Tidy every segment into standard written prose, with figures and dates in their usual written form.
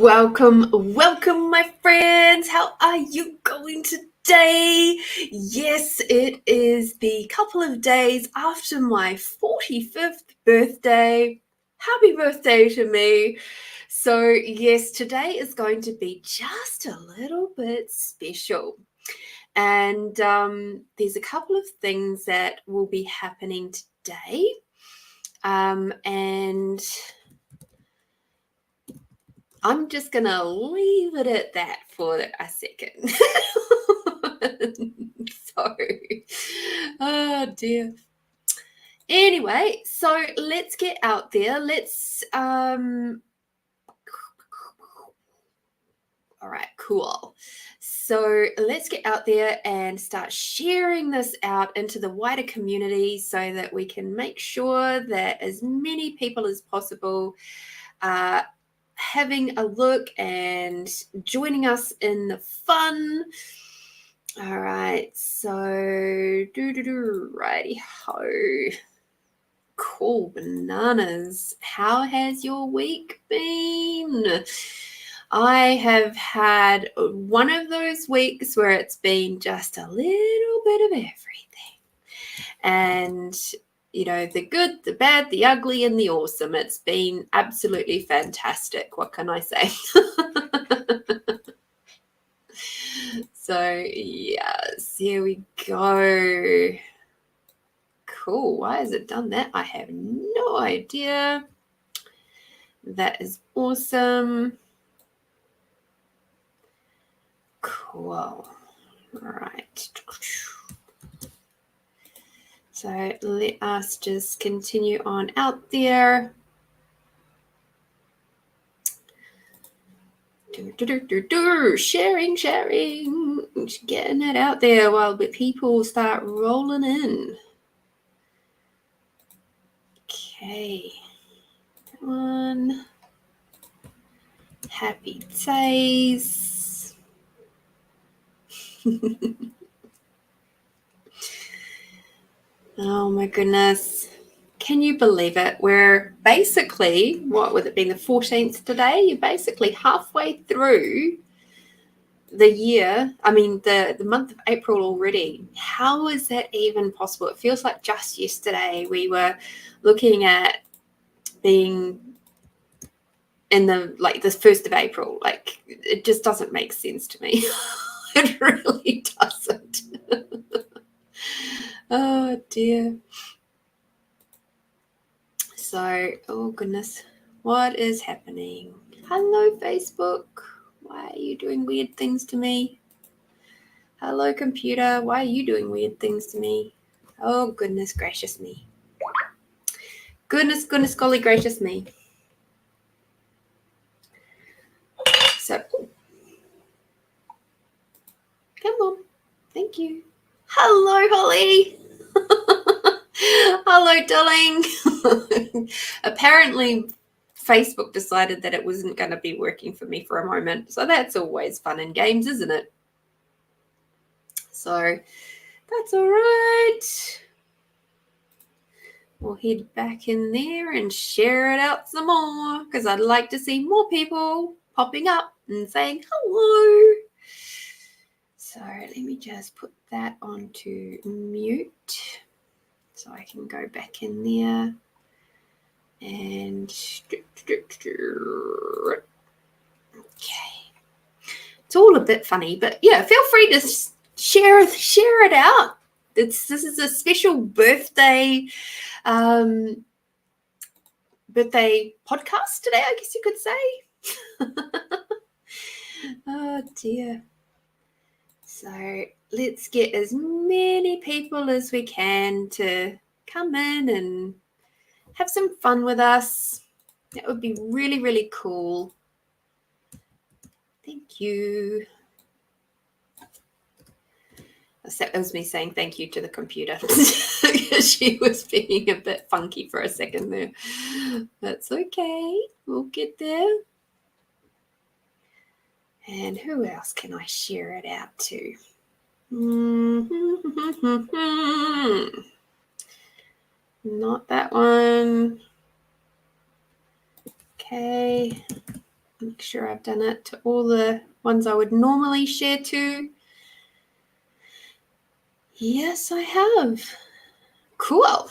Welcome, my friends. How are you going today? Yes, it is the couple of days after my 45th birthday. Happy birthday to me. So, yes, today is going to be just a little bit special. And there's a couple of things that will be happening today. And I'm just going to leave it at that for a second. Oh dear. Anyway, so let's get out there. All right, cool. So let's get out there and start sharing this out into the wider community so that we can make sure that as many people as possible are having a look and joining us in the fun. All right, so righty ho. Cool bananas. How has your week been? I have had one of those weeks where it's been just a little bit of everything. And you know, the good, the bad, the ugly, and the awesome. It's been absolutely fantastic. What can I say? So, yes, here we go. Cool. Why has it done that? I have no idea. That is awesome. Cool. All right. So let us just continue on out there. Sharing, getting it out there while the people start rolling in. Okay, that one. Happy days. Oh my goodness. Can you believe it? We're basically, what would it be, the 14th today? You're basically halfway through the year. I mean, the month of April already. How is that even possible? It feels like just yesterday we were looking at being in the 1st of April. Like, it just doesn't make sense to me. It really doesn't. Oh dear. So, oh goodness, what is happening? Hello, Facebook. Why are you doing weird things to me? Hello, computer. Why are you doing weird things to me? Oh, goodness gracious me. Goodness, golly gracious me. So, come on. Thank you. Hello, Holly. Hello, darling. Apparently, Facebook decided that it wasn't going to be working for me for a moment. So that's always fun and games, isn't it? So that's all right. We'll head back in there and share it out some more because I'd like to see more people popping up and saying hello. So let me just put that onto mute so I can go back in there and okay. It's all a bit funny, but yeah, feel free to share it out. This is a special birthday podcast today, I guess you could say. Oh dear. So let's get as many people as we can to come in and have some fun with us. That would be really, really cool. Thank you. That was me saying thank you to the computer. She was being a bit funky for a second there. That's okay. We'll get there. And who else can I share it out to? Not that one. Okay. Make sure I've done it to all the ones I would normally share to. Yes, I have. Cool.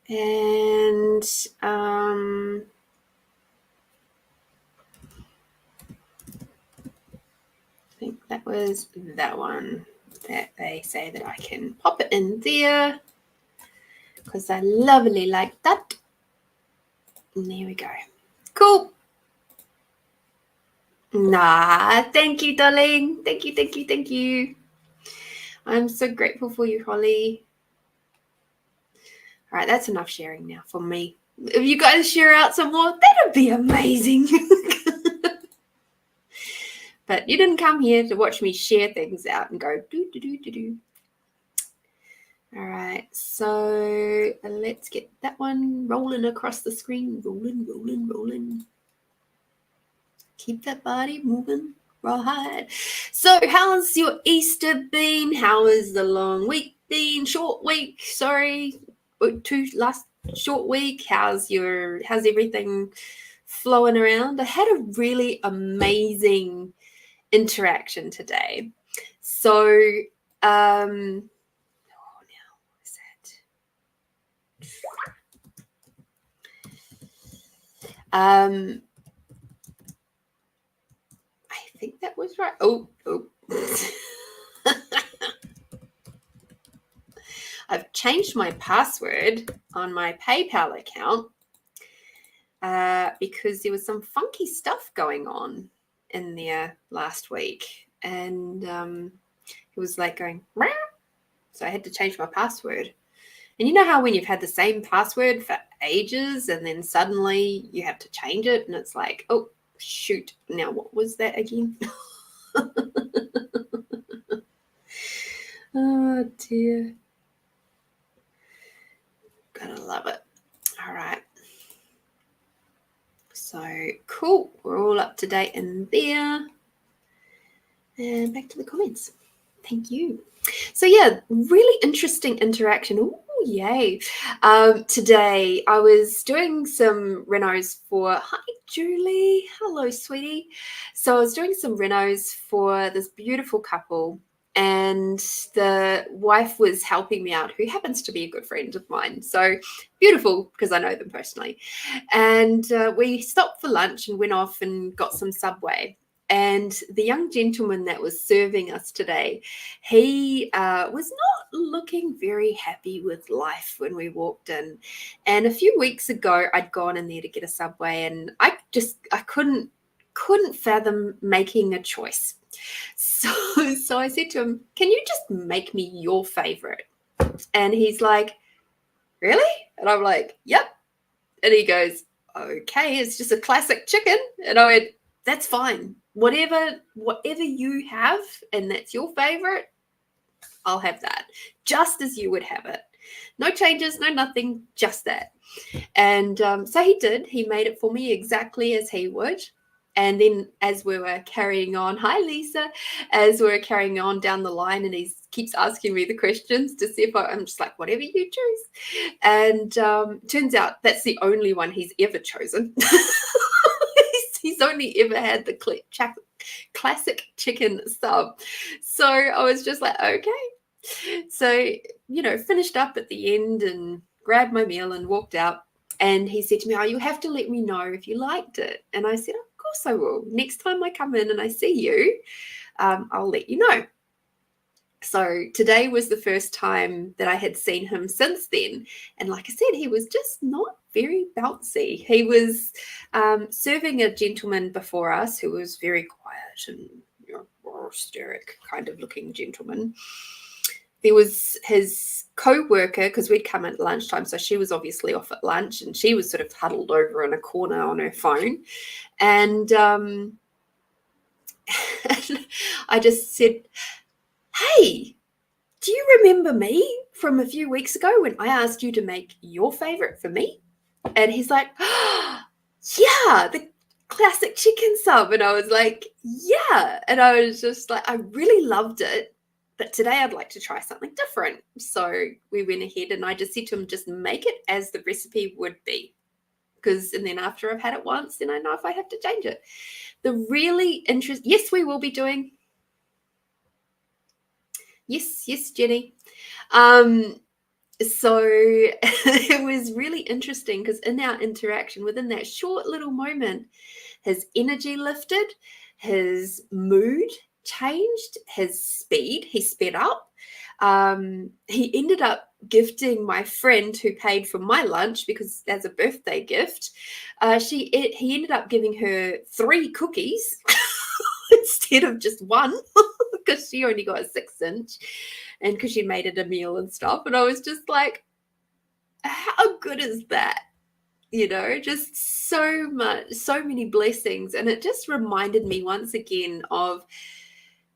And I think that was that one that they say that I can pop it in there because I lovely like that. And there we go. Cool. Nah, thank you, darling. Thank you, thank you, thank you. I'm so grateful for you, Holly. All right, that's enough sharing now for me. If you guys share out some more, that'd be amazing. But you didn't come here to watch me share things out and go do, do, do, do, do. All right, so let's get that one rolling across the screen. Rolling, rolling, rolling. Keep that body moving. Right. So how's your Easter been? How has the long week been? Short week, sorry. Last short week. How's everything flowing around? I had a really amazing interaction today. So now what is that? I think that was right. Oh. I've changed my password on my PayPal account because there was some funky stuff going on in there last week. And it was like going, meow. So I had to change my password. And you know how when you've had the same password for ages and then suddenly you have to change it and it's like, oh, shoot. Now, what was that again? Oh, dear. Gotta love it. All right. So cool. We're all up to date in there. And back to the comments. Thank you. So yeah, really interesting interaction. Oh, yay. Today I was doing some renos for, hi Julie, hello sweetie. So I was doing some renos for this beautiful couple and the wife was helping me out, who happens to be a good friend of mine. So beautiful because I know them personally. And we stopped for lunch and went off and got some Subway. And the young gentleman that was serving us today, he was not looking very happy with life when we walked in. And a few weeks ago, I'd gone in there to get a Subway, and I couldn't fathom making a choice. So I said to him, "Can you just make me your favorite?" And he's like, "Really?" And I'm like, "Yep." And he goes, "Okay, it's just a classic chicken." And I went, "That's fine. Whatever you have and that's your favorite, I'll have that. Just as you would have it. No changes, no nothing, just that." And so he did. He made it for me exactly as he would. And then as we were carrying on, hi Lisa, as we were carrying on down the line and he keeps asking me the questions to see if I'm just like, whatever you choose. And turns out that's the only one he's ever chosen. He's only ever had the classic chicken sub. So I was just like, okay. So, finished up at the end and grabbed my meal and walked out. And he said to me, "Oh, you have to let me know if you liked it." And I said, "Of course I will. Next time I come in and I see you, I'll let you know." So today was the first time that I had seen him since then. And like I said, he was just not very bouncy. He was serving a gentleman before us who was very quiet and austeric kind of looking gentleman. There was his co-worker, because we'd come at lunchtime, so she was obviously off at lunch and she was sort of huddled over in a corner on her phone. And I just said, "Hey, do you remember me from a few weeks ago when I asked you to make your favorite for me?" And he's like, "Oh, yeah, the classic chicken sub." And I was like, "Yeah." And I was just like, I really loved it, but today I'd like to try something different. So we went ahead and I just said to him, just make it as the recipe would be, and then after I've had it once, then I know if I have to change it. The really interesting, yes, we will be doing. Yes, Jenny. So it was really interesting because in our interaction within that short little moment, his energy lifted, his mood changed, his speed, he sped up. He ended up gifting my friend who paid for my lunch because as a birthday gift, he ended up giving her 3 cookies instead of just one because she only got a 6-inch and because she made it a meal and stuff. And I was just like, how good is that? Just so many blessings. And it just reminded me once again of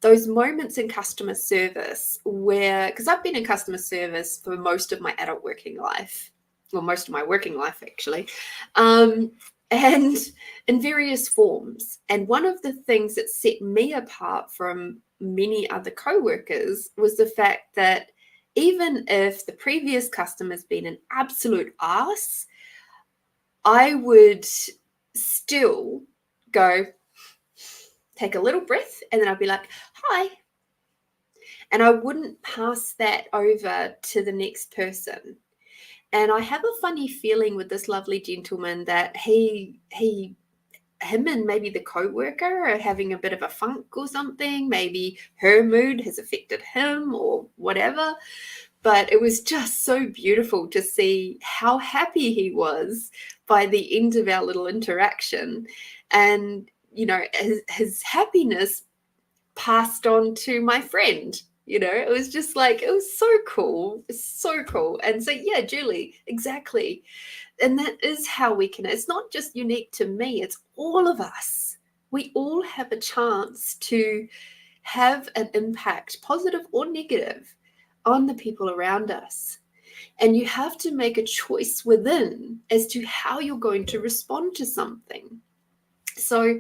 those moments in customer service where, because I've been in customer service for most of my adult working life, well, most of my working life actually, and in various forms. And one of the things that set me apart from many other co-workers was the fact that even if the previous customer's been an absolute arse, I would still go, take a little breath, and then I'd be like, hi. And I wouldn't pass that over to the next person. And I have a funny feeling with this lovely gentleman that him and maybe the co-worker are having a bit of a funk or something. Maybe her mood has affected him or whatever. But it was just so beautiful to see how happy he was by the end of our little interaction. And, his happiness passed on to my friend. It was just like, it was so cool. It's so cool. And so, yeah, Julie, exactly. And that is how we can, it's not just unique to me, it's all of us. We all have a chance to have an impact, positive or negative, on the people around us. And you have to make a choice within as to how you're going to respond to something. So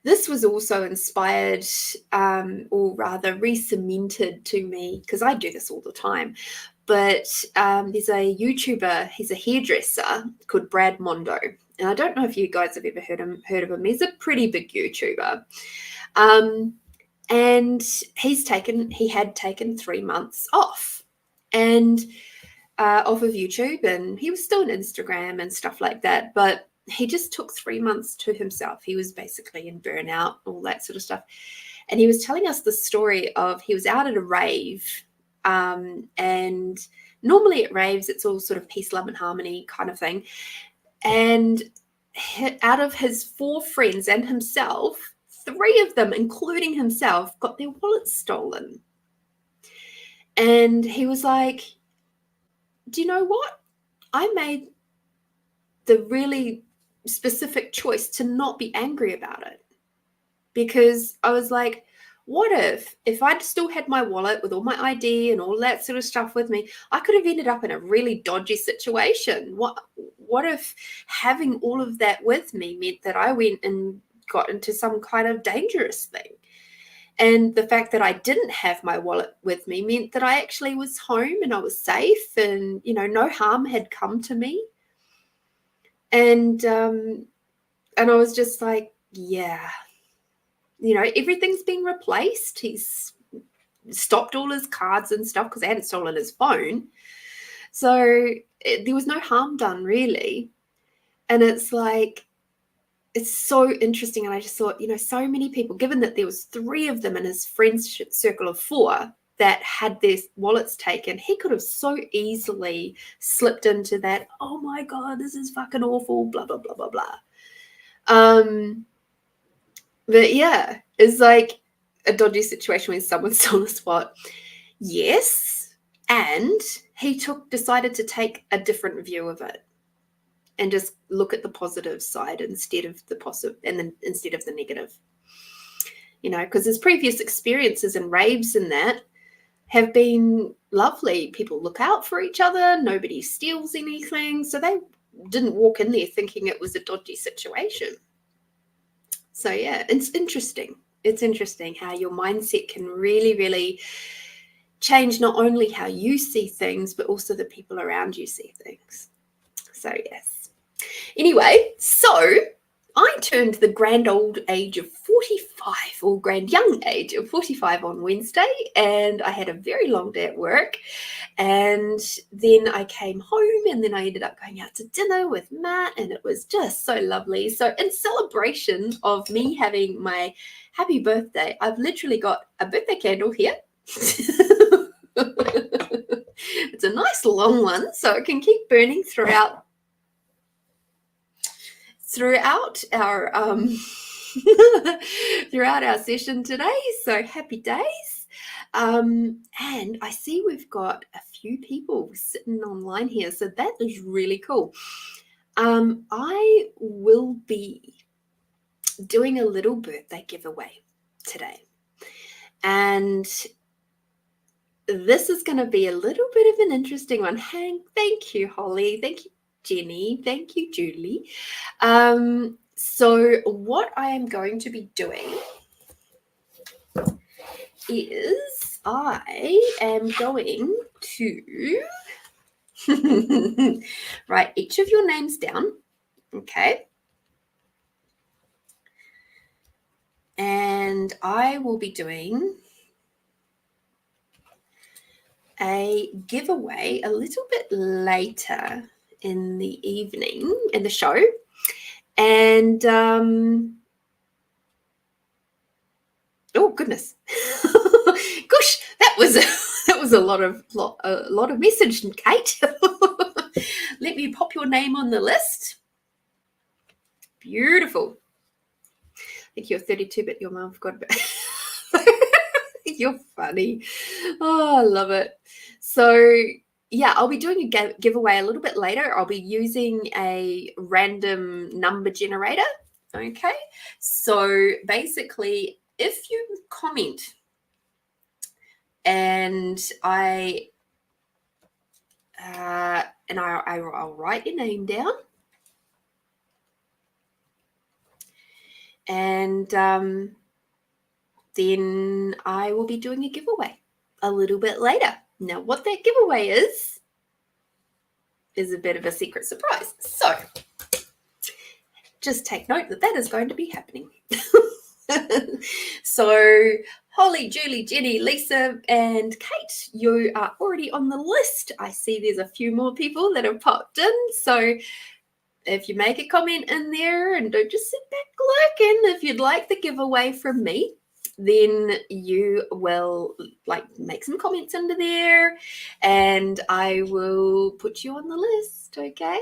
this was also inspired, or rather re-cemented to me, because I do this all the time. But there's a YouTuber, he's a hairdresser called Brad Mondo. And I don't know if you guys have ever heard of him. He's a pretty big YouTuber. And he had taken 3 months off and off of YouTube, and he was still on Instagram and stuff like that. But he just took 3 months to himself. He was basically in burnout, all that sort of stuff. And he was telling us the story of, he was out at a rave, and normally at raves, it's all sort of peace, love, and harmony kind of thing. And out of his 4 friends and himself, 3 of them, including himself, got their wallets stolen. And he was like, do you know what? I made the really specific choice to not be angry about it, because I was like, what if I'd still had my wallet with all my ID and all that sort of stuff with me, I could have ended up in a really dodgy situation. What if having all of that with me meant that I went and got into some kind of dangerous thing? And the fact that I didn't have my wallet with me meant that I actually was home and I was safe, and, no harm had come to me. And I was just like, yeah, everything's been replaced. He's stopped all his cards and stuff because they hadn't stolen his phone. So there was no harm done, really. And it's like, it's so interesting. And I just thought, so many people, given that there was 3 of them in his friends circle of 4 that had their wallets taken, he could have so easily slipped into that, oh my God, this is fucking awful, blah, blah, blah, blah, blah. But yeah, it's like a dodgy situation when someone stole his wallet. Yes. And he decided to take a different view of it and just look at the positive side instead of instead of the negative. Because his previous experiences and raves and that have been lovely. People look out for each other. Nobody steals anything. So they didn't walk in there thinking it was a dodgy situation. So yeah, it's interesting. It's interesting how your mindset can really, really change not only how you see things, but also the people around you see things. So yes. Anyway, so I turned the grand old age of 45, or grand young age of 45 on Wednesday, and I had a very long day at work. And then I came home, and then I ended up going out to dinner with Matt, and it was just so lovely. So in celebration of me having my happy birthday, I've literally got a birthday candle here. It's a nice long one, so it can keep burning throughout our throughout our session today. So happy days. And I see we've got a few people sitting online here, so that is really cool. I will be doing a little birthday giveaway today, and this is going to be a little bit of an interesting one. Thank you, Holly. Thank you, Jenny. Thank you, Julie. So what I am going to be doing is I am going to write each of your names down, okay? And I will be doing a giveaway a little bit later in the evening in the show. And oh goodness, gosh, that was a lot of message, Kate. Let me pop your name on the list. Beautiful. I think you're 32, but your mum forgot about. You're funny. Oh, I love it. So yeah, I'll be doing a giveaway a little bit later. I'll be using a random number generator. Okay. So basically, if you comment and I'll write your name down, and then I will be doing a giveaway a little bit later. Now, what that giveaway is a bit of a secret surprise. So just take note that is going to be happening. So Holly, Julie, Jenny, Lisa, and Kate, you are already on the list. I see there's a few more people that have popped in. So if you make a comment in there, and don't just sit back lurking, if you'd like the giveaway from me, then you will make some comments under there, and I will put you on the list. Okay,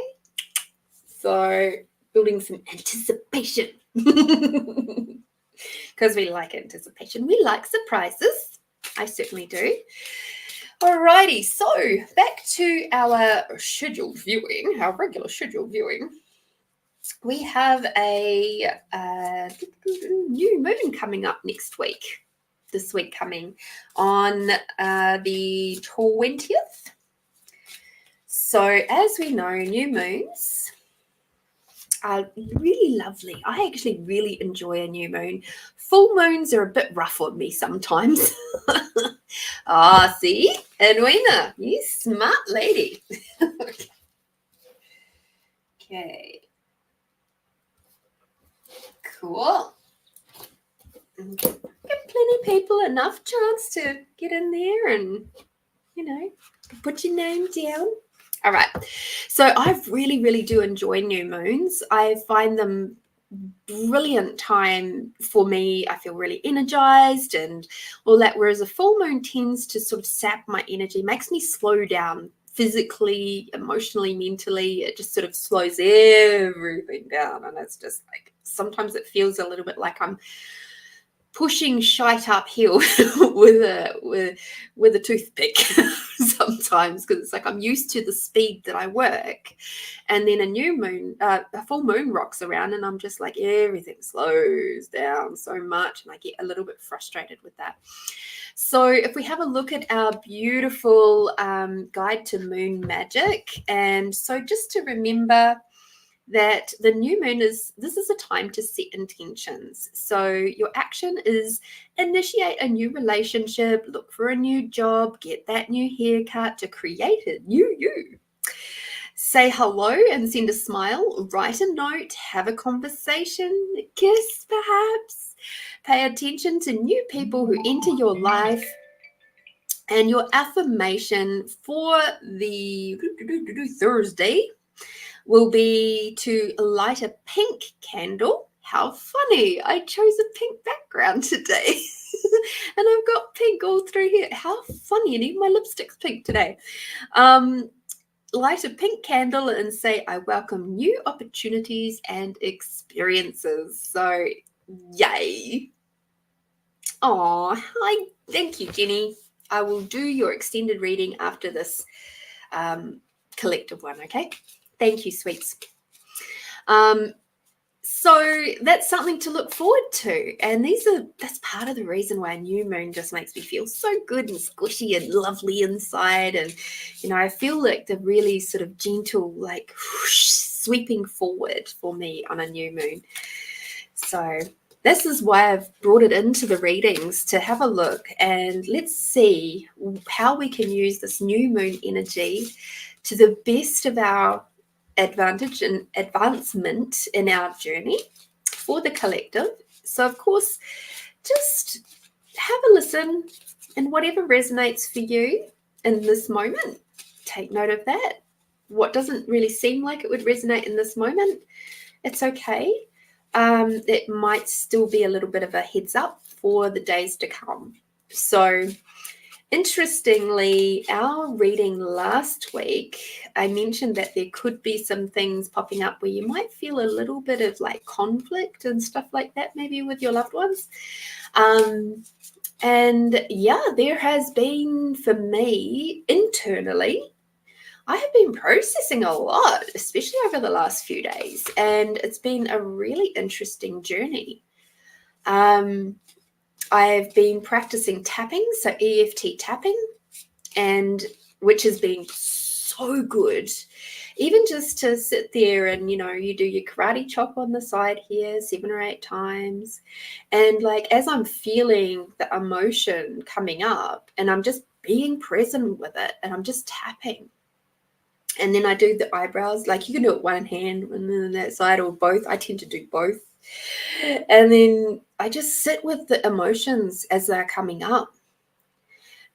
so building some anticipation, because we like anticipation, we like surprises. I certainly do. Alrighty, so back to our scheduled viewing, our regular scheduled viewing. We have a new moon coming up next week. This week coming on the 20th. So as we know, new moons are really lovely. I actually really enjoy a new moon. Full moons are a bit rough on me sometimes. See? Edwina, you smart lady. Okay. Cool. Give plenty of people enough chance to get in there and, put your name down. All right. So I really, really do enjoy new moons. I find them brilliant time for me. I feel really energized and all that, whereas a full moon tends to sort of sap my energy, makes me slow down physically, emotionally, mentally. It just sort of slows everything down, and it's just like sometimes it feels a little bit like I'm pushing shite uphill with a toothpick sometimes, because it's like I'm used to the speed that I work, and then a full moon rocks around, and I'm just like everything slows down so much, and I get a little bit frustrated with that. So if we have a look at our beautiful guide to moon magic, and so just to remember that the new moon this is a time to set intentions. So your action is initiate a new relationship, look for a new job, get that new haircut to create a new you. Say hello and send a smile, write a note, have a conversation, a kiss perhaps. Pay attention to new people who enter your life. And your affirmation for the Thursday will be to light a pink candle. How funny. I chose a pink background today. And I've got pink all through here. How funny. And even my lipstick's pink today. Light a pink candle and say, I welcome new opportunities and experiences. So, yay. Oh, hi. Thank you, Jenny. I will do your extended reading after this collective one, okay? Thank you, sweets. So that's something to look forward to. And that's part of the reason why a new moon just makes me feel so good and squishy and lovely inside. And, I feel like the really sort of gentle, like whoosh, sweeping forward for me on a new moon. So this is why I've brought it into the readings, to have a look and let's see how we can use this new moon energy to the best of our advantage and advancement in our journey for the collective. So, of course, just have a listen, and whatever resonates for you in this moment, take note of that. What doesn't really seem like it would resonate in this moment, it's okay. It might still be a little bit of a heads up for the days to come. So, interestingly, our reading last week, I mentioned that there could be some things popping up where you might feel a little bit of like conflict and stuff like that, maybe with your loved ones. And yeah, there has been, for me internally, I have been processing a lot, especially over the last few days, and it's been a really interesting journey. I've been practicing tapping, so EFT tapping, and which has been so good. Even just to sit there and, you do your karate chop on the side here 7 or 8 times. And like, as I'm feeling the emotion coming up and I'm just being present with it and I'm just tapping. And then I do the eyebrows, like you can do it one hand and then that side or both. I tend to do both. And then I just sit with the emotions as they're coming up.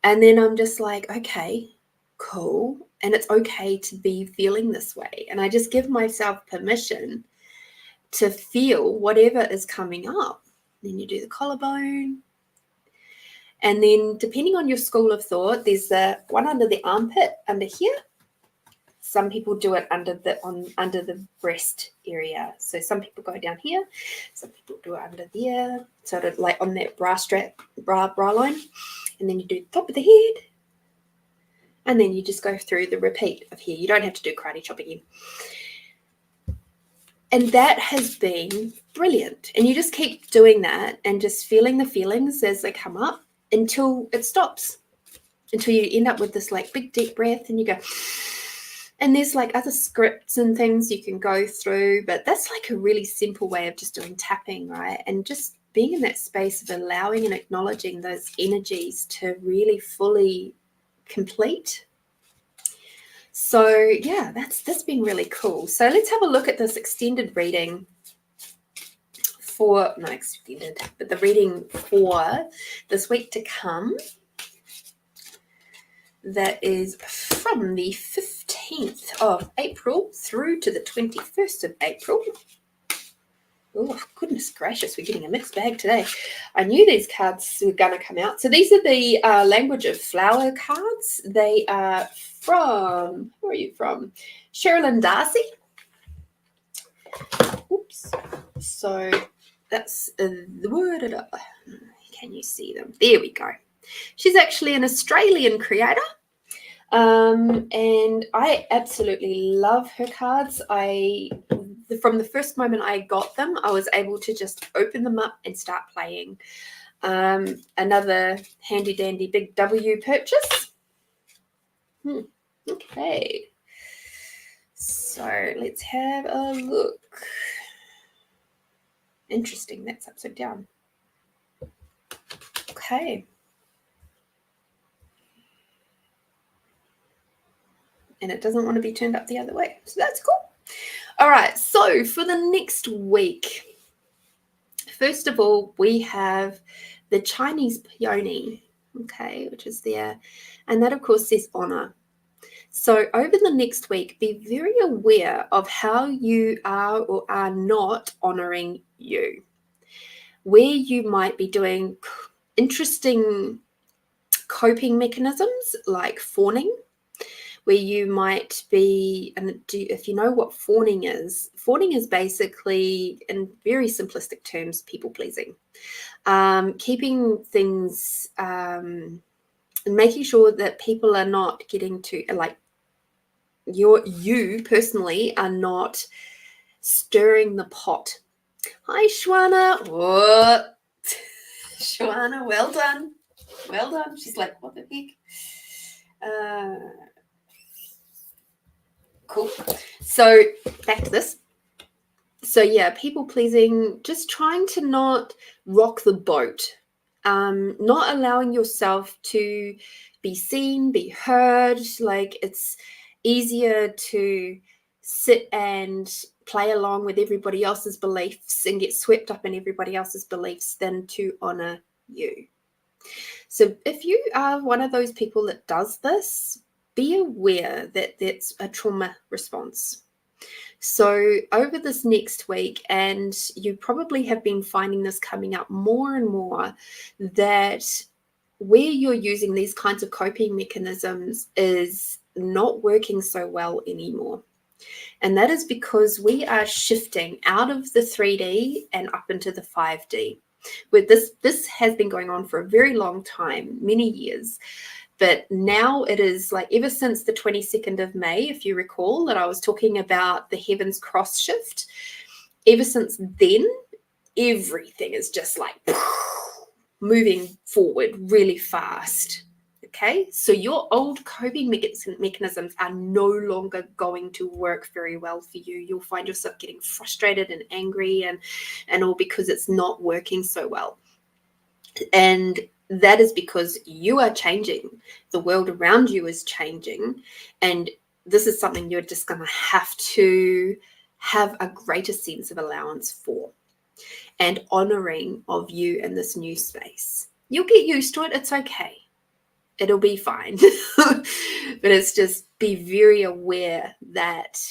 And then I'm just like, okay, cool. And it's okay to be feeling this way. And I just give myself permission to feel whatever is coming up. Then you do the collarbone. And then depending on your school of thought, there's the one under the armpit, under here. Some people do it under the breast area. So some people go down here. Some people do it under there, sort of like on that bra line. And then you do the top of the head. And then you just go through the repeat of here. You don't have to do karate chop again. And that has been brilliant. And you just keep doing that and just feeling the feelings as they come up until it stops. Until you end up with this like big deep breath and you go... And there's like other scripts and things you can go through, but that's like a really simple way of just doing tapping, right? And just being in that space of allowing and acknowledging those energies to really fully complete. So yeah, that's been really cool. So let's have a look at this extended reading but the reading for this week to come. That is from the 15th of April through to the 21st of April. Oh, goodness gracious, we're getting a mixed bag today. I knew these cards were going to come out. So these are the Language of Flower cards. They are from, where are you from? Sherilyn Darcy. Oops. So that's the word. Can you see them? There we go. She's actually an Australian creator. And I absolutely love her cards. From the first moment I got them, I was able to just open them up and start playing. Another handy dandy big W purchase. Okay. So let's have a look. Interesting, that's upside down. Okay. and it doesn't want to be turned up the other way. So that's cool. All right, so for the next week, first of all, we have the Chinese peony, okay, which is there. And that, of course, says honor. So over the next week, be very aware of how you are or are not honoring you, where you might be doing interesting coping mechanisms like fawning, where you might be, and if you know what fawning is basically, in very simplistic terms, people pleasing, keeping things, making sure that people are not getting to, like, you personally are not stirring the pot. Hi, Shwana. What? Shwana, well done. Well done. She's like, what the heck? Cool. So back to this. So yeah, people pleasing, just trying to not rock the boat, not allowing yourself to be seen, be heard. Like, it's easier to sit and play along with everybody else's beliefs and get swept up in everybody else's beliefs than to honor you. So if you are one of those people that does this, be aware that that's a trauma response. So over this next week, and you probably have been finding this coming up more and more, that where you're using these kinds of coping mechanisms is not working so well anymore. And that is because we are shifting out of the 3D and up into the 5D. With this has been going on for a very long time, many years. But now it is like ever since the 22nd of May, if you recall, that I was talking about the heavens cross shift, ever since then, everything is just like moving forward really fast. Okay, so your old coping mechanisms are no longer going to work very well for you. You'll find yourself getting frustrated and angry and all because it's not working so well. And that is because you are changing. The world around you is changing. And this is something you're just going to have a greater sense of allowance for and honoring of you in this new space. You'll get used to it. It's okay. It'll be fine. But it's just be very aware that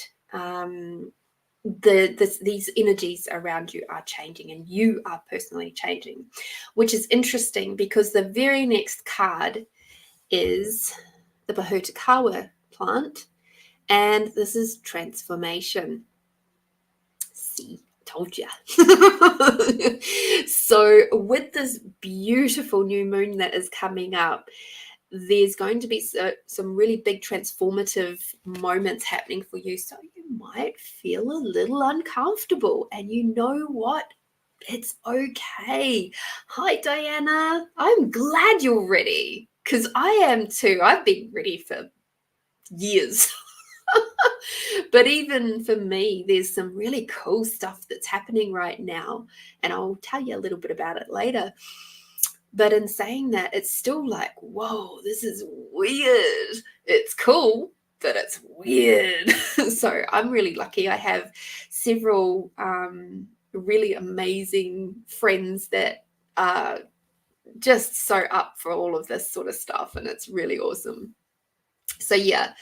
these energies around you are changing and you are personally changing, which is interesting because the very next card is the Bahutakawa plant, and this is transformation. See, told you. So with this beautiful new moon that is coming up, there's going to be some really big transformative moments happening for you. So you might feel a little uncomfortable, and you know what? It's okay. Hi, Diana. I'm glad you're ready, because I am too. I've been ready for years. But even for me, there's some really cool stuff that's happening right now, and I'll tell you a little bit about it later. But in saying that, it's still like, whoa, this is weird. It's cool, but it's weird. So I'm really lucky. I have several really amazing friends that are just so up for all of this sort of stuff, and it's really awesome. So yeah,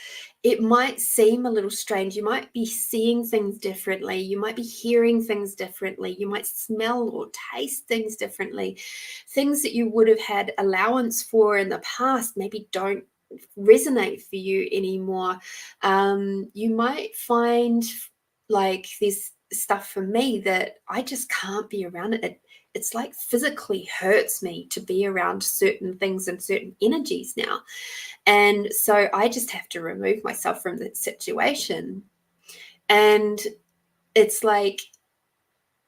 it might seem a little strange. You might be seeing things differently. You might be hearing things differently. You might smell or taste things differently. Things that you would have had allowance for in the past maybe don't resonate for you anymore. You might find like there's stuff for me that I just can't be around it. It's like physically hurts me to be around certain things and certain energies now. And so I just have to remove myself from that situation. And it's like,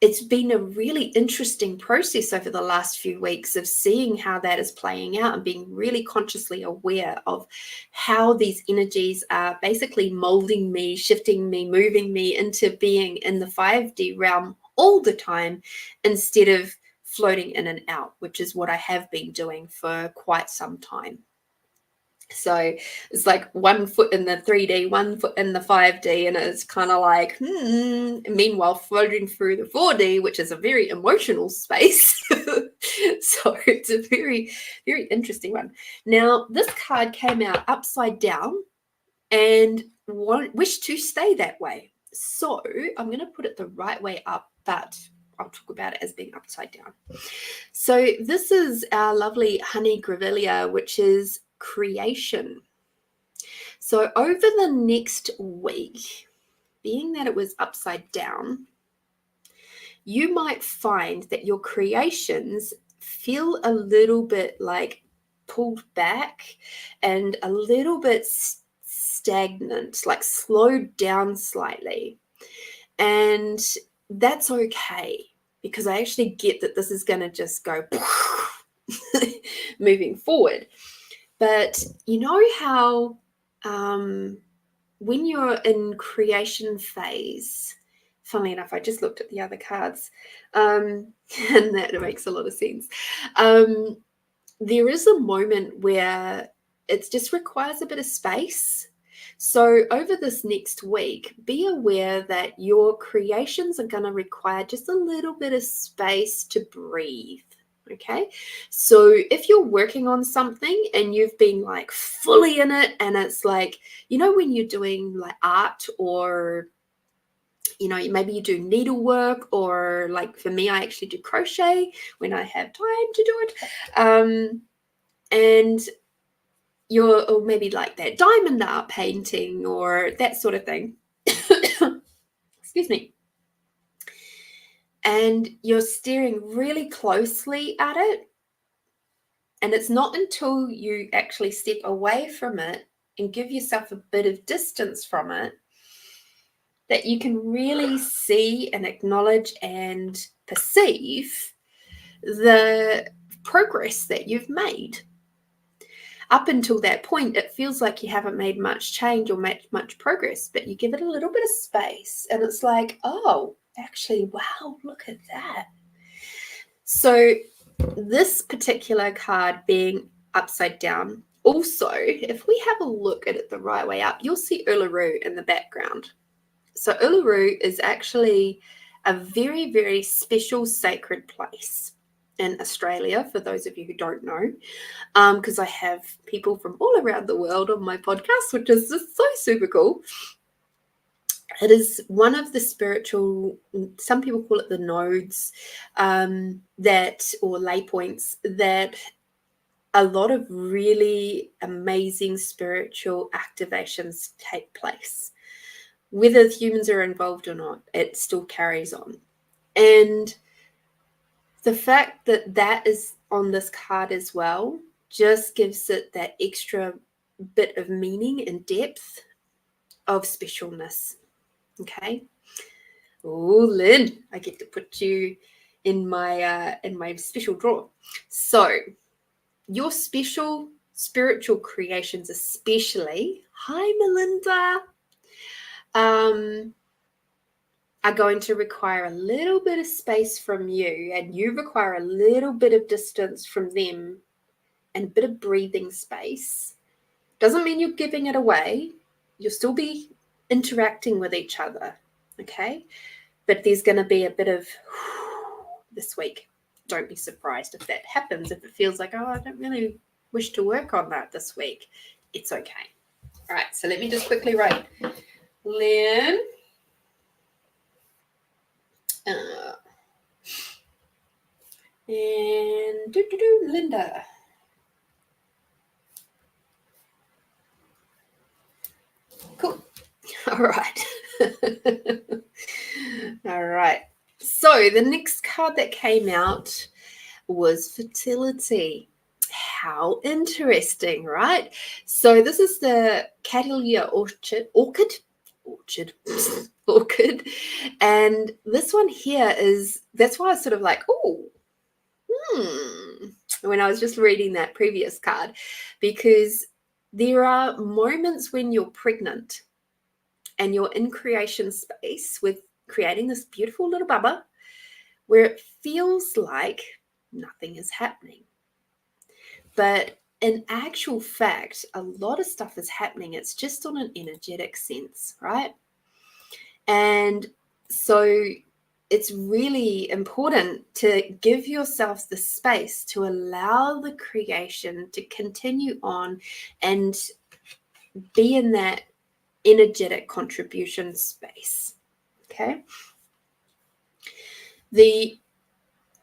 it's been a really interesting process over the last few weeks of seeing how that is playing out and being really consciously aware of how these energies are basically molding me, shifting me, moving me into being in the 5D realm all the time instead of floating in and out, which is what I have been doing for quite some time. So it's like 1 foot in the 3D, 1 foot in the 5D, and it's kind of like, meanwhile, floating through the 4D, which is a very emotional space. So it's a very, very interesting one. Now, this card came out upside down and wished to stay that way. So I'm going to put it the right way up, but I'll talk about it as being upside down. So this is our lovely honey grevillea, which is creation. So over the next week, being that it was upside down, you might find that your creations feel a little bit like pulled back and a little bit stagnant, like slowed down slightly. And that's okay, because I actually get that this is going to just go moving forward. But you know how when you're in creation phase, funnily enough, I just looked at the other cards, and that makes a lot of sense. There is a moment where it just requires a bit of space. So over this next week, be aware that your creations are going to require just a little bit of space to breathe. Okay, so if you're working on something and you've been like fully in it, and it's like, you know, when you're doing like art, or you know, maybe you do needlework, or like for me, I actually do crochet when I have time to do it. And you're, or maybe like that diamond art painting or that sort of thing. Excuse me. And you're staring really closely at it. And it's not until you actually step away from it and give yourself a bit of distance from it that you can really see and acknowledge and perceive the progress that you've made. Up until that point, it feels like you haven't made much change or much progress, but you give it a little bit of space and it's like, oh, actually, wow, look at that. So this particular card being upside down, also, if we have a look at it the right way up, you'll see Uluru in the background. So Uluru is actually a very, very special sacred place in Australia, for those of you who don't know, because I have people from all around the world on my podcast, which is just so super cool. It is one of the spiritual, some people call it the nodes, that, or lay points, that a lot of really amazing spiritual activations take place. Whether humans are involved or not, it still carries on. And the fact that that is on this card as well just gives it that extra bit of meaning and depth of specialness. Okay. Oh, Lynn, I get to put you in my special drawer. So your special spiritual creations, especially, hi Melinda, are going to require a little bit of space from you, and you require a little bit of distance from them and a bit of breathing space. Doesn't mean you're giving it away. You'll still be interacting with each other, okay? But there's going to be a bit of this week. Don't be surprised if that happens. If it feels like, oh, I don't really wish to work on that this week, it's okay. All right, so let me just quickly write. Lynn. And Linda. Cool. All right. All right. So the next card that came out was fertility. How interesting, right? So this is the Cattleya orchid. And this one here is, that's why I was sort of like, oh, when I was just reading that previous card, because there are moments when you're pregnant and you're in creation space with creating this beautiful little bubba where it feels like nothing is happening. But in actual fact, a lot of stuff is happening. It's just on an energetic sense, right? And so it's really important to give yourself the space to allow the creation to continue on and be in that energetic contribution space. Okay. The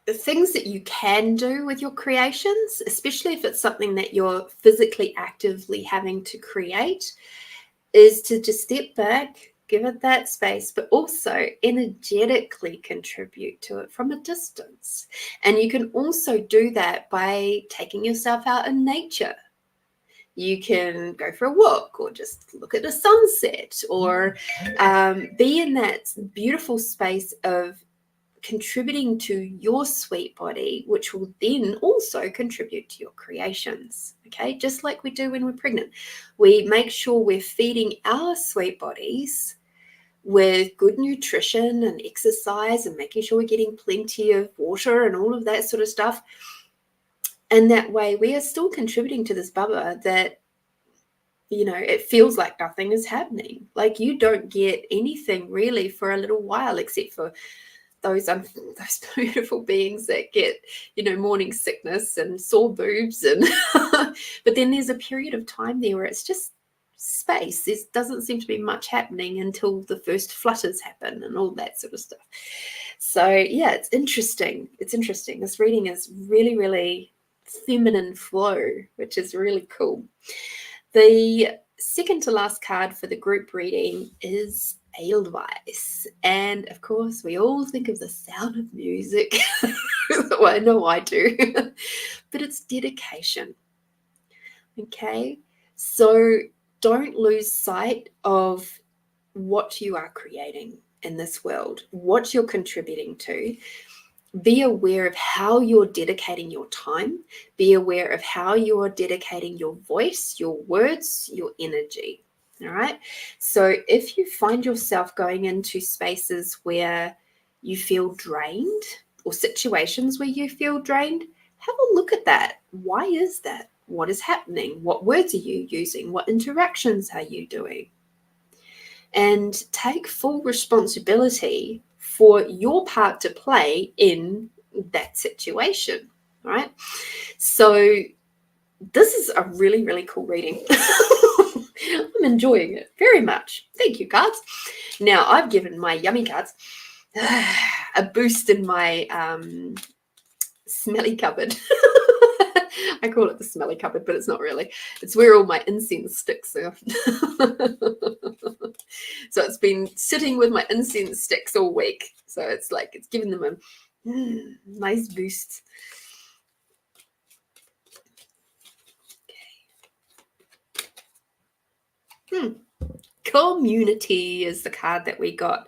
things that you can do with your creations, especially if it's something that you're physically actively having to create, is to just step back, give it that space, but also energetically contribute to it from a distance. And you can also do that by taking yourself out in nature. You can go for a walk or just look at a sunset, or be in that beautiful space of contributing to your sweet body, which will then also contribute to your creations. Okay, just like we do when we're pregnant, we make sure we're feeding our sweet bodies with good nutrition and exercise and making sure we're getting plenty of water and all of that sort of stuff. And that way we are still contributing to this bubba that, you know, it feels like nothing is happening. Like you don't get anything really for a little while, except for those beautiful beings that get, you know, morning sickness and sore boobs, and but then there's a period of time there where it's just space. There doesn't seem to be much happening until the first flutters happen and all that sort of stuff. So yeah, it's interesting. This reading is really, really feminine flow, which is really cool. The second to last card for the group reading is Edelweiss. And of course, we all think of the sound of music. Well, I know I do. But it's dedication. Okay? So don't lose sight of what you are creating in this world, what you're contributing to. Be aware of how you're dedicating your time. Be aware of how you're dedicating your voice, your words, your energy. All right. So if you find yourself going into spaces where you feel drained, or situations where you feel drained, have a look at that. Why is that? What is happening? What words are you using? What interactions are you doing? And take full responsibility for your part to play in that situation, right? So this is a really, really cool reading. I'm enjoying it very much. Thank you, cards. Now, I've given my yummy cards a boost in my smelly cupboard. I call it the smelly cupboard, but it's not really. It's where all my incense sticks are. So it's been sitting with my incense sticks all week. So it's like it's given them a nice boost. Okay. Community is the card that we got.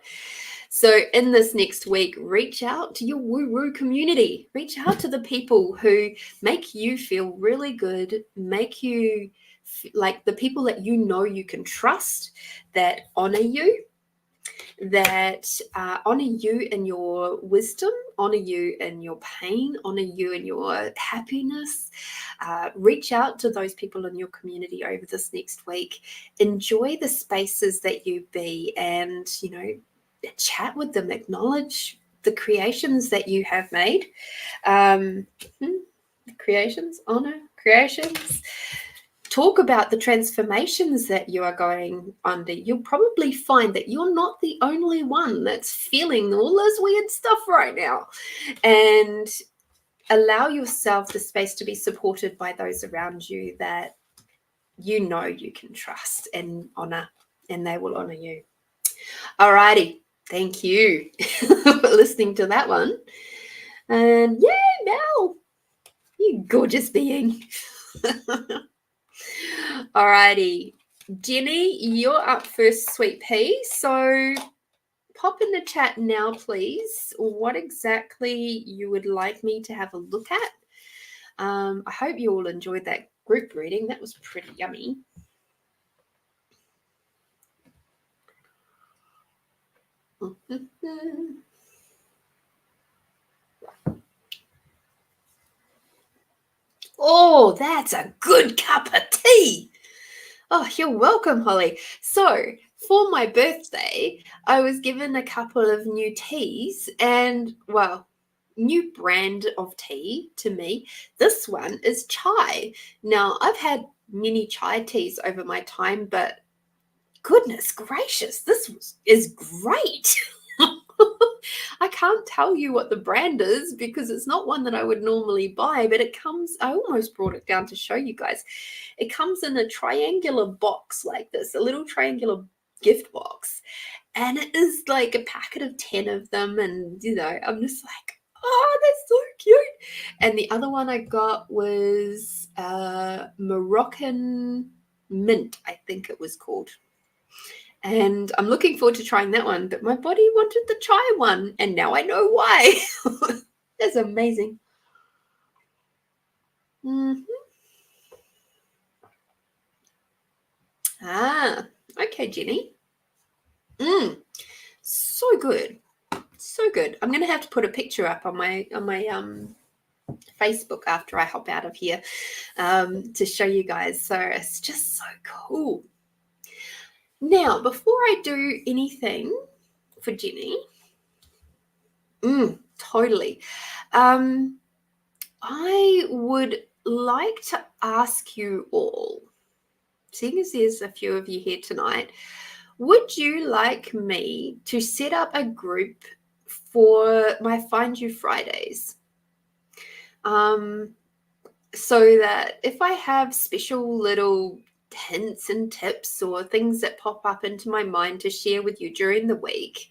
So in this next week, reach out to your woo-woo community. Reach out to the people who make you feel really good, make you like the people that you know you can trust, that honor you, that honor you in your wisdom, honor you in your pain, honor you in your happiness. Reach out to those people in your community over this next week. Enjoy the spaces that you be, and, you know, chat with them, acknowledge the creations that you have made. Creations, honor creations. Talk about the transformations that you are going under. You'll probably find that you're not the only one that's feeling all this weird stuff right now. And allow yourself the space to be supported by those around you that you know you can trust and honor, and they will honor you. Alrighty. Thank you for listening to that one. And yeah, Mel, you gorgeous being. Alrighty. Jenny, you're up first, sweet pea. So pop in the chat now, please, what exactly you would like me to have a look at. I hope you all enjoyed that group reading. That was pretty yummy. Oh, that's a good cup of tea. Oh, you're welcome, Holly. So, for my birthday, I was given a couple of new teas and, well, new brand of tea to me. This one is chai. Now, I've had many chai teas over my time, but goodness gracious, is great. I can't tell you what the brand is because it's not one that I would normally buy, but it comes, I almost brought it down to show you guys. It comes in a triangular box like this, a little triangular gift box. And it is like a packet of 10 of them. And, I'm just like, oh, that's so cute. And the other one I got was Moroccan mint, I think it was called. And I'm looking forward to trying that one, but my body wanted the chai one, and now I know why. That's amazing. Mm-hmm. Ah, okay, Jenny. So good. So good. I'm going to have to put a picture up on my Facebook after I hop out of here to show you guys. So it's just so cool. Now, before I do anything for Jenny, totally. I would like to ask you all, seeing as there's a few of you here tonight, would you like me to set up a group for my Find You Fridays? So that if I have special little hints and tips or things that pop up into my mind to share with you during the week,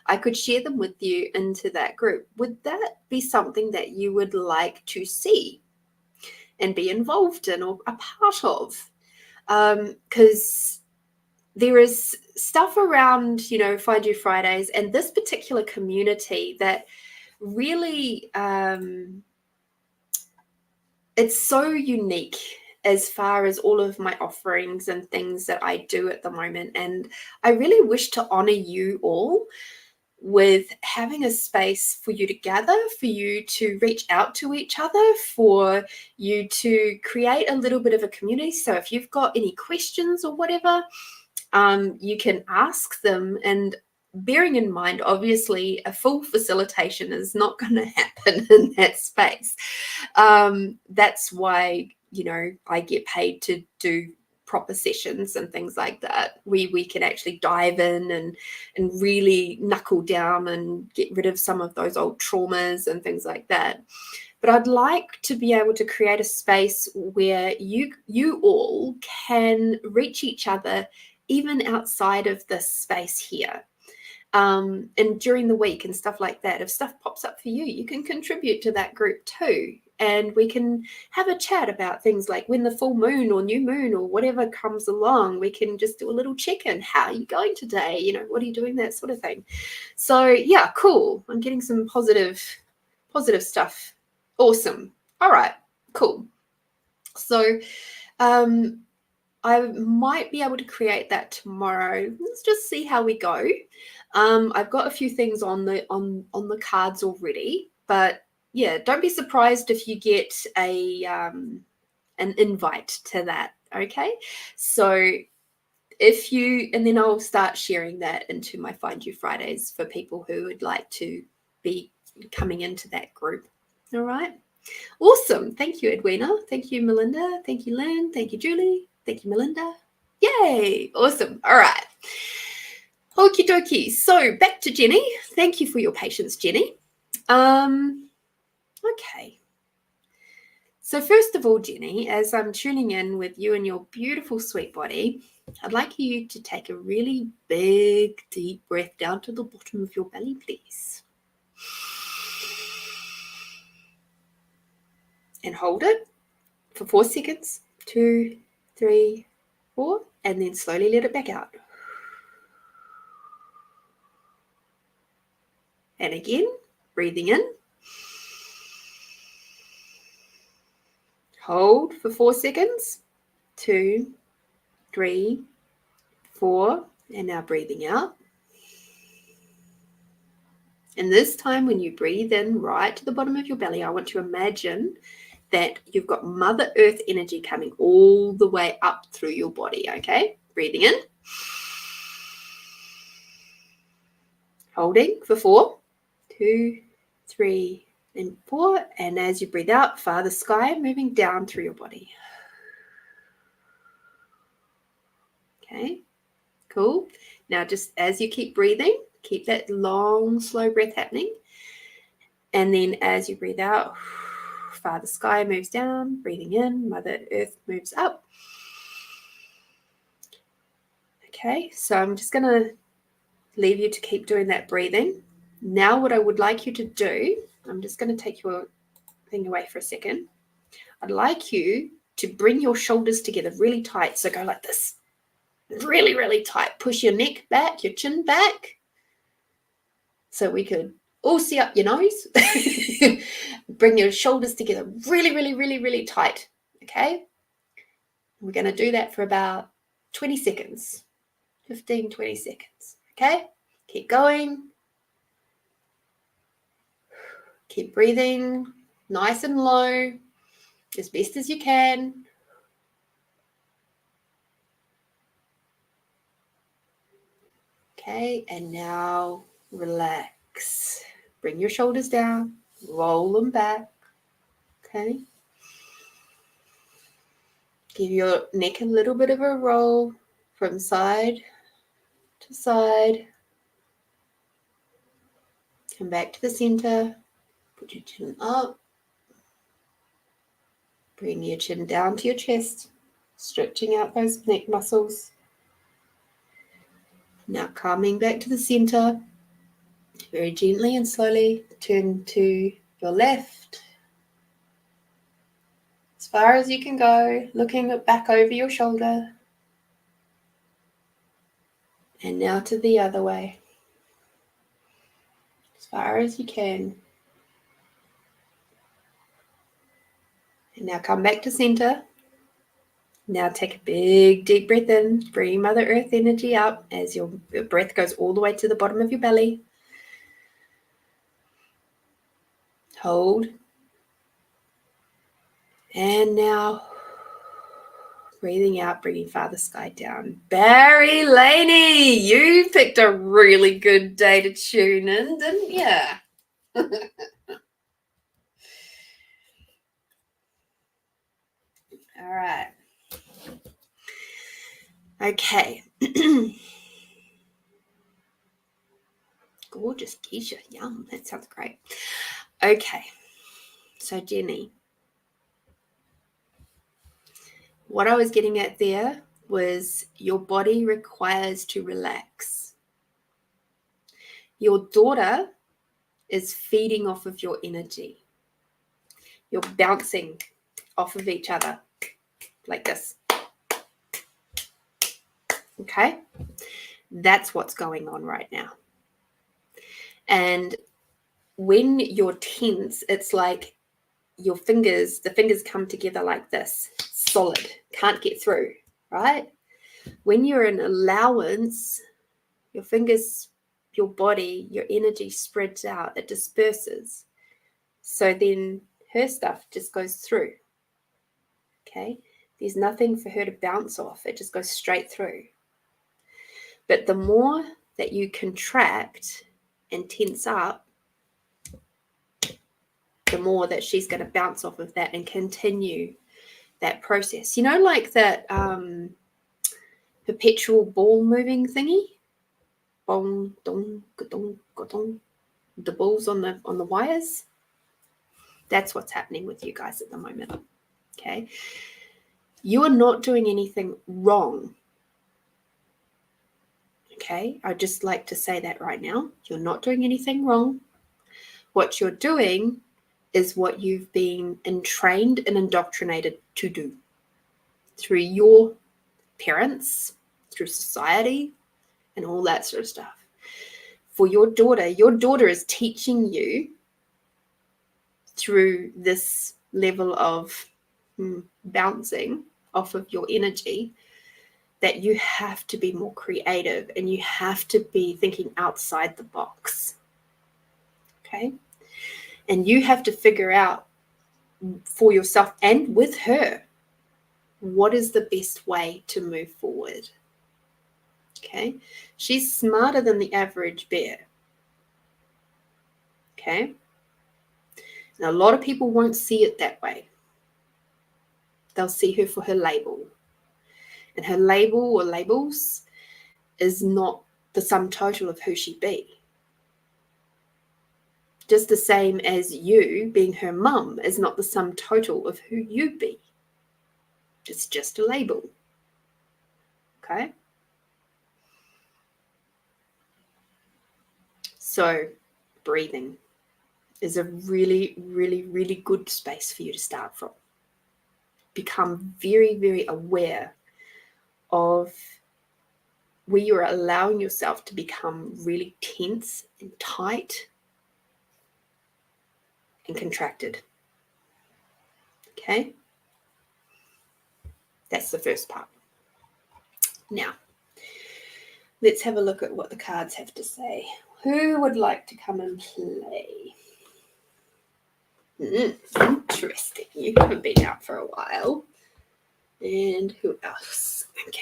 I could share them with you into that group. Would that be something that you would like to see and be involved in or a part of? Because there is stuff around, Find You Fridays and this particular community that really, it's so unique as far as all of my offerings and things that I do at the moment. And I really wish to honor you all with having a space for you to gather, for you to reach out to each other, for you to create a little bit of a community. So if you've got any questions or whatever, you can ask them. And bearing in mind, obviously, a full facilitation is not going to happen in that space. That's why, I get paid to do proper sessions and things like that. We can actually dive in and really knuckle down and get rid of some of those old traumas and things like that. But I'd like to be able to create a space where you all can reach each other even outside of this space here. And during the week and stuff like that, if stuff pops up for you, you can contribute to that group too. And we can have a chat about things like when the full moon or new moon or whatever comes along, we can just do a little check-in. How are you going today? What are you doing? That sort of thing. So yeah, cool. I'm getting some positive stuff. Awesome. All right, cool. So I might be able to create that tomorrow. Let's just see how we go. I've got a few things on the cards already, but yeah, don't be surprised if you get an invite to that. Okay, so and then I'll start sharing that into my Find You Fridays for people who would like to be coming into that group. All right, awesome. Thank you, Edwina. Thank you, Melinda. Thank you, Lynn. Thank you, Julie. Thank you, Melinda. Yay! Awesome. All right. Okie dokie. So back to Jenny. Thank you for your patience, Jenny. Okay. So first of all, Jenny, as I'm tuning in with you and your beautiful sweet body, I'd like you to take a really big, deep breath down to the bottom of your belly, please. And hold it for 4 seconds. 2, 3, 4, and then slowly let it back out. And again, breathing in. Hold for 4 seconds. 2, 3, 4, and now breathing out. And this time when you breathe in right to the bottom of your belly, I want to imagine that you've got Mother Earth energy coming all the way up through your body, okay? Breathing in. Holding for 4, 2, 3, and 4. And as you breathe out, Father Sky moving down through your body. Okay, cool. Now just as you keep breathing, keep that long, slow breath happening. And then as you breathe out, Father Sky moves down, breathing in, Mother Earth moves up. Okay, so I'm just going to leave you to keep doing that breathing. Now what I would like you to do, I'm just going to take your thing away for a second. I'd like you to bring your shoulders together really tight. So go like this, really, really tight. Push your neck back, your chin back, so we could all see up your nose. Bring your shoulders together really, really, really, really tight, okay? We're going to do that for about 20 seconds, 15, 20 seconds, okay? Keep going. Keep breathing nice and low, as best as you can. Okay, and now relax. Bring your shoulders down, roll them back, okay? Give your neck a little bit of a roll from side to side. Come back to the center. Put your chin up. Bring your chin down to your chest, stretching out those neck muscles. Now coming back to the center. Very gently and slowly turn to your left. As far as you can go, looking back over your shoulder. And now to the other way. As far as you can. And now come back to center. Now take a big deep breath in. Bring Mother Earth energy up as your breath goes all the way to the bottom of your belly. Hold. And now breathing out, bringing Father Sky down. Barry Laney, you picked a really good day to tune in, didn't you? All right. Okay. Gorgeous Keisha. Yum. That sounds great. Okay. So, Jenny, what I was getting at there was your body requires to relax. Your daughter is feeding off of your energy. You're bouncing off of each other like this. Okay? That's what's going on right now. And when you're tense, it's like your fingers, the fingers come together like this, solid, can't get through, right? When you're in allowance, your fingers, your body, your energy spreads out, it disperses. So then her stuff just goes through, okay? There's nothing for her to bounce off. It just goes straight through. But the more that you contract and tense up, the more that she's going to bounce off of that and continue that process. You know, like that perpetual ball moving thingy? Bong, dong, ga-dong, ga-dong. The balls on the wires. That's what's happening with you guys at the moment. Okay? You are not doing anything wrong. Okay? I'd just like to say that right now. You're not doing anything wrong. What you're doing is what you've been entrained and indoctrinated to do through your parents, through society, and all that sort of stuff. For your daughter is teaching you through this level of bouncing off of your energy that you have to be more creative and you have to be thinking outside the box. Okay? And you have to figure out for yourself and with her, what is the best way to move forward? Okay, she's smarter than the average bear. Okay, now a lot of people won't see it that way. They'll see her for her label, and her label or labels is not the sum total of who she be. Just the same as you being her mum is not the sum total of who you be. It's just a label. Okay? So, breathing is a really, really, really good space for you to start from. Become very, very aware of where you're allowing yourself to become really tense and tight and contracted. Okay? That's the first part. Now, let's have a look at what the cards have to say. Who would like to come and play? Interesting. You haven't been out for a while. And who else? Okay.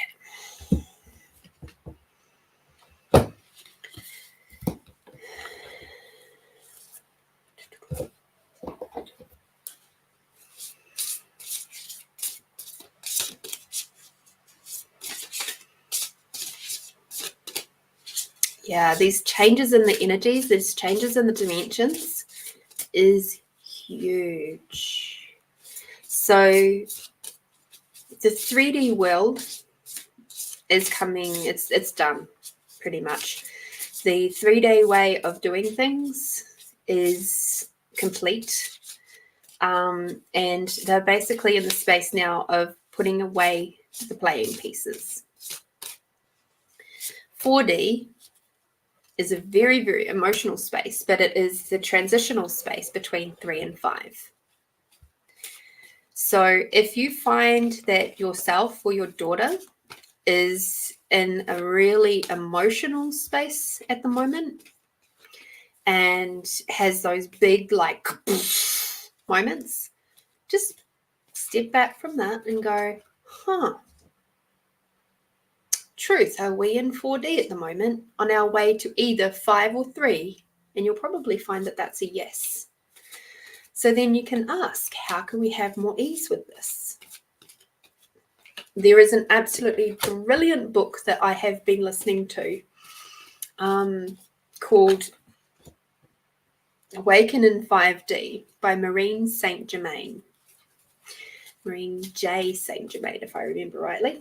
Yeah, these changes in the energies, these changes in the dimensions is huge. So the 3D world is coming, it's done pretty much. The 3-day way of doing things is complete. And they're basically in the space now of putting away the playing pieces. 4D is a very, very emotional space, but it is the transitional space between 3 and 5. So if you find that yourself or your daughter is in a really emotional space at the moment and has those big like moments, just step back from that and go, truth, are we in 4D at the moment on our way to either 5 or 3? And you'll probably find that that's a yes. So then you can ask, how can we have more ease with this? There is an absolutely brilliant book that I have been listening to called Awaken in 5D by Maureen St. Germain. Maureen J. St. Germain, if I remember rightly.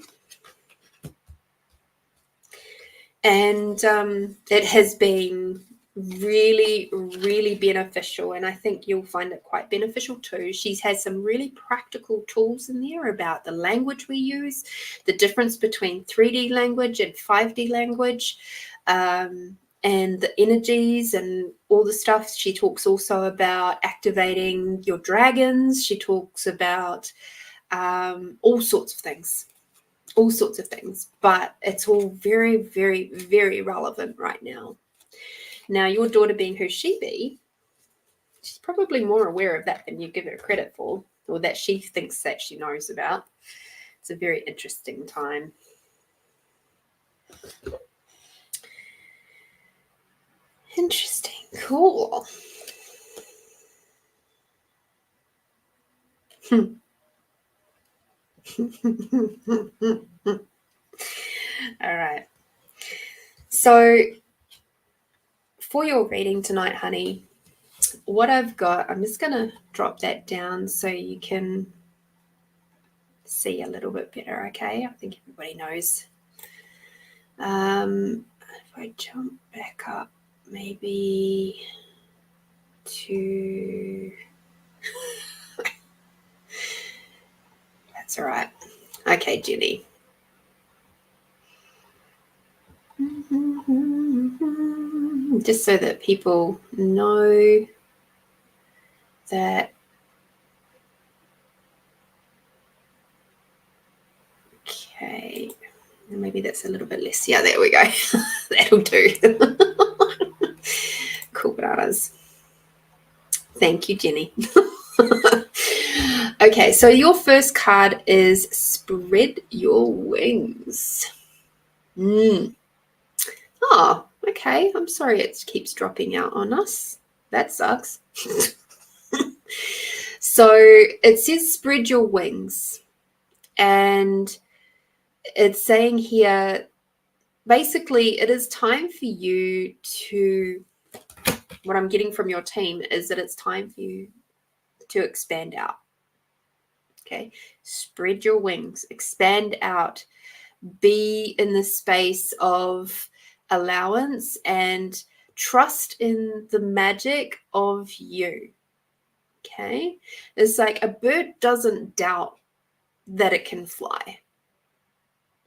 And it has been really, really beneficial, and I think you'll find it quite beneficial too. She has some really practical tools in there about the language we use, the difference between 3D language and 5D language, and the energies and all the stuff. She talks also about activating your dragons. She talks about all sorts of things. But it's all very, very, very relevant right now. Now, your daughter being who she be, she's probably more aware of that than you give her credit for, or that she thinks that she knows about. It's a very interesting time. Interesting. Cool. All right. So for your reading tonight, honey, what I've got, I'm just going to drop that down so you can see a little bit better, okay? I think everybody knows. If I jump back up, maybe to... That's all right. Okay, Jenny. Just so that people know that. Okay, maybe that's a little bit less. Yeah, there we go. That'll do. Cool bananas. Thank you, Jenny. Okay, so your first card is Spread Your Wings. Oh, okay. I'm sorry it keeps dropping out on us. That sucks. So it says spread your wings. And it's saying here, basically, it is time for you to, what I'm getting from your team is that it's time for you to expand out. Okay. Spread your wings, expand out, be in the space of allowance and trust in the magic of you. Okay. It's like a bird doesn't doubt that it can fly.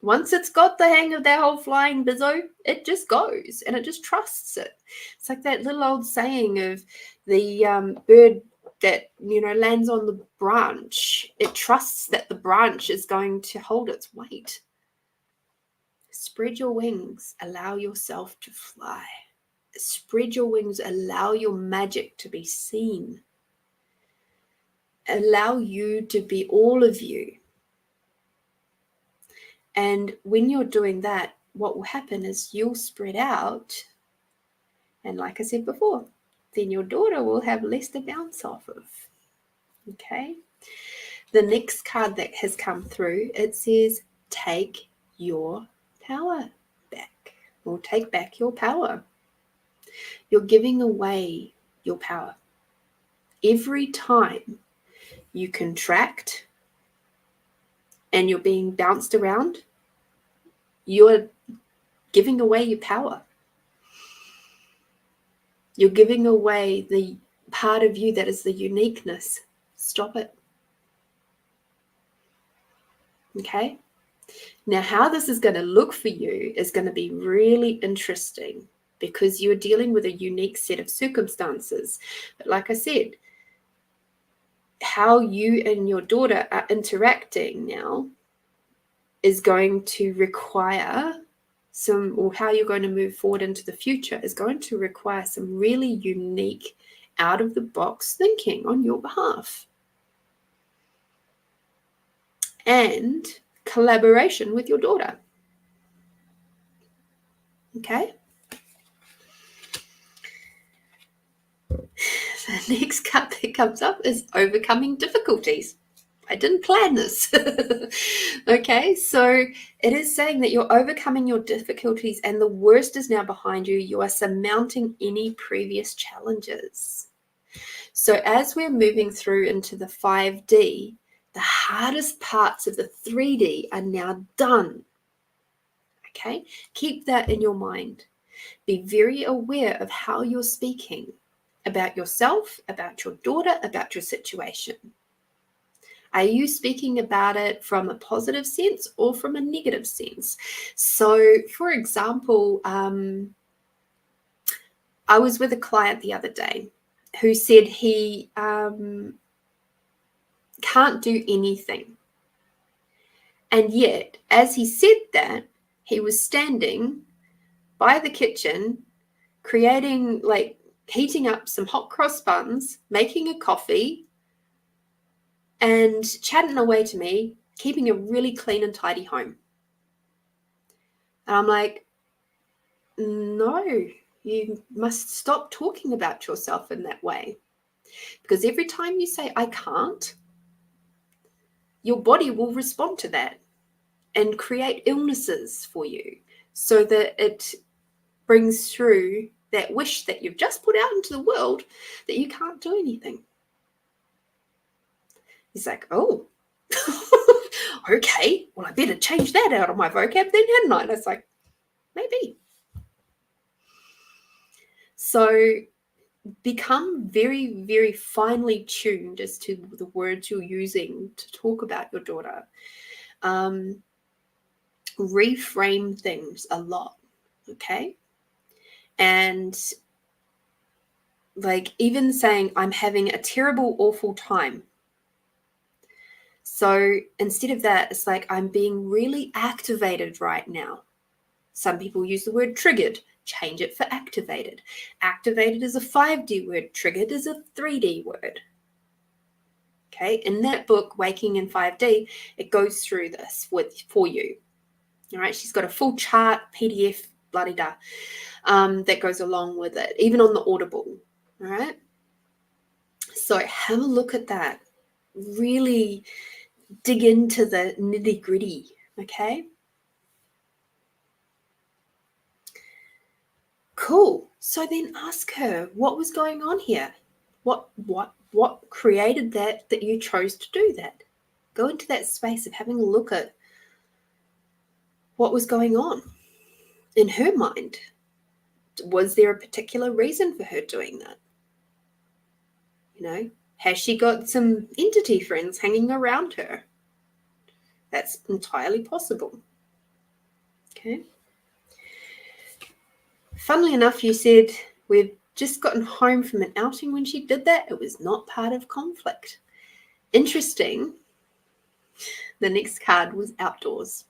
Once it's got the hang of that whole flying bizzo, it just goes and it just trusts it. It's like that little old saying of the bird that, lands on the branch. It trusts that the branch is going to hold its weight. Spread your wings, allow yourself to fly. Spread your wings, allow your magic to be seen. Allow you to be all of you. And when you're doing that, what will happen is you'll spread out. And like I said before, then your daughter will have less to bounce off of. Okay. The next card that has come through, it says, take your power back, or take back your power. You're giving away your power. Every time you contract and you're being bounced around, you're giving away your power. You're giving away the part of you that is the uniqueness. Stop it. Okay? Now, how this is going to look for you is going to be really interesting because you're dealing with a unique set of circumstances. But like I said, how you and your daughter are interacting now is going to require or how you're going to move forward into the future is going to require some really unique, out-of-the-box thinking on your behalf. And collaboration with your daughter. Okay? The next card that comes up is overcoming difficulties. I didn't plan this. Okay, so it is saying that you're overcoming your difficulties and the worst is now behind you. You are surmounting any previous challenges. So as we're moving through into the 5D, the hardest parts of the 3D are now done. Okay, keep that in your mind. Be very aware of how you're speaking about yourself, about your daughter, about your situation. Are you speaking about it from a positive sense or from a negative sense? So, for example, I was with a client the other day who said he can't do anything. And yet, as he said that, he was standing by the kitchen, heating up some hot cross buns, making a coffee, and chatting away to me, keeping a really clean and tidy home. And I'm like, no, you must stop talking about yourself in that way. Because every time you say, I can't, your body will respond to that and create illnesses for you so that it brings through that wish that you've just put out into the world that you can't do anything. He's like, oh, okay, well, I better change that out of my vocab then, hadn't I? And I was like, maybe. So become very, very finely tuned as to the words you're using to talk about your daughter. Reframe things a lot, okay? And like even saying, I'm having a terrible, awful time. So instead of that, it's like, I'm being really activated right now. Some people use the word triggered. Change it for activated. Activated is a 5D word. Triggered is a 3D word. Okay, in that book, Waking in 5D, it goes through this for you. All right, she's got a full chart, PDF, blah-de-da, that goes along with it, even on the Audible. All right, so have a look at that. Really dig into the nitty-gritty, okay? Cool. So then ask her, what was going on here? What created that you chose to do that? Go into that space of having a look at what was going on in her mind. Was there a particular reason for her doing that? You know, has she got some entity friends hanging around her? That's entirely possible. Okay. Funnily enough, you said we've just gotten home from an outing when she did that. It was not part of conflict. Interesting. The next card was outdoors.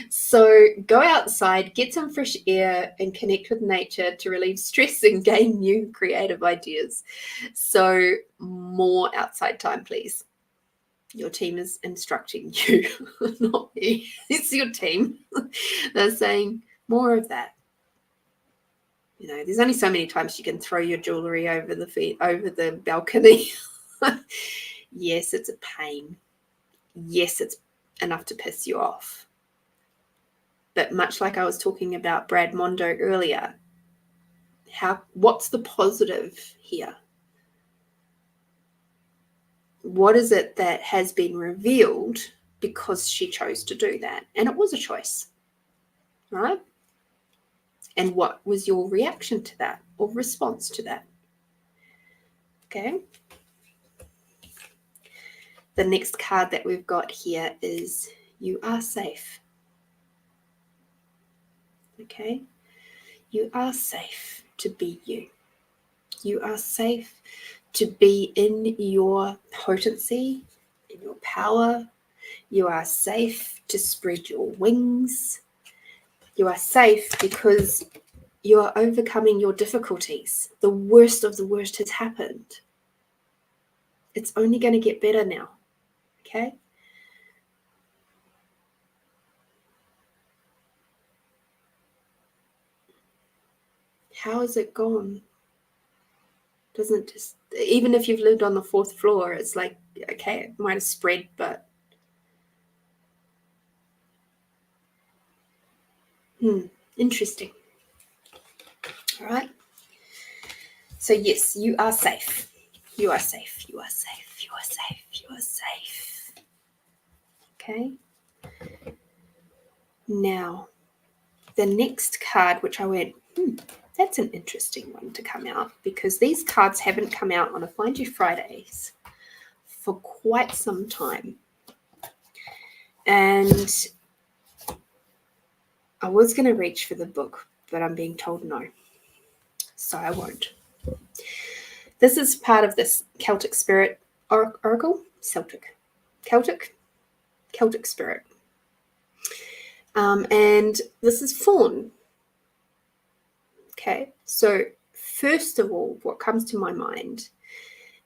So go outside, get some fresh air, and connect with nature to relieve stress and gain new creative ideas. So more outside time, please. Your team is instructing you, not me. It's your team. They're saying more of that. You know, there's only so many times you can throw your jewelry over the balcony. Yes, it's a pain. Yes, it's enough to piss you off. But much like I was talking about Brad Mondo earlier, what's the positive here? What is it that has been revealed because she chose to do that? And it was a choice, right? And what was your reaction to that or response to that? Okay. The next card that we've got here is you are safe. Okay. You are safe to be you. You are safe to be in your potency, in your power. You are safe to spread your wings. You are safe because you are overcoming your difficulties. The worst of the worst has happened. It's only going to get better now. Okay? How has it gone? Doesn't just, even if you've lived on the 4th floor, it's like, okay, it might have spread, but interesting. All right. So yes, you are safe. You are safe. You are safe. You are safe. You are safe. Okay. Now, the next card, which I went, that's an interesting one to come out, because these cards haven't come out on a Find You Fridays for quite some time. And I was going to reach for the book, but I'm being told no. So I won't. This is part of this Celtic Spirit Oracle. Celtic Spirit. And this is Fawn. Okay, so first of all, what comes to my mind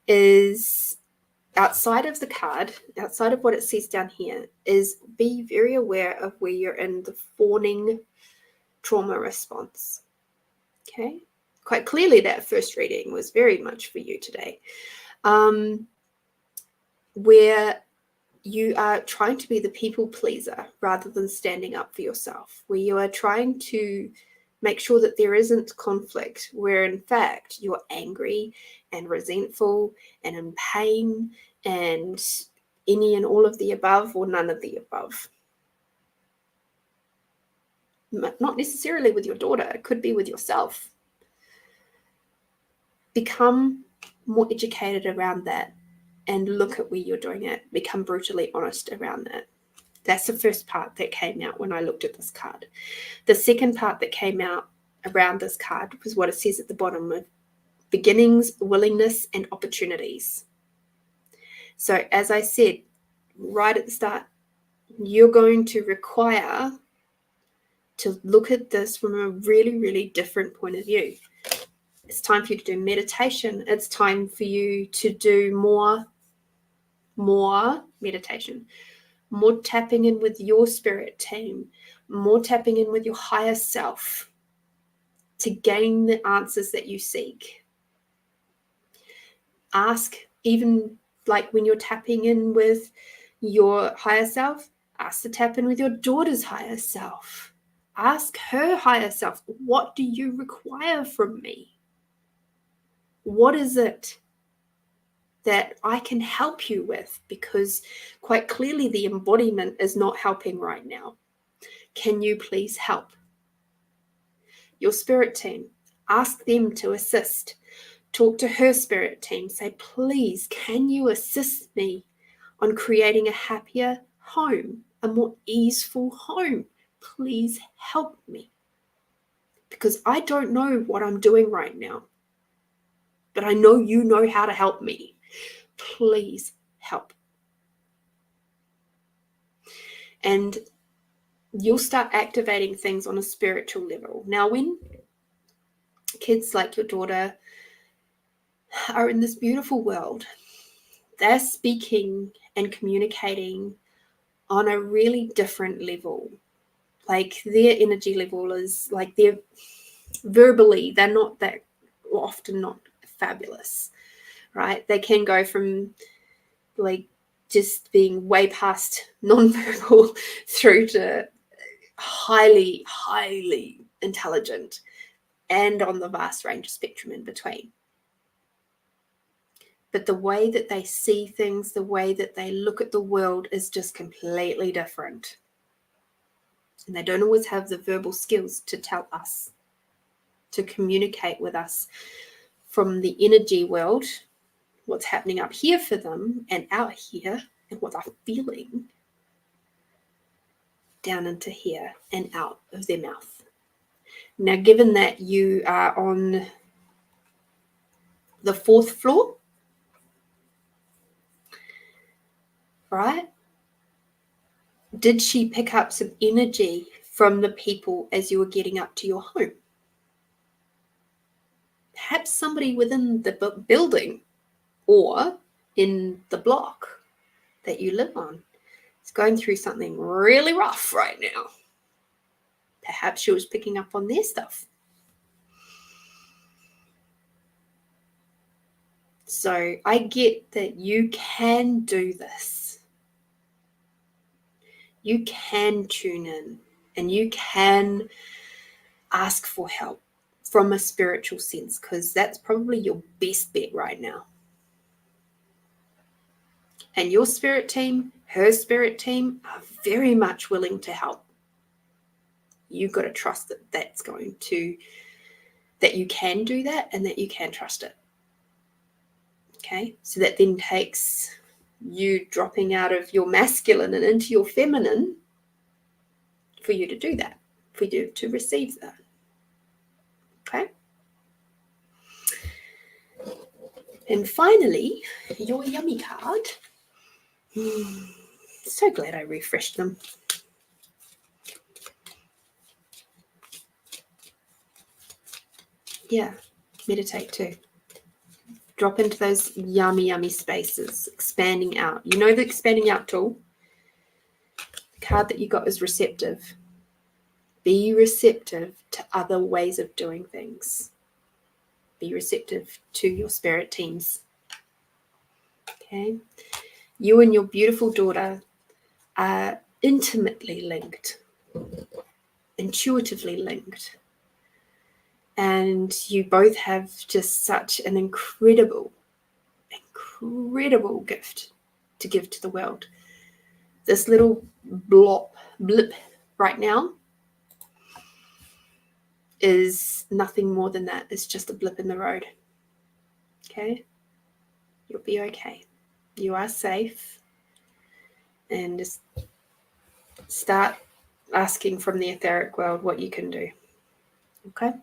is, outside of the card, outside of what it says down here, is be very aware of where you're in the fawning trauma response. Okay, quite clearly that first reading was very much for you today, where you are trying to be the people pleaser rather than standing up for yourself, where you are trying to make sure that there isn't conflict, where in fact you're angry and resentful and in pain and any and all of the above or none of the above. Not necessarily with your daughter, it could be with yourself. Become more educated around that and look at where you're doing it. Become brutally honest around that. That's the first part that came out when I looked at this card. The second part that came out around this card was what it says at the bottom of beginnings, willingness, and opportunities. So as I said right at the start, you're going to require to look at this from a really, really different point of view. It's time for you to do meditation. It's time for you to do more meditation, more tapping in with your spirit team, more tapping in with your higher self to gain the answers that you seek. Ask, even like when you're tapping in with your higher self, ask to tap in with your daughter's higher self. Ask her higher self, what do you require from me? What is it that I can help you with? Because quite clearly the embodiment is not helping right now. Can you please help? Your spirit team, ask them to assist. Talk to her spirit team. Say, please, can you assist me on creating a happier home, a more easeful home? Please help me. Because I don't know what I'm doing right now, but I know you know how to help me. Please help. And you'll start activating things on a spiritual level. Now, when kids like your daughter are in this beautiful world, they're speaking and communicating on a really different level. Like their energy level is like they're verbally, they're not that often not fabulous, right? They can go from like just being way past nonverbal through to highly, highly intelligent and on the vast range of spectrum in between. But the way that they see things, the way that they look at the world is just completely different. And they don't always have the verbal skills to tell us, to communicate with us from the energy world, what's happening up here for them and out here and what they're feeling down into here and out of their mouth. Now, given that you are on the 4th floor, right? Did she pick up some energy from the people as you were getting up to your home? Perhaps somebody within the building or in the block that you live on is going through something really rough right now. Perhaps she was picking up on their stuff. So I get that you can do this. You can tune in and you can ask for help from a spiritual sense, because that's probably your best bet right now. And your spirit team, her spirit team are very much willing to help. You've got to trust that that you can do that and that you can trust it. Okay, so that then takes you dropping out of your masculine and into your feminine for you to do that, for you to receive that. Okay. And finally, your yummy card. So glad I refreshed them. Yeah, meditate too. Drop into those yummy, yummy spaces, expanding out. You know the expanding out tool? The card that you got is receptive. Be receptive to other ways of doing things. Be receptive to your spirit teams. Okay? You and your beautiful daughter are intimately linked, intuitively linked. And you both have just such an incredible gift to give to the world. This little blip right now is nothing more than that. It's just a blip in the road. Okay? You'll be okay. You are safe. And just start asking from the etheric world what you can do. Okay?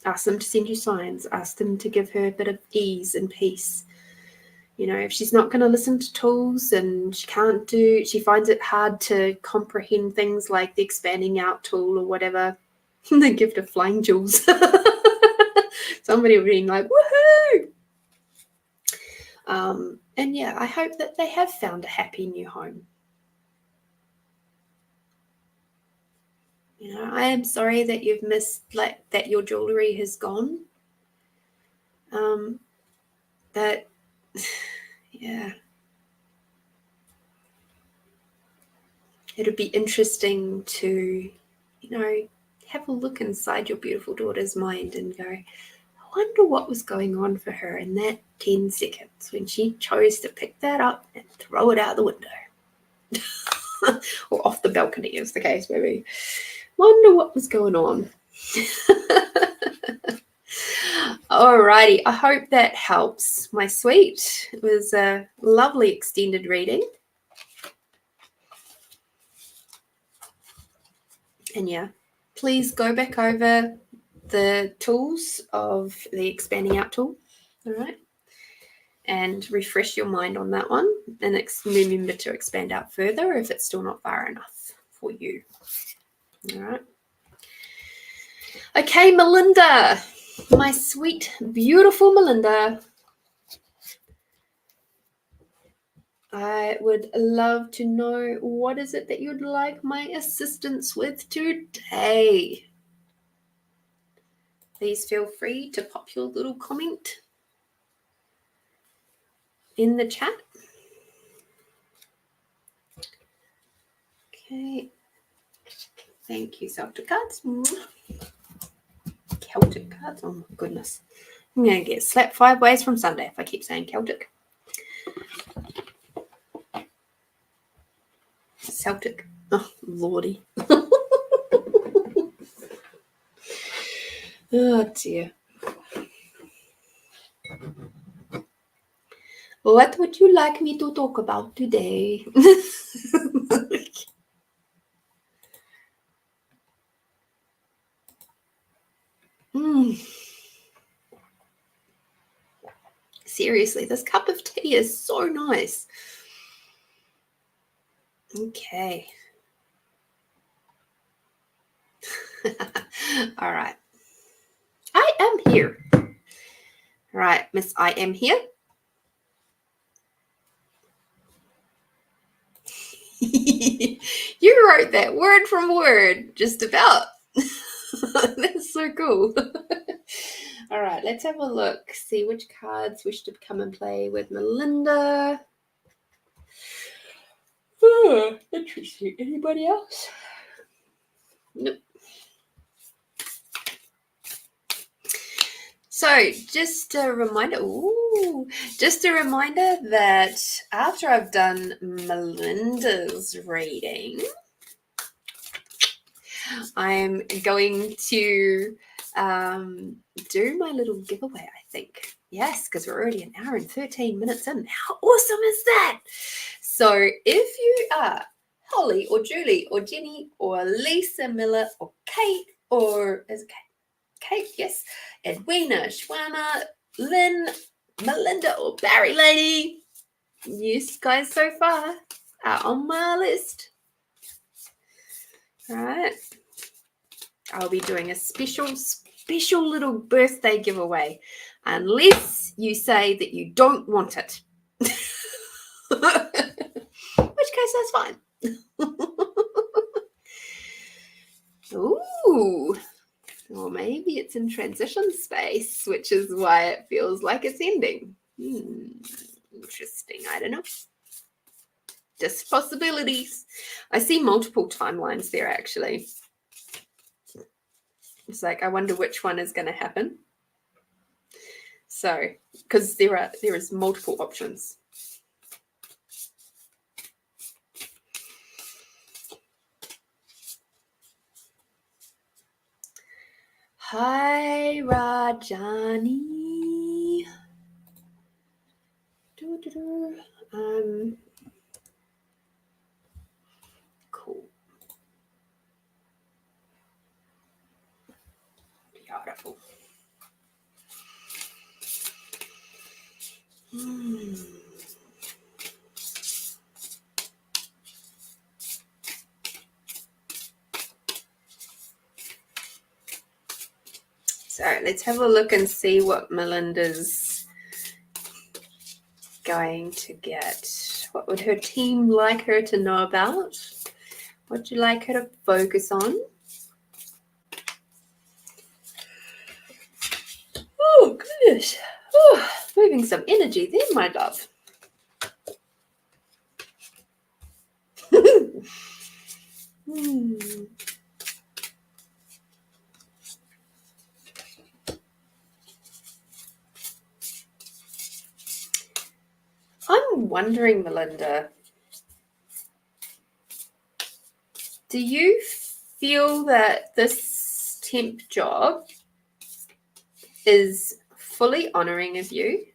Ask them to send you signs. Ask them to give her a bit of ease and peace. You know, if she's not going to listen to tools and she finds it hard to comprehend things like the expanding out tool or whatever, the gift of flying jewels. Somebody will be like, woohoo! And yeah, I hope that they have found a happy new home. You know, I am sorry that you've missed, like, that your jewelry has gone. But yeah, it'll be interesting to, you know, have a look inside your beautiful daughter's mind and go, I wonder what was going on for her in that 10 seconds when she chose to pick that up and throw it out the window. Or off the balcony, as the case may be. Wonder what was going on. Alrighty, I hope that helps, my sweet. It was a lovely extended reading. And yeah, please go back over the tools of the expanding out tool, all right? And refresh your mind on that one, and remember to expand out further if it's still not far enough for you. All right. Okay, Melinda, my sweet, beautiful Melinda. I would love to know, what is it that you'd like my assistance with today? Please feel free to pop your little comment in the chat. Okay. Thank you, Celtic cards. Celtic cards. Oh my goodness. I'm going to get slapped 5 ways from Sunday if I keep saying Celtic. Celtic. Oh, lordy. Oh, dear. What would you like me to talk about today? Seriously, this cup of tea is so nice. Okay. All right. I am here. All right, Miss I am here. You wrote that word from word, just about. That's so cool. All right, let's have a look. See which cards wish to come and play with Melinda. Oh, interesting. Anybody else? Nope. So just a reminder, that after I've done Melinda's reading, I'm going to do my little giveaway, I think. Yes, because we're already an hour and 13 minutes in. How awesome is that? So if you are Holly or Julie or Jenny or Lisa Miller or Kate, or is it Kate? Kate, yes. Edwina, Shwana, Lynn, Melinda, or Barry Lady. You guys so far are on my list. All right. I'll be doing a special little birthday giveaway, unless you say that you don't want it. In which case, that's fine. Ooh. Or maybe it's in transition space, which is why it feels like it's ending. Interesting. I don't know. Just possibilities. I see multiple timelines there, actually. It's like, I wonder which one is going to happen. So, because there is multiple options. Hi, Rajani. Cool. Beautiful. So let's have a look and see what Melinda's going to get. What would her team like her to know about? What would you like her to focus on? Oh, goodness. Oh, moving some energy there, my love. I'm wondering, Melinda, do you feel that this temp job is fully honoring of you?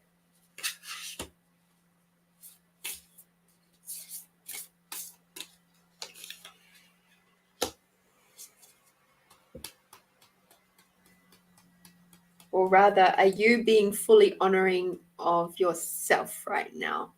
Or rather, are you being fully honoring of yourself right now?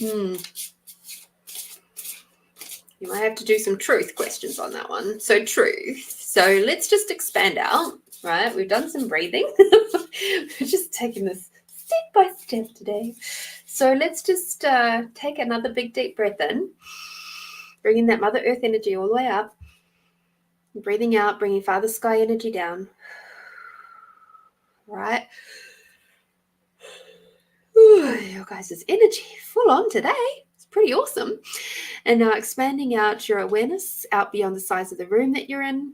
You might have to do some truth questions on that one. So truth. So let's just expand out, right? We've done some breathing. We're just taking this step by step today. So let's just take another big deep breath in, bringing that Mother Earth energy all the way up. Breathing out, bringing Father Sky energy down. Right? Ooh, your guys' energy full on today. It's pretty awesome. And now expanding out your awareness out beyond the size of the room that you're in,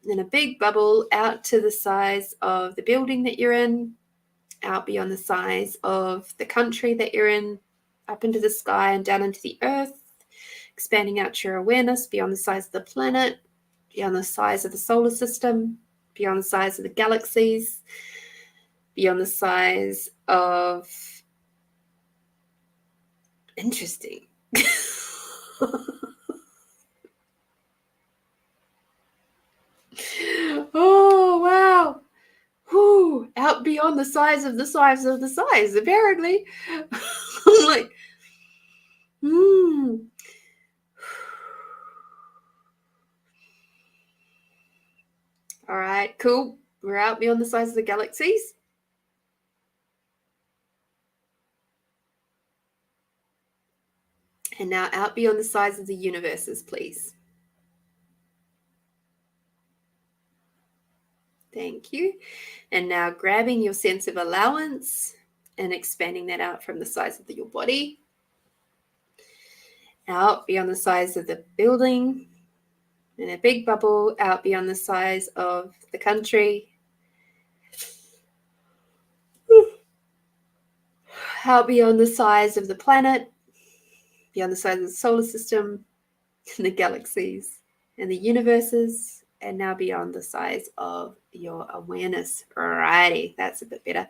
and a big bubble out to the size of the building that you're in, out beyond the size of the country that you're in, up into the sky and down into the earth, expanding out your awareness beyond the size of the planet, beyond the size of the solar system, beyond the size of the galaxies, beyond the size of... Interesting. Oh, wow. Whew, out beyond the size of the size of the size, apparently. I'm like, All right, cool. We're out beyond the size of the galaxies. And now out beyond the size of the universes, please. Thank you. And now grabbing your sense of allowance and expanding that out from the size of your body. Out beyond the size of the building. And a big bubble out beyond the size of the country. Out beyond the size of the planet. Beyond the size of the solar system. And the galaxies. And the universes. And now beyond the size of your awareness. Alrighty, that's a bit better.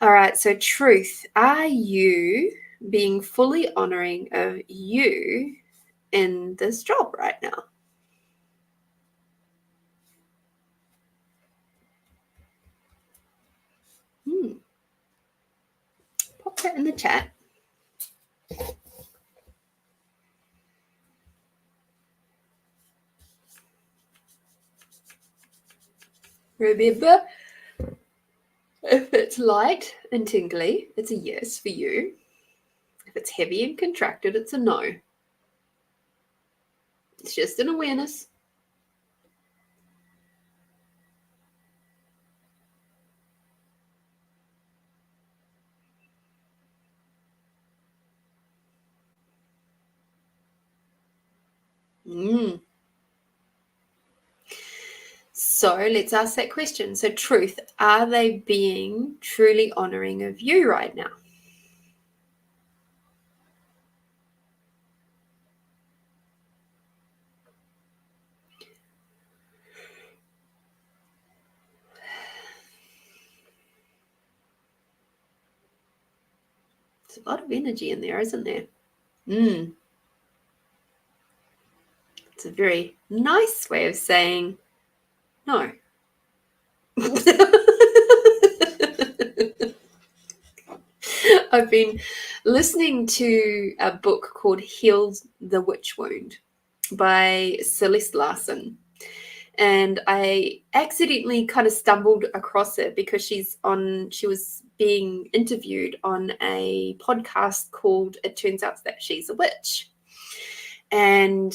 All right, so truth. Are you being fully honoring of you in this job right now? Pop that in the chat. Remember, if it's light and tingly, it's a yes for you. If it's heavy and contracted, it's a no. It's just an awareness. So let's ask that question. So truth, are they being truly honoring of you right now? A lot of energy in there, isn't there? It's a very nice way of saying no. I've been listening to a book called Heal the Witch Wound by Celeste Larson. And I accidentally kind of stumbled across it because she was being interviewed on a podcast called It Turns Out That She's a Witch. And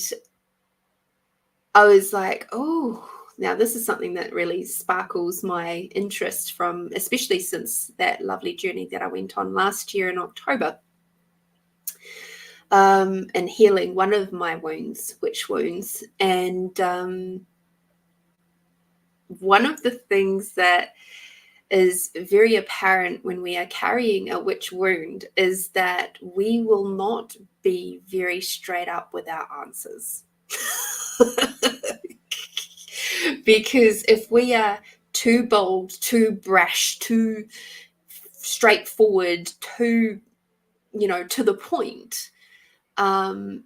I was like, oh, now this is something that really sparkles my interest from, especially since that lovely journey that I went on last year in October. And healing one of my wounds, witch wounds. And one of the things that is very apparent when we are carrying a witch wound is that we will not be very straight up with our answers. Because if we are too bold, too brash, too straightforward, too, to the point, in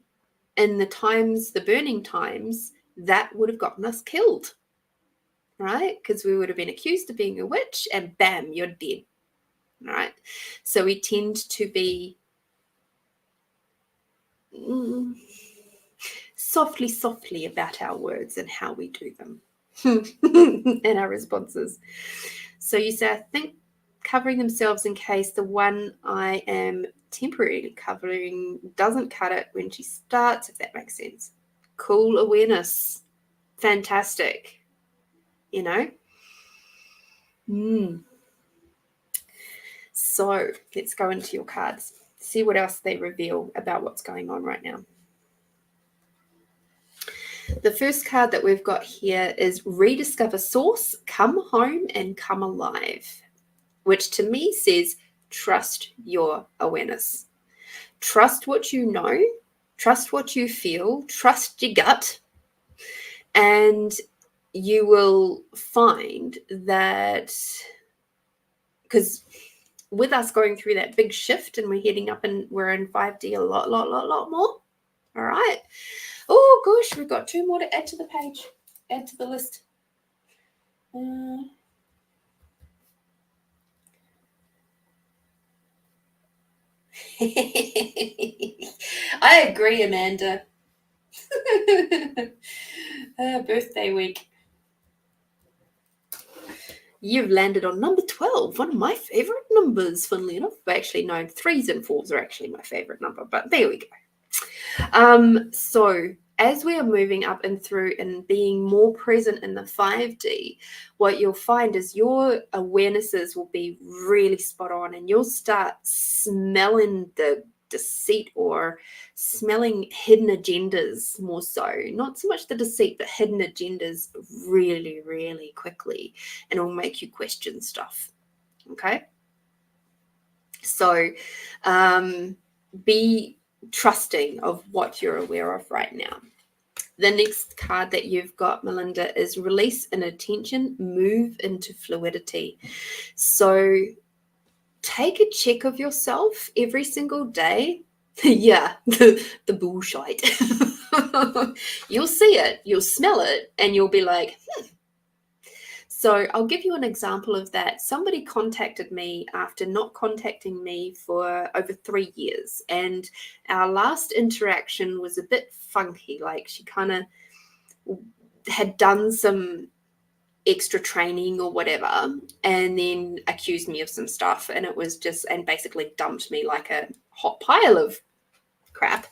the burning times, that would have gotten us killed. Right? Because we would have been accused of being a witch and bam, you're dead. Right? So we tend to be softly about our words and how we do them and our responses. So you say, I think covering themselves in case the one I am temporarily covering doesn't cut it when she starts, if that makes sense. Cool awareness. Fantastic. So let's go into your cards. See what else they reveal about what's going on right now. The first card that we've got here is Rediscover Source, Come Home and Come Alive, which to me says trust your awareness. Trust what you know, trust what you feel, trust your gut, and you will find that, because with us going through that big shift and we're heading up and we're in 5D a lot more. All right. Oh, gosh, we've got 2 more to add to the page, add to the list. I agree, Amanda. Birthday week. You've landed on number 12, one of my favorite numbers, funnily enough. Actually, no, 3s and 4s are actually my favorite number, but there we go. So as we are moving up and through and being more present in the 5D, what you'll find is your awarenesses will be really spot on, and you'll start smelling the deceit or smelling hidden agendas more so. Not so much the deceit, but hidden agendas really, really quickly, and it will make you question stuff. Okay? So be trusting of what you're aware of right now. The next card that you've got, Melinda, is Release Inattention, Move into Fluidity. So take a check of yourself every single day. Yeah, the bullshit. You'll see it, you'll smell it, and you'll be like, So I'll give you an example of that. Somebody contacted me after not contacting me for over 3 years. And our last interaction was a bit funky. Like she kind of had done some extra training or whatever, and then accused me of some stuff. And it was and basically dumped me like a hot pile of crap.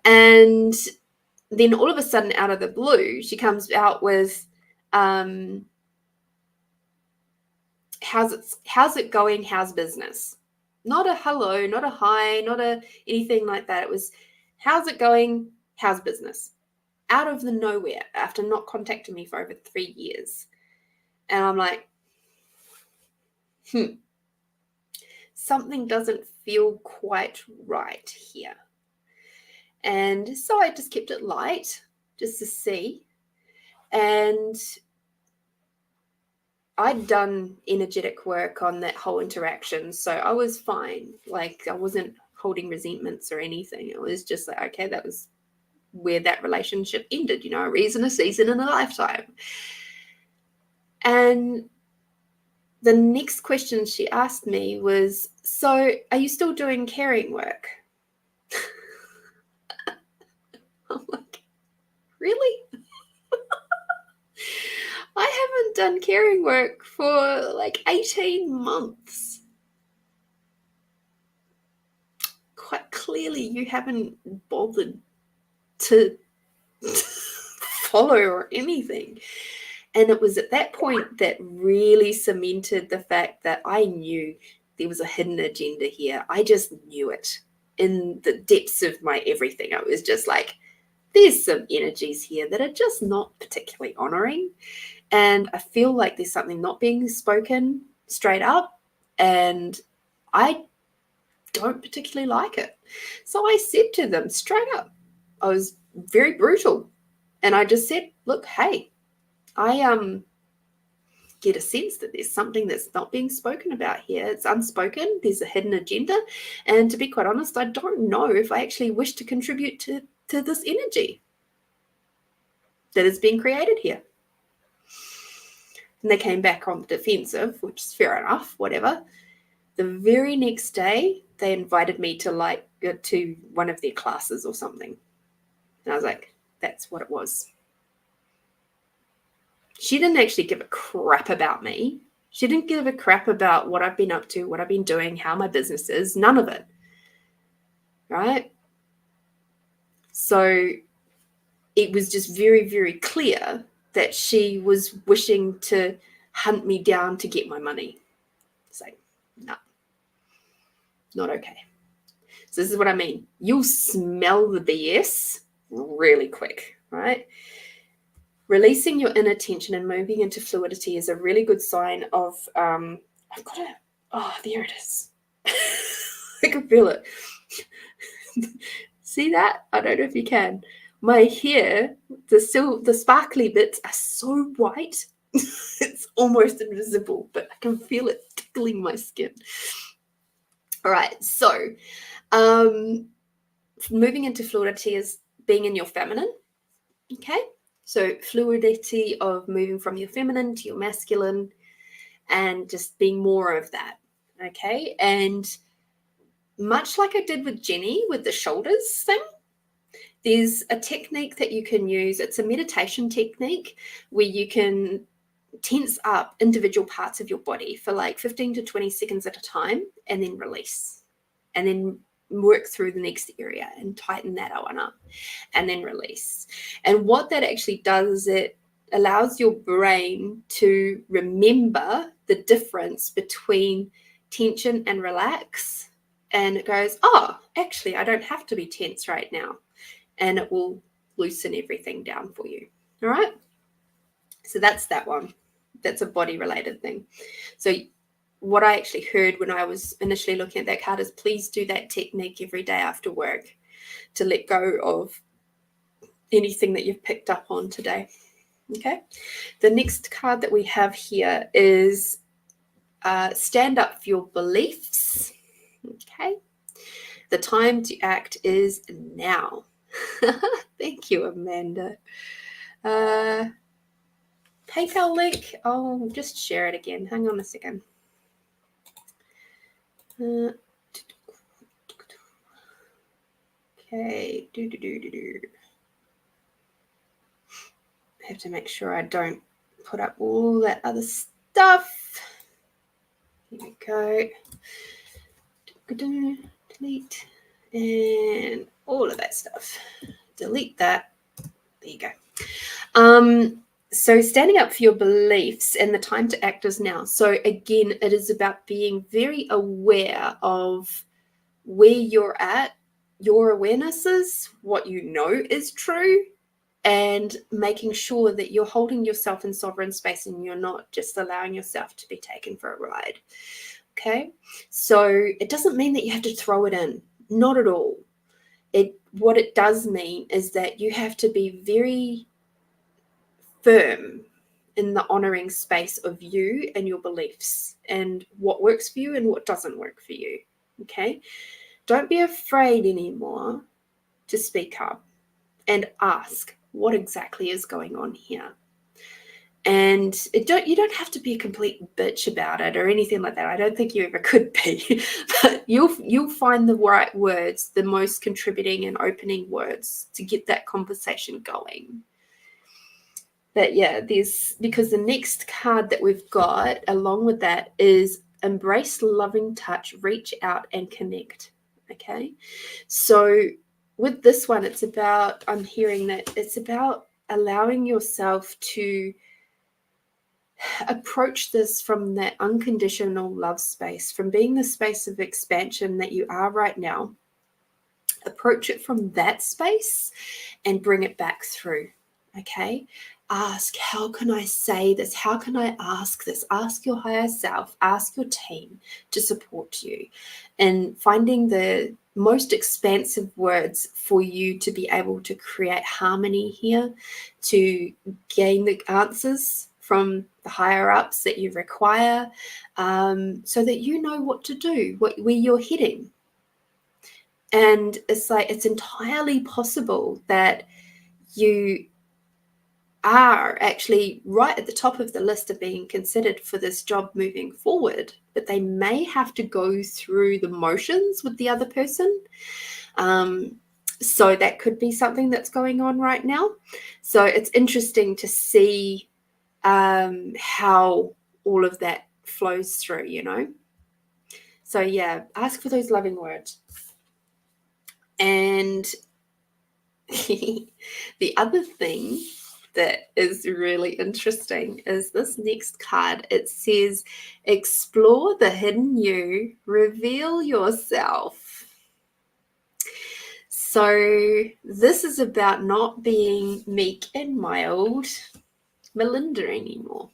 And then all of a sudden, out of the blue, she comes out with, how's it going? How's business? Not a hello, not a hi, not a anything like that. It was, how's it going? How's business? Out of the nowhere, after not contacting me for over 3 years. And I'm like, something doesn't feel quite right here. And so I just kept it light, just to see. And I'd done energetic work on that whole interaction, so I was fine. Like I wasn't holding resentments or anything. It was just like, okay, that was where that relationship ended, a reason, a season, and a lifetime. And the next question she asked me was, so are you still doing caring work? I'm like, really? I haven't done caring work for like 18 months. Quite clearly, you haven't bothered to follow or anything. And it was at that point that really cemented the fact that I knew there was a hidden agenda here. I just knew it in the depths of my everything. I was just like, there's some energies here that are just not particularly honoring. And I feel like there's something not being spoken straight up. And I don't particularly like it. So I said to them straight up, I was very brutal. And I just said, look, hey, I get a sense that there's something that's not being spoken about here. It's unspoken. There's a hidden agenda. And to be quite honest, I don't know if I actually wish to contribute to this energy that is being created here. And they came back on the defensive, which is fair enough, whatever. The very next day, they invited me to go to one of their classes or something. And I was like, that's what it was. She didn't actually give a crap about me. She didn't give a crap about what I've been up to, what I've been doing, how my business is, none of it. Right? So it was just very, very clear that she was wishing to hunt me down to get my money. It's like, no, not okay. So this is what I mean. You'll smell the BS really quick, right? Releasing your inner tension and moving into fluidity is a really good sign of, I've got it. Oh, there it is. I can feel it. See that? I don't know if you can. My hair, the sparkly bits are so white. It's almost invisible, but I can feel it tickling my skin. All right. So moving into fluidity is being in your feminine. Okay. So fluidity of moving from your feminine to your masculine and just being more of that. Okay. And much like I did with Jenny with the shoulders thing, there's a technique that you can use. It's a meditation technique where you can tense up individual parts of your body for like 15 to 20 seconds at a time and then release. And then work through the next area and tighten that one up and then release. And what that actually does is it allows your brain to remember the difference between tension and relax. And it goes, oh, actually, I don't have to be tense right now. And it will loosen everything down for you. All right. So that's that one. That's a body related thing. So what I actually heard when I was initially looking at that card is please do that technique every day after work to let go of anything that you've picked up on today. Okay. The next card that we have here is stand up for your beliefs. Okay. The time to act is now. Thank you, Amanda. PayPal link. I'll just share it again. Hang on a second. Okay. I have to make sure I don't put up all that other stuff. Here we go. Delete. And all of that stuff. Delete that. There you go. So standing up for your beliefs and the time to act is now. So again, it is about being very aware of where you're at, your awarenesses, what you know is true, and making sure that you're holding yourself in sovereign space and you're not just allowing yourself to be taken for a ride. Okay, so it doesn't mean that you have to throw it in, not at all. What it does mean is that you have to be very firm in the honoring space of you and your beliefs and what works for you and what doesn't work for you. Okay, don't be afraid anymore to speak up and ask what exactly is going on here. And you don't have to be a complete bitch about it or anything like that. I don't think you ever could be. But you'll find the right words, the most contributing and opening words to get that conversation going. But yeah, because the next card that we've got along with that is embrace loving touch, reach out and connect. Okay. So with this one, I'm hearing that it's about allowing yourself to approach this from that unconditional love space, from being the space of expansion that you are right now. Approach it from that space and bring it back through. Okay. Ask, how can I say this? How can I ask this? Ask your higher self, ask your team to support you, and finding the most expansive words for you to be able to create harmony here, to gain the answers from the higher ups that you require, so that you know what to do, where you're heading. And it's like, it's entirely possible that you are actually right at the top of the list of being considered for this job moving forward, but they may have to go through the motions with the other person. So that could be something that's going on right now. So it's interesting to see how all of that flows through, you know. So yeah, ask for those loving words. And the other thing that is really interesting is this next card. It says, explore the hidden you, reveal yourself. So this is about not being meek and mild Melinda anymore.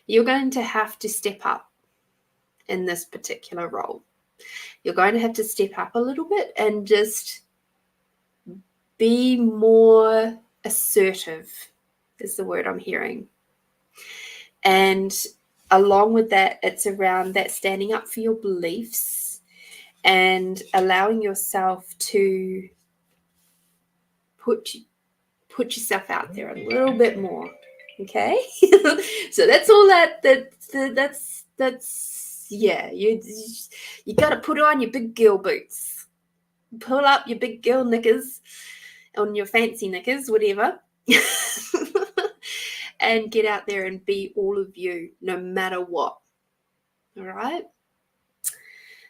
You're going to have to step up in this particular role. You're going to have to step up a little bit and just be more assertive is the word I'm hearing. And along with that, it's around that standing up for your beliefs and allowing yourself to put yourself out there a little bit more. Okay. So that's all that's yeah, you got to put on your big girl boots, pull up your big girl knickers on your fancy knickers, whatever, and get out there and be all of you, no matter what. All right.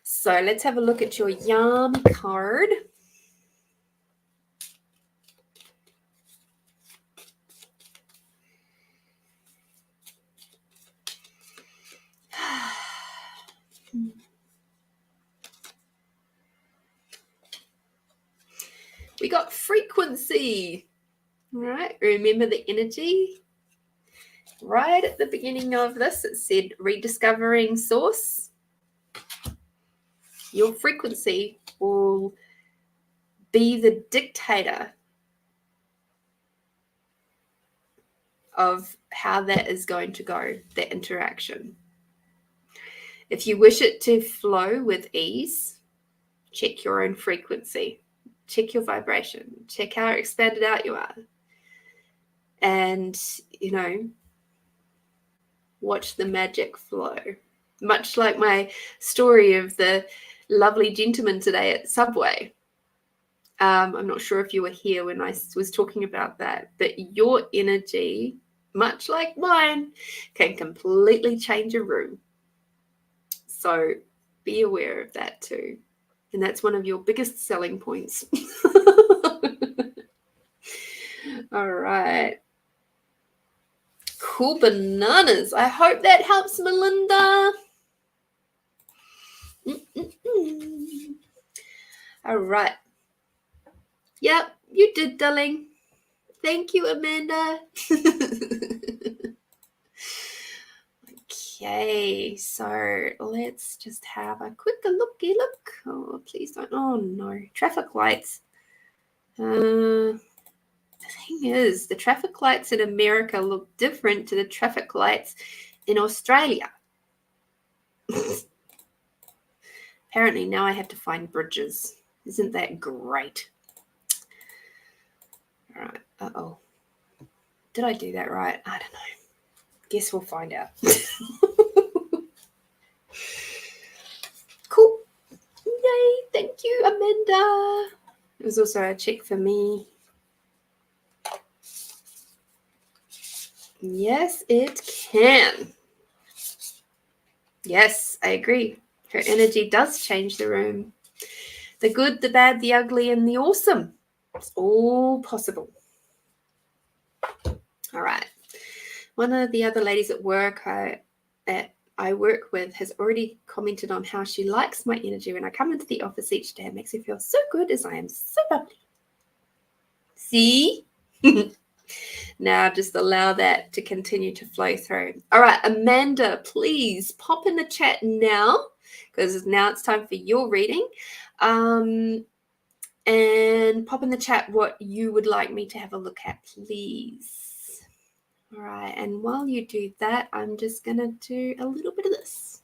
So let's have a look at your yarn card. We got frequency. All right. Remember the energy? Right at the beginning of this, it said rediscovering source. Your frequency will be the dictator of how that is going to go, that interaction. If you wish it to flow with ease, check your own frequency, check your vibration, check how expanded out you are. And, you know, watch the magic flow. Much like my story of the lovely gentleman today at Subway. I'm not sure if you were here when I was talking about that, but your energy, much like mine, can completely change a room. So be aware of that too. And that's one of your biggest selling points. All right. Cool bananas. I hope that helps, Melinda. All right. Yep, you did, darling. Thank you, Amanda. Okay, so let's just have a quick looky look. Oh, please don't. Oh, no. Traffic lights. The thing is, the traffic lights in America look different to the traffic lights in Australia. Apparently now I have to find bridges. Isn't that great? All right. Uh-oh. Did I do that right? I don't know. Guess we'll find out. Cool. Yay. Thank you, Amanda. It was also a check for me. Yes, it can. Yes, I agree. Her energy does change the room. The good, the bad, the ugly, and the awesome. It's all possible. All right. One of the other ladies at work that I work with has already commented on how she likes my energy when I come into the office each day. It makes me feel so good as I am so bubbly. See? Now just allow that to continue to flow through. All right, Amanda, please pop in the chat now, because now it's time for your reading. And pop in the chat what you would like me to have a look at, please. All right, and while you do that, I'm just going to do a little bit of this.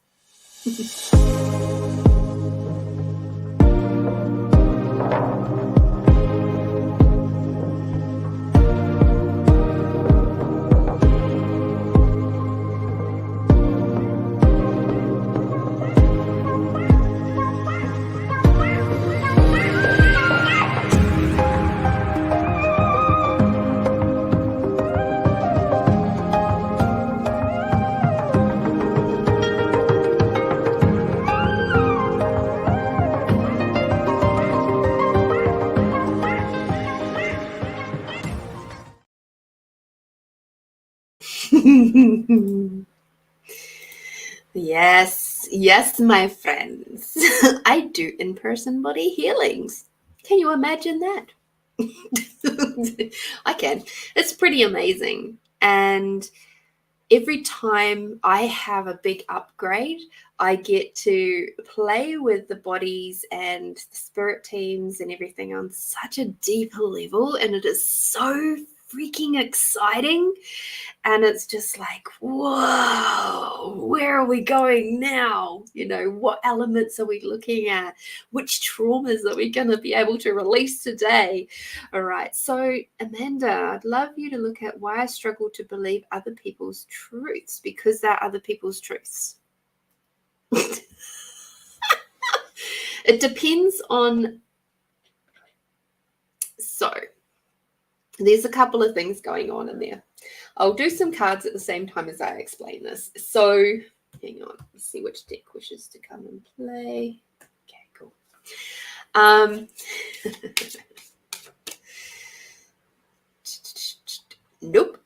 Yes, my friends. I do in-person body healings. Can you imagine that? I can. It's pretty amazing. And every time I have a big upgrade, I get to play with the bodies and the spirit teams and everything on such a deeper level. And it is so freaking exciting. And it's just like, whoa, where are we going now? You know, what elements are we looking at? Which traumas are we going to be able to release today? All right. So, Amanda, I'd love you to look at why I struggle to believe other people's truths, because they're other people's truths. It depends on. So, there's a couple of things going on in there. I'll do some cards at the same time as I explain this. So, hang on. Let's see which deck wishes to come and play. Okay, cool. Nope.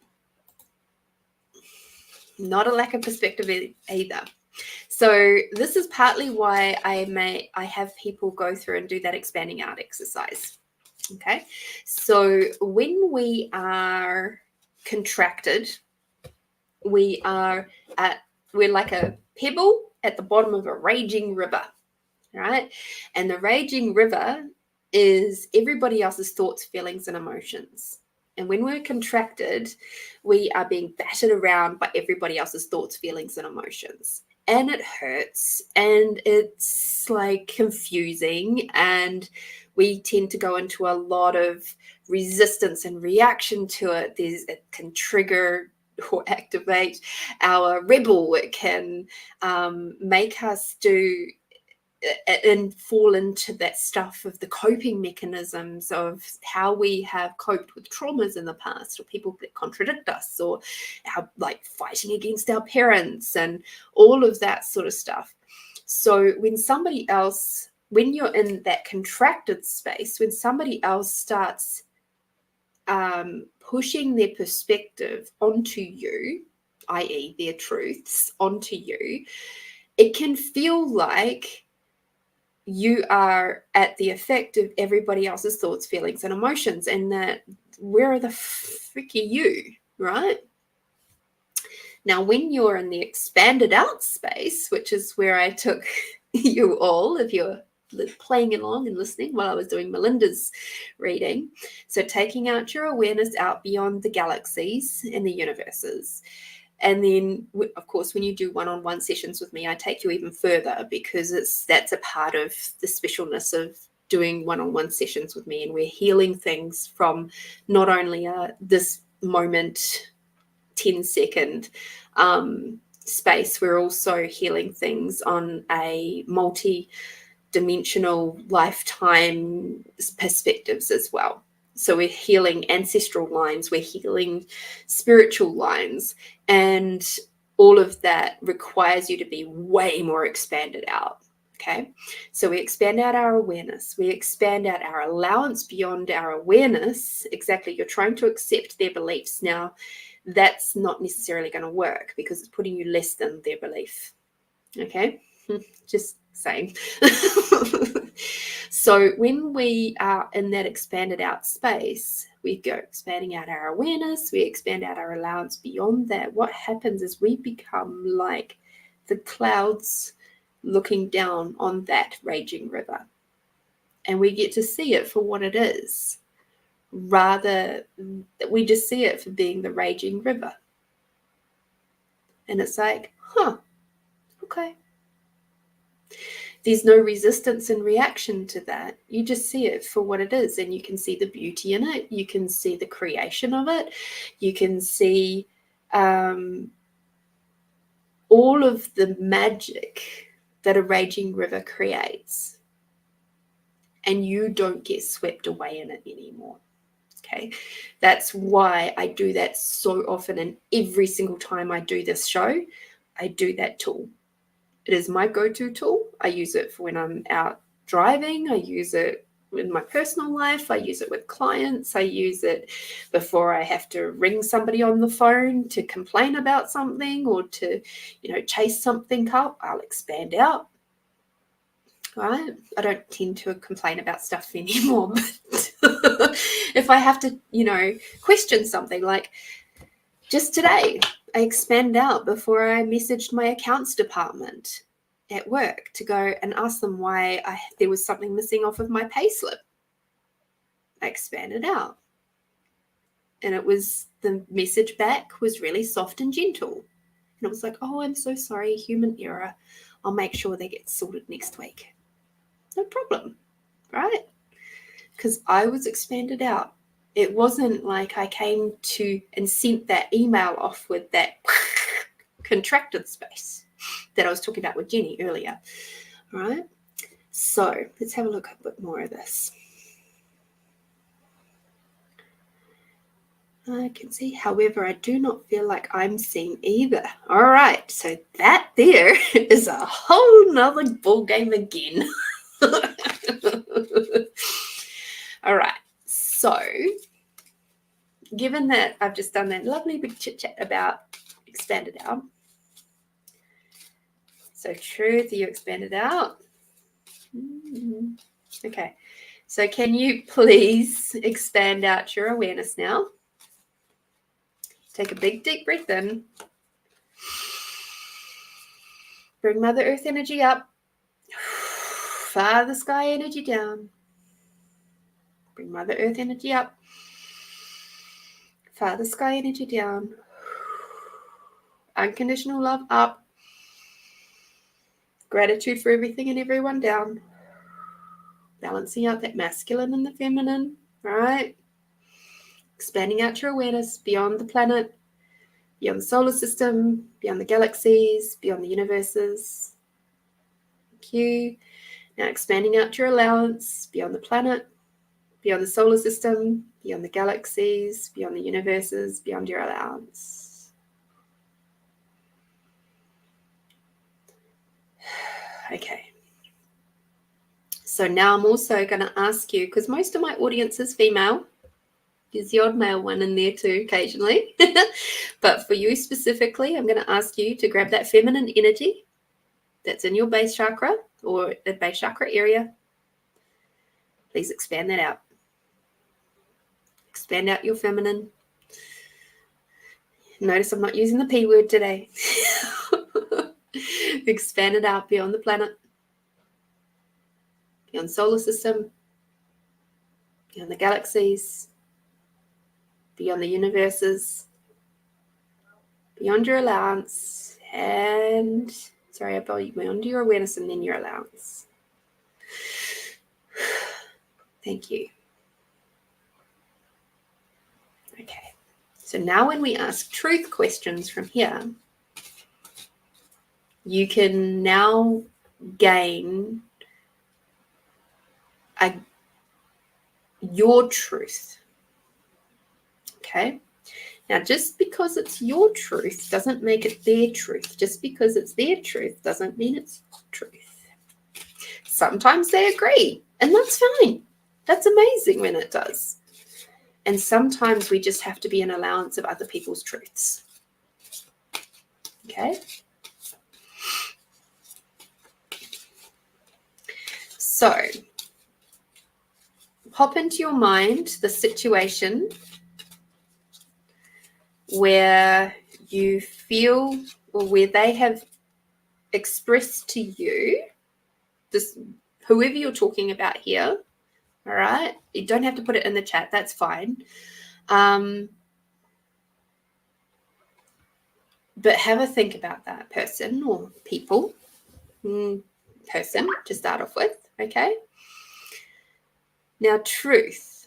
Not a lack of perspective either. So this is partly why I have people go through and do that expanding out exercise. Okay. So when we are contracted, we're like a pebble at the bottom of a raging river, right? And the raging river is everybody else's thoughts, feelings, and emotions. And when we're contracted, we are being battered around by everybody else's thoughts, feelings, and emotions. And it hurts, and it's like confusing, and we tend to go into a lot of resistance and reaction to it. It can trigger or activate our rebel. It can make us do and fall into that stuff of the coping mechanisms of how we have coped with traumas in the past, or people that contradict us, or our like fighting against our parents and all of that sort of stuff. So when you're in that contracted space, when somebody else starts pushing their perspective onto you, i.e. their truths onto you, it can feel like you are at the effect of everybody else's thoughts, feelings, and emotions, and that where the frick are you, right? Now, when you're in the expanded out space, which is where I took you all, if you're playing along and listening while I was doing Melinda's reading, so taking out your awareness out beyond the galaxies and the universes, And then, of course, when you do one-on-one sessions with me, I take you even further, because that's a part of the specialness of doing one-on-one sessions with me. And we're healing things from not only this moment, 10-second space, we're also healing things on a multi-dimensional lifetime perspectives as well. So we're healing ancestral lines, we're healing spiritual lines, and all of that requires you to be way more expanded out. Okay, so we expand out our awareness, we expand out our allowance beyond our awareness. Exactly, you're trying to accept their beliefs. Now, that's not necessarily going to work, because it's putting you less than their belief. Okay, just saying. So when we are in that expanded out space, we go expanding out our awareness, we expand out our allowance beyond that. What happens is we become like the clouds looking down on that raging river, and we get to see it for what it is, rather we just see it for being the raging river. And it's like, okay. There's no resistance and reaction to that. You just see it for what it is, and you can see the beauty in it. You can see the creation of it. You can see all of the magic that a raging river creates, and you don't get swept away in it anymore. Okay, that's why I do that so often, and every single time I do this show, I do that tool. It is my go-to tool. I use it for when I'm out driving. I use it in my personal life. I use it with clients. I use it before I have to ring somebody on the phone to complain about something, or to, chase something up. I'll expand out. Right? I don't tend to complain about stuff anymore, but if I have to, question something, like just today, I expand out before I messaged my accounts department at work to go and ask them why there was something missing off of my payslip. I expanded out. And the message back was really soft and gentle. And it was like, oh, I'm so sorry, human error. I'll make sure they get sorted next week. No problem, right? Because I was expanded out. It wasn't like I came to and sent that email off with that contracted space that I was talking about with Jenny earlier. All right. So let's have a look at a bit more of this. I can see, however, I do not feel like I'm seen either. All right. So that there is a whole nother ball game again. All right. So given that I've just done that lovely big chit chat about expanded out. So truth, you expanded out. Okay. So can you please expand out your awareness now? Take a big deep breath in. Bring Mother Earth energy up. Father Sky energy down. Bring Mother Earth energy up. Father Sky energy down. Unconditional love up. Gratitude for everything and everyone down. Balancing out that masculine and the feminine, right? Expanding out your awareness beyond the planet, beyond the solar system, beyond the galaxies, beyond the universes. Thank you. Now expanding out your allowance beyond the planet, beyond the solar system, beyond the galaxies, beyond the universes, beyond your allowance. Okay. So now I'm also going to ask you, because most of my audience is female, there's the odd male one in there too occasionally, but for you specifically, I'm going to ask you to grab that feminine energy that's in your base chakra or the base chakra area. Please expand that out. Expand out your feminine. Notice I'm not using the P word today. Expand it out beyond the planet, beyond the solar system, beyond the galaxies, beyond the universes, beyond your allowance, and beyond your awareness and then your allowance. Thank you. Okay. So now when we ask truth questions from here, you can now gain your truth. Okay. Now, just because it's your truth doesn't make it their truth. Just because it's their truth doesn't mean it's truth. Sometimes they agree, and that's fine. That's amazing when it does. And sometimes we just have to be an allowance of other people's truths. Okay? So, pop into your mind the situation where you feel, or where they have expressed to you, this, whoever you're talking about here, all right? You don't have to put it in the chat. That's fine. But have a think about that person or people, person to start off with, okay? Now, truth.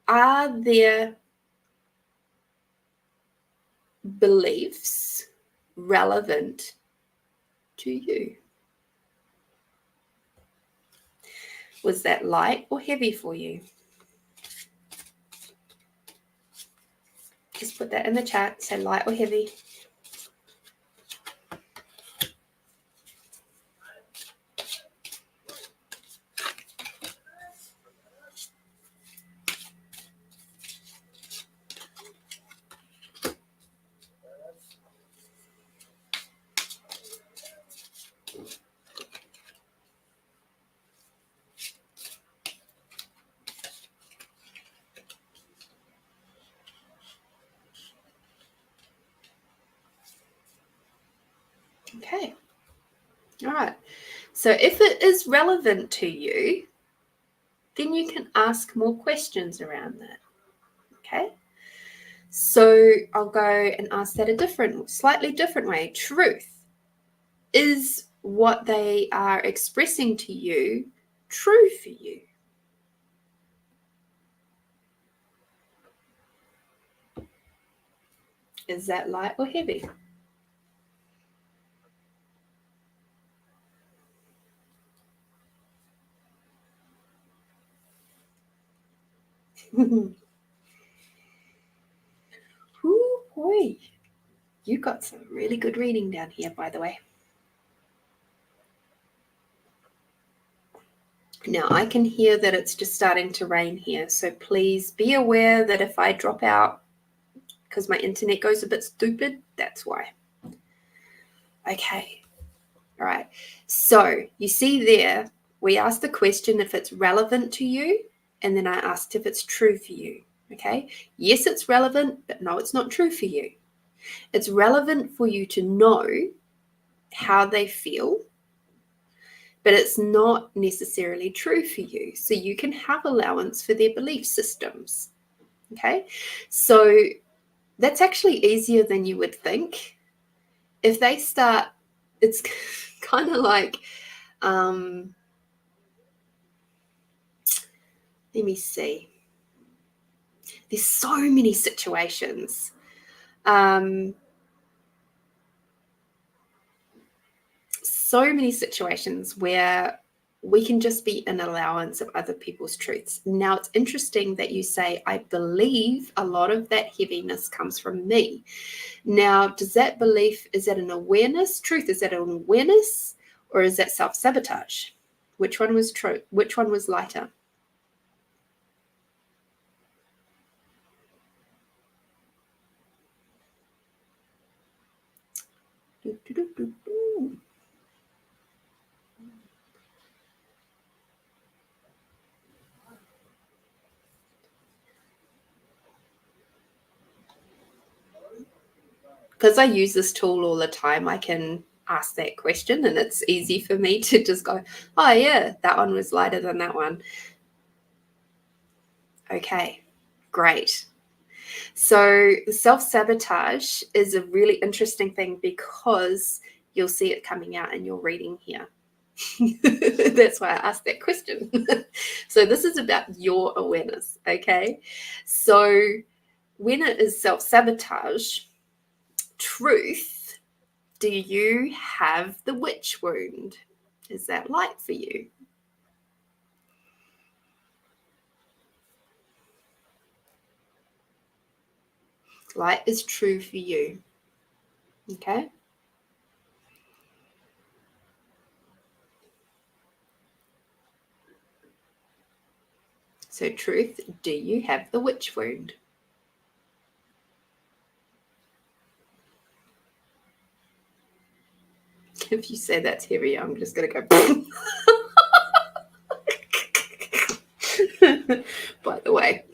Are there beliefs relevant to you? Was that light or heavy for you? Just put that in the chat. Say light or heavy. Okay. All right. So if it is relevant to you, then you can ask more questions around that. Okay. So I'll go and ask that a slightly different way. Truth. Is what they are expressing to you true for you? Is that light or heavy? Ooh, boy. You got some really good reading down here, by the way. Now, I can hear that it's just starting to rain here, so please be aware that if I drop out because my internet goes a bit stupid, that's why. Okay. All right. So you see there, we asked the question if it's relevant to you, and then I asked if it's true for you. Okay. Yes, it's relevant, but no, it's not true for you. It's relevant for you to know how they feel, but it's not necessarily true for you. So you can have allowance for their belief systems. Okay. So that's actually easier than you would think. If they start, it's kind of like, let me see. There's so many situations. So many situations where we can just be an allowance of other people's truths. Now, it's interesting that you say, I believe a lot of that heaviness comes from me. Now, does that belief, is that an awareness truth? Is that an awareness, or is that self-sabotage? Which one was true? Which one was lighter? Because I use this tool all the time, I can ask that question, and it's easy for me to just go, oh yeah, that one was lighter than that one. Okay, great. So self-sabotage is a really interesting thing because you'll see it coming out in your reading here. That's why I asked that question. So this is about your awareness, okay? So when it is self-sabotage, truth, do you have the witch wound? Is that light for you? Light is true for you, okay? So truth, do you have the witch wound? If you say that's heavy, I'm just going to go. By the way,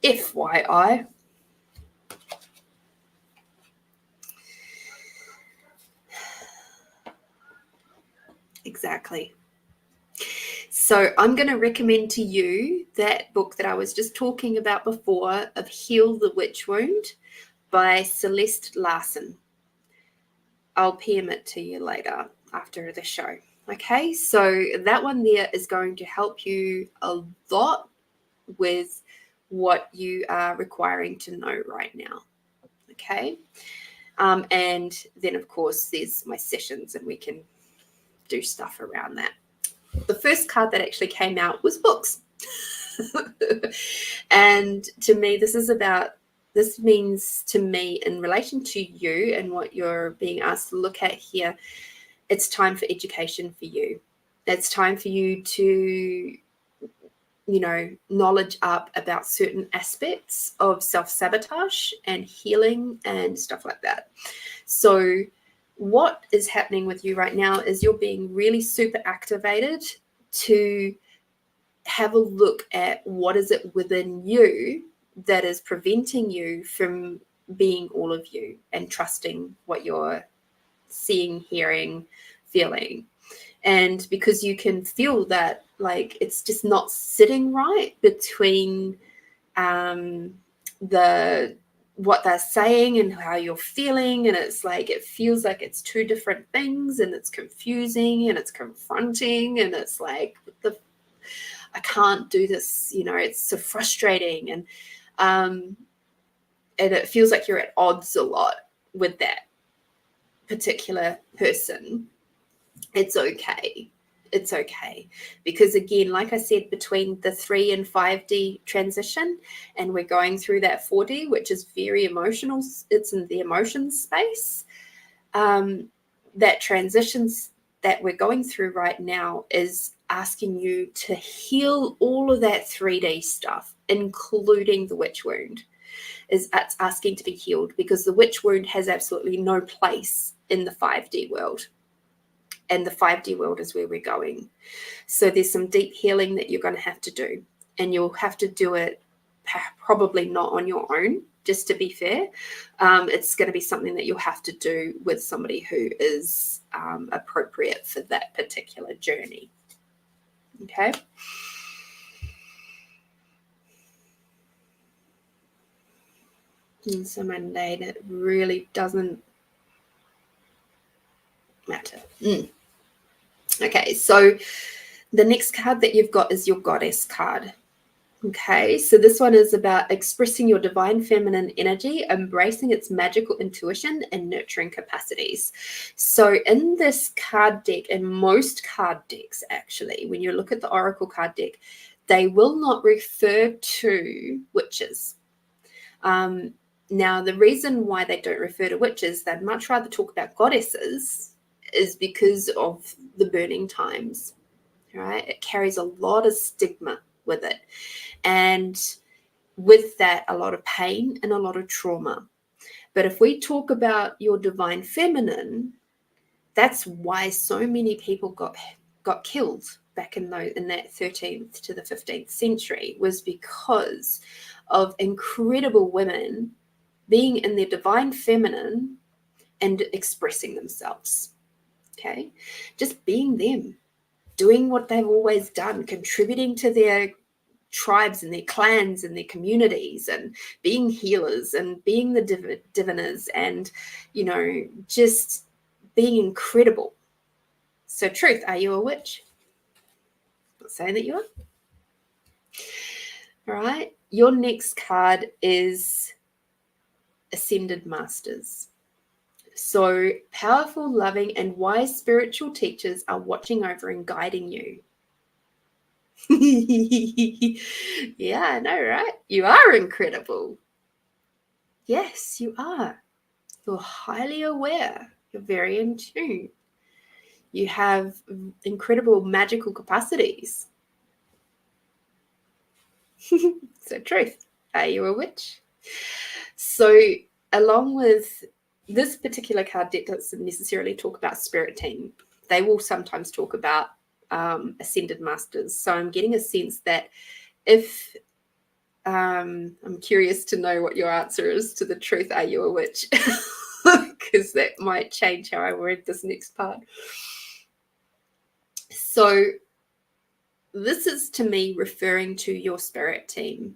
FYI. Exactly. So I'm going to recommend to you that book that I was just talking about before of Heal the Witch Wound by Celeste Larson. I'll PM it to you later after the show. Okay, so that one there is going to help you a lot with what you are requiring to know right now. Okay, and then of course there's my sessions and we can do stuff around that. The first card that actually came out was books. And to me, this means to me in relation to you and what you're being asked to look at here, it's time for education for you. It's time for you to, knowledge up about certain aspects of self-sabotage and healing and stuff like that. So what is happening with you right now is you're being really super activated to have a look at what is it within you that is preventing you from being all of you and trusting what you're seeing, hearing, feeling. And because you can feel that, like, it's just not sitting right between what they're saying and how you're feeling, and it's like it feels like it's two different things, and it's confusing and it's confronting, and it's like, I can't do this, it's so frustrating, and it feels like you're at odds a lot with that particular person. It's okay. It's okay. Because again, like I said, between the 3 and 5D transition, and we're going through that 4D, which is very emotional, it's in the emotions space. That transitions that we're going through right now is asking you to heal all of that 3D stuff, including the witch wound. It's asking to be healed, because the witch wound has absolutely no place in the 5D world. And the 5D world is where we're going. So there's some deep healing that you're going to have to do. And you'll have to do it probably not on your own, just to be fair. It's going to be something that you'll have to do with somebody who is appropriate for that particular journey. Okay? And so Monday, that really doesn't matter. Okay, so the next card that you've got is your Goddess card. Okay, so this one is about expressing your divine feminine energy, embracing its magical intuition and nurturing capacities. So in this card deck, and most card decks actually, when you look at the Oracle card deck, they will not refer to witches. Now, the reason why they don't refer to witches, they'd much rather talk about goddesses, is because of the burning times, right? It carries a lot of stigma with it. And with that, a lot of pain and a lot of trauma. But if we talk about your divine feminine, that's why so many people got killed back in that 13th to the 15th century, was because of incredible women being in their divine feminine and expressing themselves. Okay, just being them, doing what they've always done, contributing to their tribes and their clans and their communities, and being healers and being the diviners, and, just being incredible. So truth, are you a witch? Not saying that you are. All right. Your next card is Ascended Masters. So powerful, loving, and wise spiritual teachers are watching over and guiding you. Yeah, I know, right? You are incredible. Yes, you are. You're highly aware. You're very in tune. You have incredible magical capacities. So truth, are you a witch? So along with this particular card deck doesn't necessarily talk about spirit team. They will sometimes talk about ascended masters. So I'm getting a sense that if I'm curious to know what your answer is to the truth, are you a witch? Because that might change how I word this next part. So this is, to me, referring to your spirit team.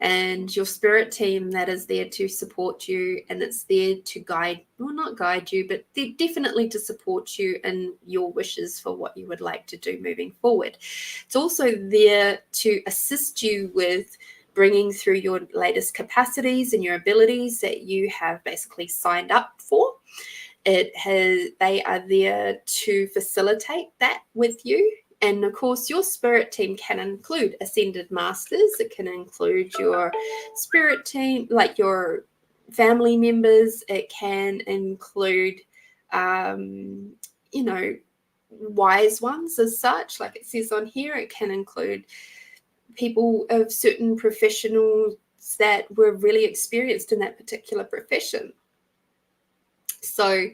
And your spirit team that is there to support you, and it's there to guide, well, not guide you, but they're definitely to support you in your wishes for what you would like to do moving forward. It's also there to assist you with bringing through your latest capacities and your abilities that you have basically signed up for. They are there to facilitate that with you. And of course, your spirit team can include Ascended Masters. It can include your spirit team, like your family members. It can include, wise ones as such, like it says on here. It can include people of certain professionals that were really experienced in that particular profession. So,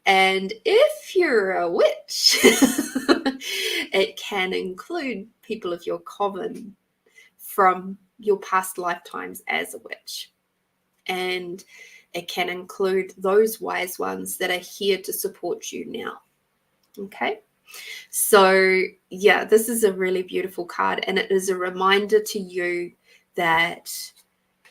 and if you're a witch, it can include people of your coven from your past lifetimes as a witch. And it can include those wise ones that are here to support you now. Okay. So, yeah, this is a really beautiful card, and it is a reminder to you that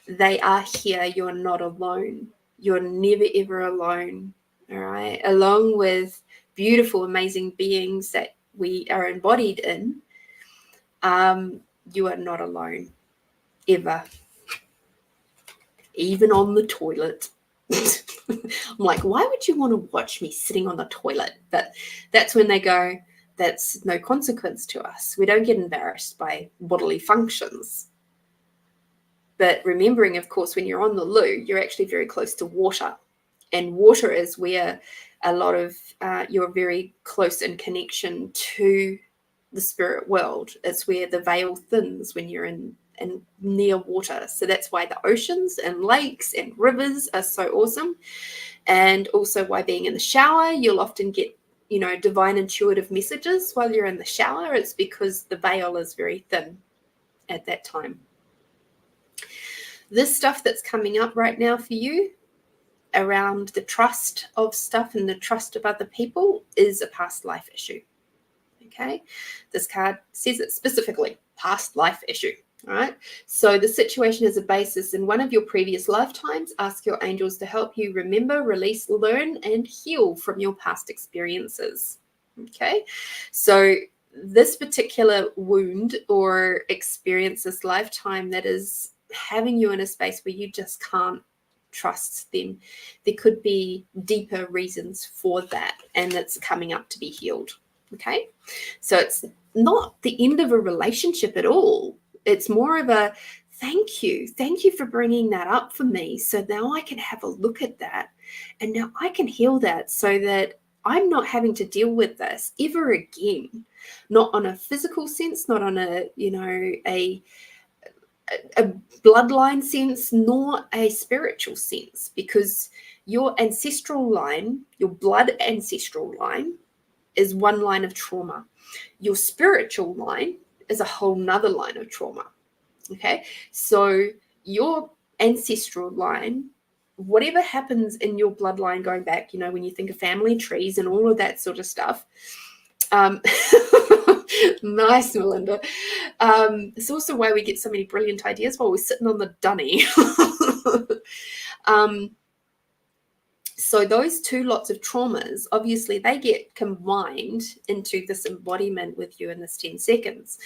they are here. You're not alone. You're never, ever alone. All right. Along with beautiful, amazing beings that we are embodied in, you are not alone, ever. Even on the toilet. I'm like, why would you want to watch me sitting on the toilet? But that's when they go, that's no consequence to us. We don't get embarrassed by bodily functions. But remembering, of course, when you're on the loo, you're actually very close to water. And water is where a lot of you're very close in connection to the spirit world. It's where the veil thins when you're in near water. So that's why the oceans and lakes and rivers are so awesome. And also why being in the shower, you'll often get, divine intuitive messages while you're in the shower. It's because the veil is very thin at that time. This stuff that's coming up right now for you around the trust of stuff and the trust of other people is a past life issue. Okay. This card says it specifically, past life issue. All right. So the situation is a basis in one of your previous lifetimes. Ask your angels to help you remember, release, learn, and heal from your past experiences. Okay. So this particular wound or experience, this lifetime that is having you in a space where you just can't trust them, there could be deeper reasons for that, and it's coming up to be healed. Okay. So it's not the end of a relationship at all. It's more of a thank you for bringing that up for me, so now I can have a look at that, and now I can heal that, so that I'm not having to deal with this ever again, not on a physical sense, not on a bloodline sense, nor a spiritual sense, because your ancestral line, your blood ancestral line, is one line of trauma. Your spiritual line is a whole nother line of trauma. Okay, so your ancestral line, whatever happens in your bloodline going back, when you think of family trees and all of that sort of stuff, Nice, Melinda. It's also why we get so many brilliant ideas while we're sitting on the dunny. So those two lots of traumas, obviously, they get combined into this embodiment with you in this 10 seconds.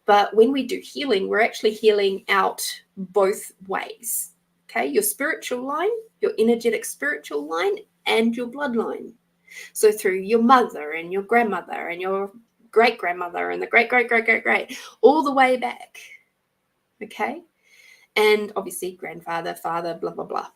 But when we do healing, we're actually healing out both ways. Okay, your spiritual line, your energetic spiritual line, and your bloodline. So through your mother and your grandmother and your great-grandmother and the great, all the way back. Okay? And obviously grandfather, father, blah, blah, blah.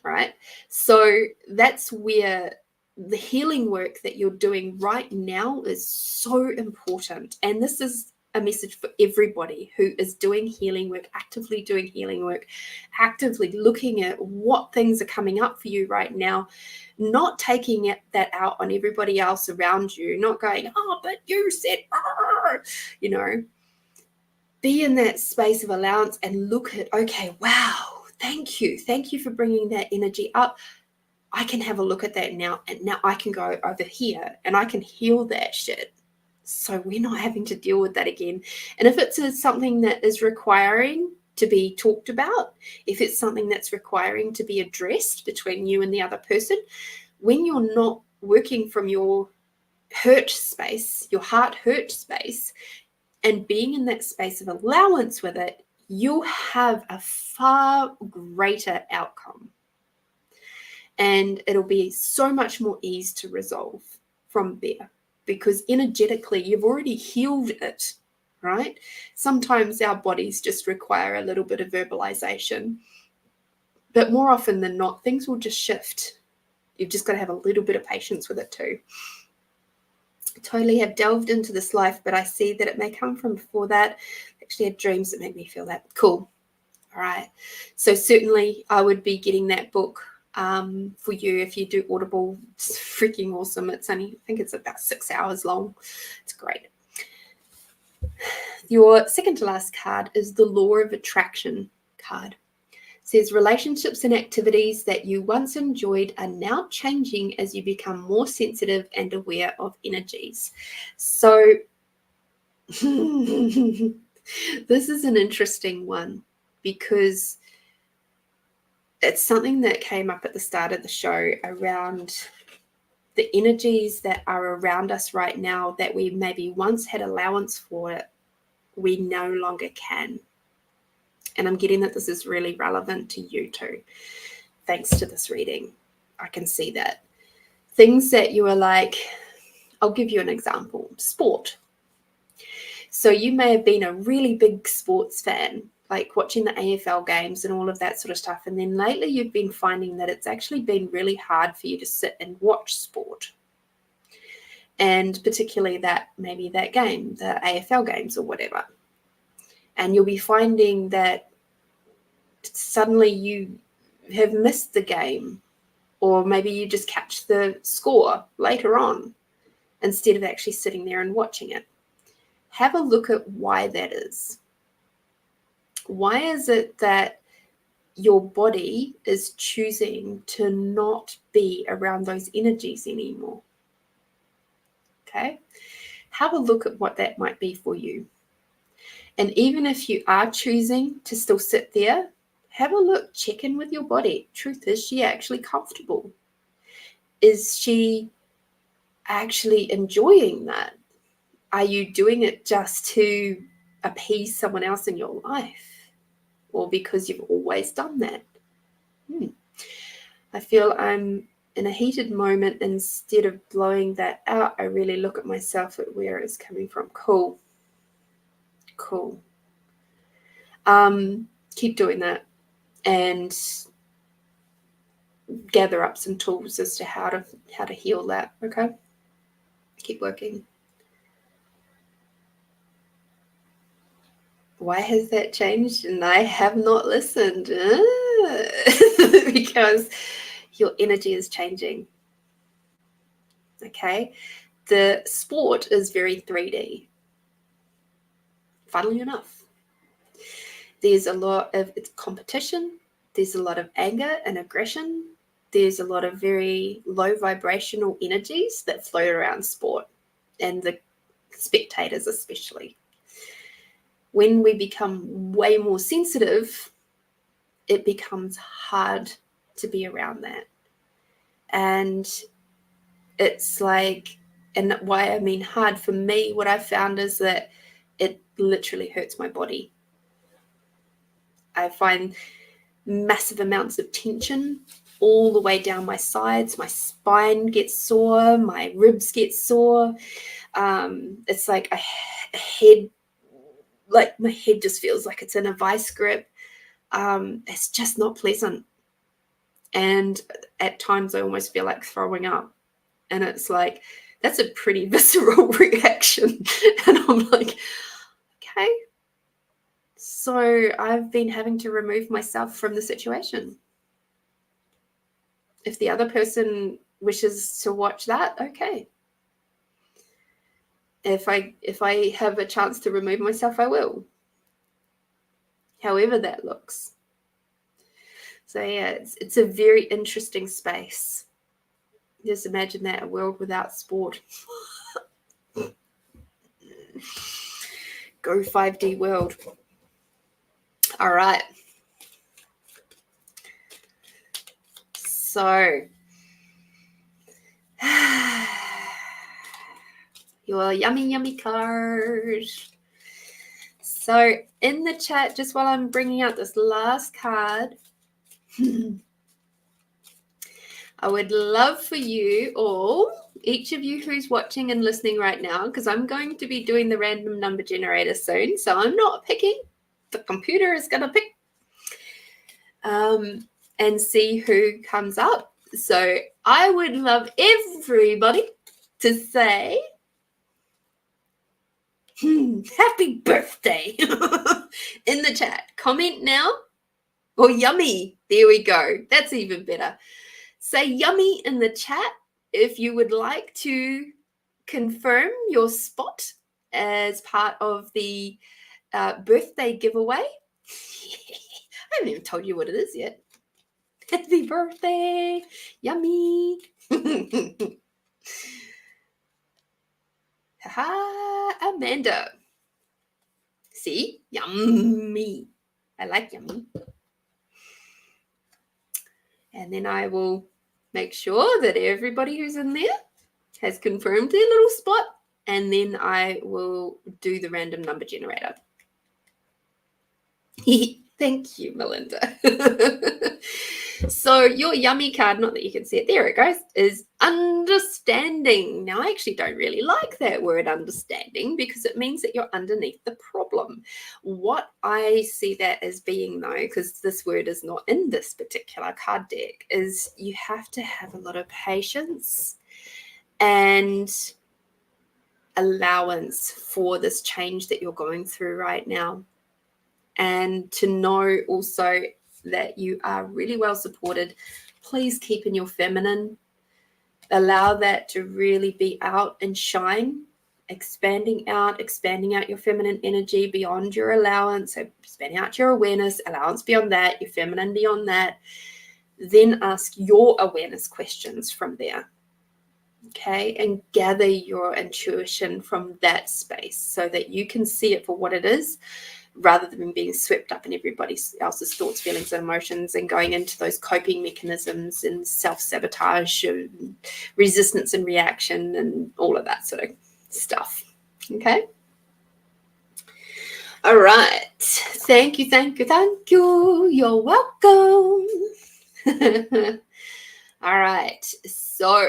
Right? So that's where the healing work that you're doing right now is so important. And this is a message for everybody who is doing healing work, actively doing healing work, actively looking at what things are coming up for you right now, not taking that out on everybody else around you, not going, oh, but you said, you know, be in that space of allowance and look at, okay, wow, thank you for bringing that energy up. I can have a look at that now, and now I can go over here and I can heal that shit. So we're not having to deal with that again. And if it's something that is requiring to be talked about, if it's something that's requiring to be addressed between you and the other person, when you're not working from your hurt space, your heart hurt space, and being in that space of allowance with it, you'll have a far greater outcome. And it'll be so much more ease to resolve from there, because energetically you've already healed it, right? Sometimes our bodies just require a little bit of verbalization, but more often than not, things will just shift. You've just got to have a little bit of patience with it too. Totally have delved into this life, but I see that it may come from before that. Actually had dreams that make me feel that. Cool. All right. So certainly I would be getting that book for you if you do Audible. It's freaking awesome. It's only, I think it's about 6 hours long. It's great. Your second to last card is the Law of Attraction card. Says relationships and activities that you once enjoyed are now changing as you become more sensitive and aware of energies. So this is an interesting one, because it's something that came up at the start of the show around the energies that are around us right now that we maybe once had allowance for, we no longer can. And I'm getting that this is really relevant to you too. Thanks to this reading, I can see that. Things that you are like, I'll give you an example. Sport. So you may have been a really big sports fan, like watching the AFL games and all of that sort of stuff. And then lately you've been finding that it's actually been really hard for you to sit and watch sport. And particularly that game, the AFL games or whatever. And you'll be finding that suddenly you have missed the game, or maybe you just catch the score later on instead of actually sitting there and watching it. Have a look at why that is. Why is it that your body is choosing to not be around those energies anymore? Okay? Have a look at what that might be for you. And even if you are choosing to still sit there, have a look, check in with your body. Truth is she actually comfortable? Is she actually enjoying that? Are you doing it just to appease someone else in your life, or because you've always done that? I feel I'm in a heated moment. Instead of blowing that out, I really look at myself at where it's coming from. Cool. Keep doing that and gather up some tools as to how to heal that. Okay, keep working. Why has that changed? And I have not listened. Because your energy is changing. Okay, the sport is very 3D. Funnily enough, there's a lot of competition. There's a lot of anger and aggression. There's a lot of very low vibrational energies that float around sport. And the spectators especially. When we become way more sensitive, it becomes hard to be around that. And it's like, and why I mean hard for me, what I found is that it literally hurts my body. I find massive amounts of tension all the way down my sides. My spine gets sore, my ribs get sore. It's like a head, like my head just feels like it's in a vice grip. It's just not pleasant. And at times I almost feel like throwing up. And it's like, that's a pretty visceral reaction. And I'm like, okay. So I've been having to remove myself from the situation. If the other person wishes to watch that, okay. If I have a chance to remove myself, I will. However that looks. So yeah, it's a very interesting space. Just imagine that, a world without sport. Go 5D world. All right. So your yummy card. So in the chat, just while I'm bringing out this last card, I would love for you all, each of you who's watching and listening right now, because I'm going to be doing the random number generator soon, so I'm not picking. The computer is going to pick and see who comes up. So I would love everybody to say happy birthday in the chat. Comment now. Or yummy. There we go. That's even better. Say yummy in the chat if you would like to confirm your spot as part of the birthday giveaway. I haven't even told you what it is yet. Happy birthday. Yummy. Haha, Amanda. See? Yummy. I like yummy. And then I will make sure that everybody who's in there has confirmed their little spot. And then I will do the random number generator. Thank you, Melinda. So your yummy card, not that you can see it, there it goes, is understanding. Now, I actually don't really like that word understanding because it means that you're underneath the problem. What I see that as being, though, because this word is not in this particular card deck, is you have to have a lot of patience and allowance for this change that you're going through right now. And to know also that you are really well supported. Please keep in your feminine. Allow that to really be out and shine, expanding out your feminine energy beyond your allowance. So expanding out your awareness, allowance beyond that, your feminine beyond that. Then ask your awareness questions from there. Okay, and gather your intuition from that space so that you can see it for what it is, rather than being swept up in everybody else's thoughts, feelings, and emotions and going into those coping mechanisms and self-sabotage and resistance and reaction and all of that sort of stuff. Okay? All right. Thank you. You're welcome. All right. So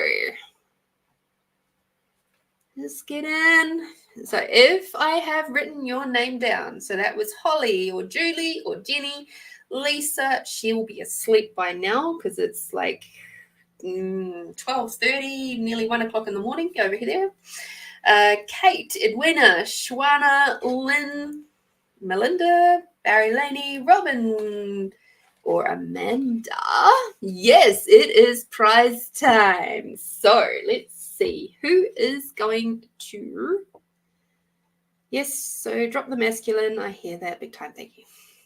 let's get in. So if I have written your name down, so that was Holly or Julie or Jenny, Lisa, she'll be asleep by now because it's like 12:30, nearly 1 o'clock in the morning over here. Kate, Edwina, Shwana, Lynn, Melinda, Barry Laney, Robin, or Amanda. Yes, it is prize time. So let's see who is going to. Yes, so drop the masculine. I hear that big time. Thank you.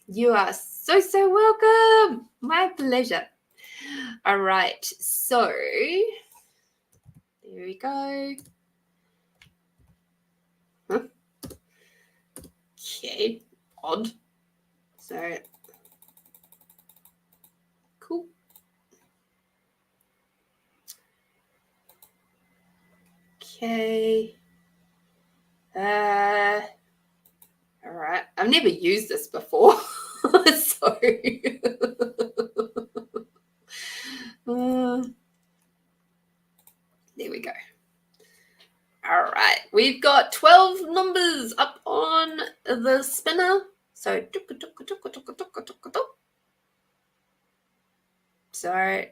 You are so welcome. My pleasure. All right, so there we go. Okay, odd. So, cool. Okay. All right. I've never used this before. So, there we go. All right. We've got 12 numbers up on the spinner. So,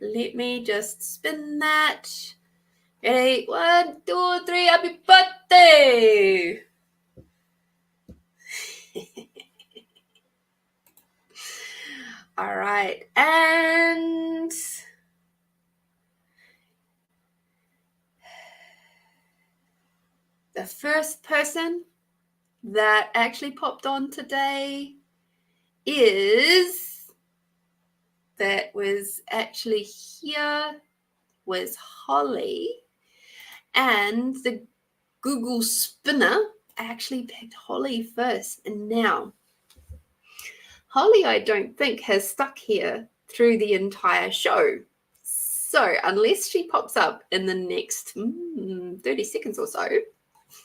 let me just spin that. Ready? 1, 2, 3. Happy birthday! All right. And the first person that actually popped on today was actually here was Holly, and the Google spinner actually picked Holly first. And now Holly, I don't think, has stuck here through the entire show. So unless she pops up in the next 30 seconds or so,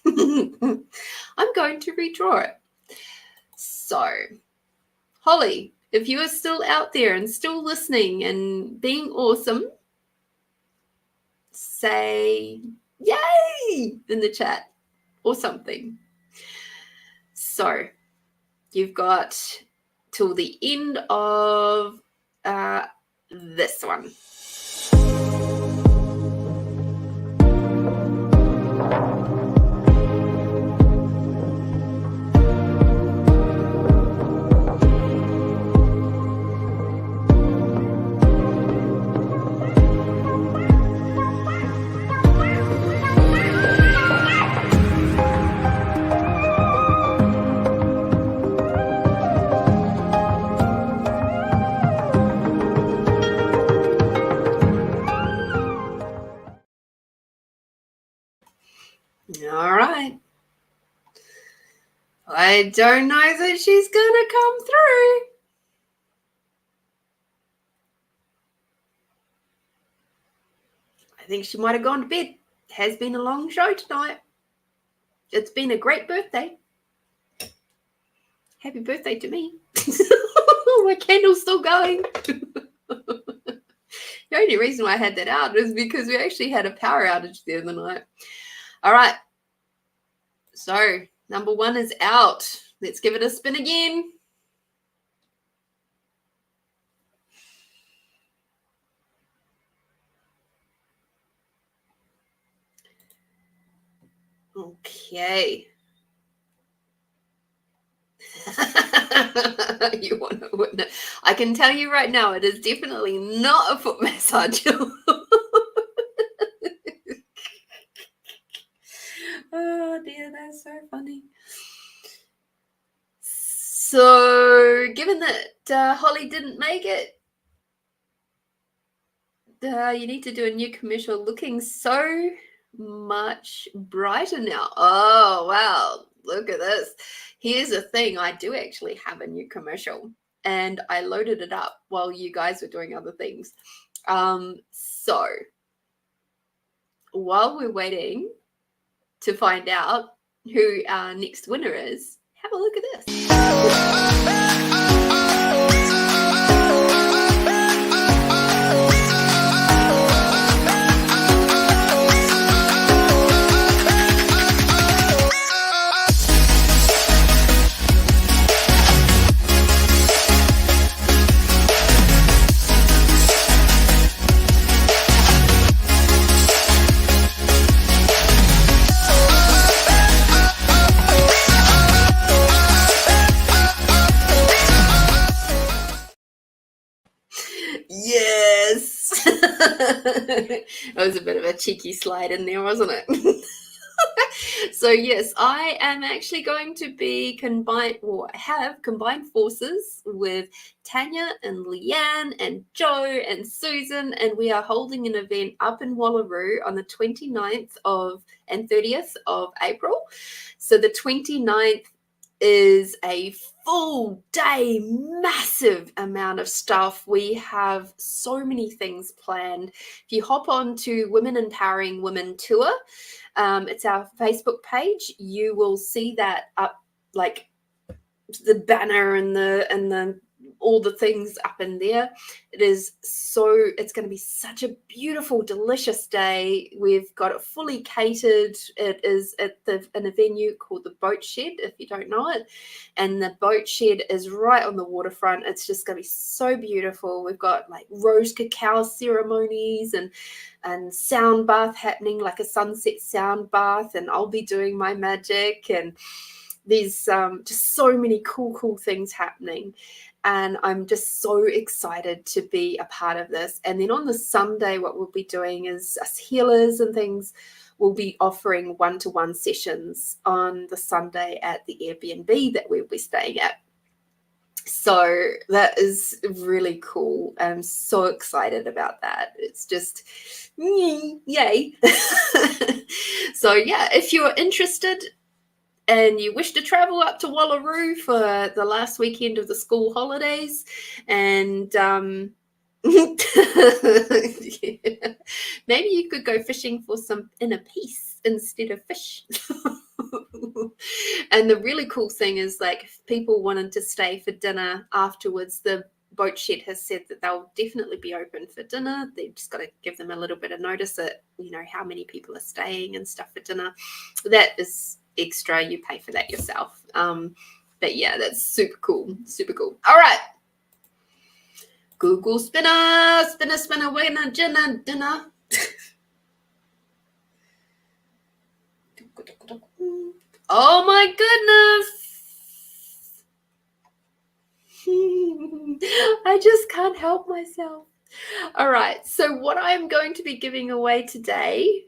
I'm going to redraw it. So, Holly, if you are still out there and still listening and being awesome, say yay in the chat or something. So, you've got till the end of this one. All right. I don't know that she's going to come through. I think she might have gone to bed. It has been a long show tonight. It's been a great birthday. Happy birthday to me. My candle's still going. The only reason why I had that out is because we actually had a power outage the other night. All right. So, number 1 is out. Let's give it a spin again. Okay. You want to witness? I can tell you right now, it is definitely not a foot massage. Oh dear, that's so funny. So, given that Holly didn't make it, you need to do a new commercial looking so much brighter now. Oh, wow. Look at this. Here's the thing. I do actually have a new commercial, and I loaded it up while you guys were doing other things. So while we're waiting to find out who our next winner is, have a look at this. Yes. That was a bit of a cheeky slide in there, wasn't it? So yes, I am actually going to be have combined forces with Tanya and Leanne and Joe and Susan, and we are holding an event up in Wallaroo on the 29th and 30th of April. So the 29th is a full day, massive amount of stuff. We have so many things planned. If you hop on to Women Empowering Women Tour, it's our Facebook page, you will see that up, like the banner and the all the things up in there. It's going to be such a beautiful, delicious day. We've got it fully catered. It is in a venue called the Boat Shed, if you don't know it. And the Boat Shed is right on the waterfront. It's just going to be so beautiful. We've got like rose cacao ceremonies and sound bath happening, like a sunset sound bath. And I'll be doing my magic, and there's just so many cool things happening. And I'm just so excited to be a part of this. And then on the Sunday, what we'll be doing is us healers and things will be offering one-to-one sessions on the Sunday at the Airbnb that we'll be staying at. So that is really cool. I'm so excited about that. It's just yay. So yeah, if you're interested and you wish to travel up to Wallaroo for the last weekend of the school holidays, and maybe you could go fishing for some inner peace instead of fish. And the really cool thing is, like, if people wanted to stay for dinner afterwards, the Boat Shed has said that they'll definitely be open for dinner. They've just got to give them a little bit of notice that, you know, how many people are staying and stuff for dinner. That is extra. You pay for that yourself. But yeah, that's super cool. All right. Google spinner, winner, dinner. Oh my goodness. I just can't help myself. All right. So what I'm going to be giving away today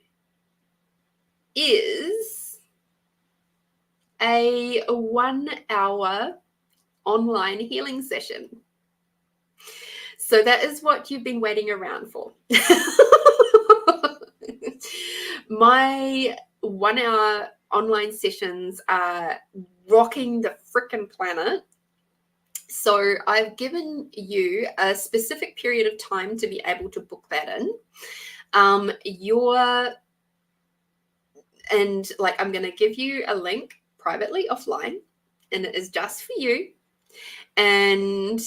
is a 1 hour online healing session. So that is what you've been waiting around for. My 1 hour online sessions are rocking the frickin' planet. So I've given you a specific period of time to be able to book that in. I'm going to give you a link privately offline, and it is just for you. And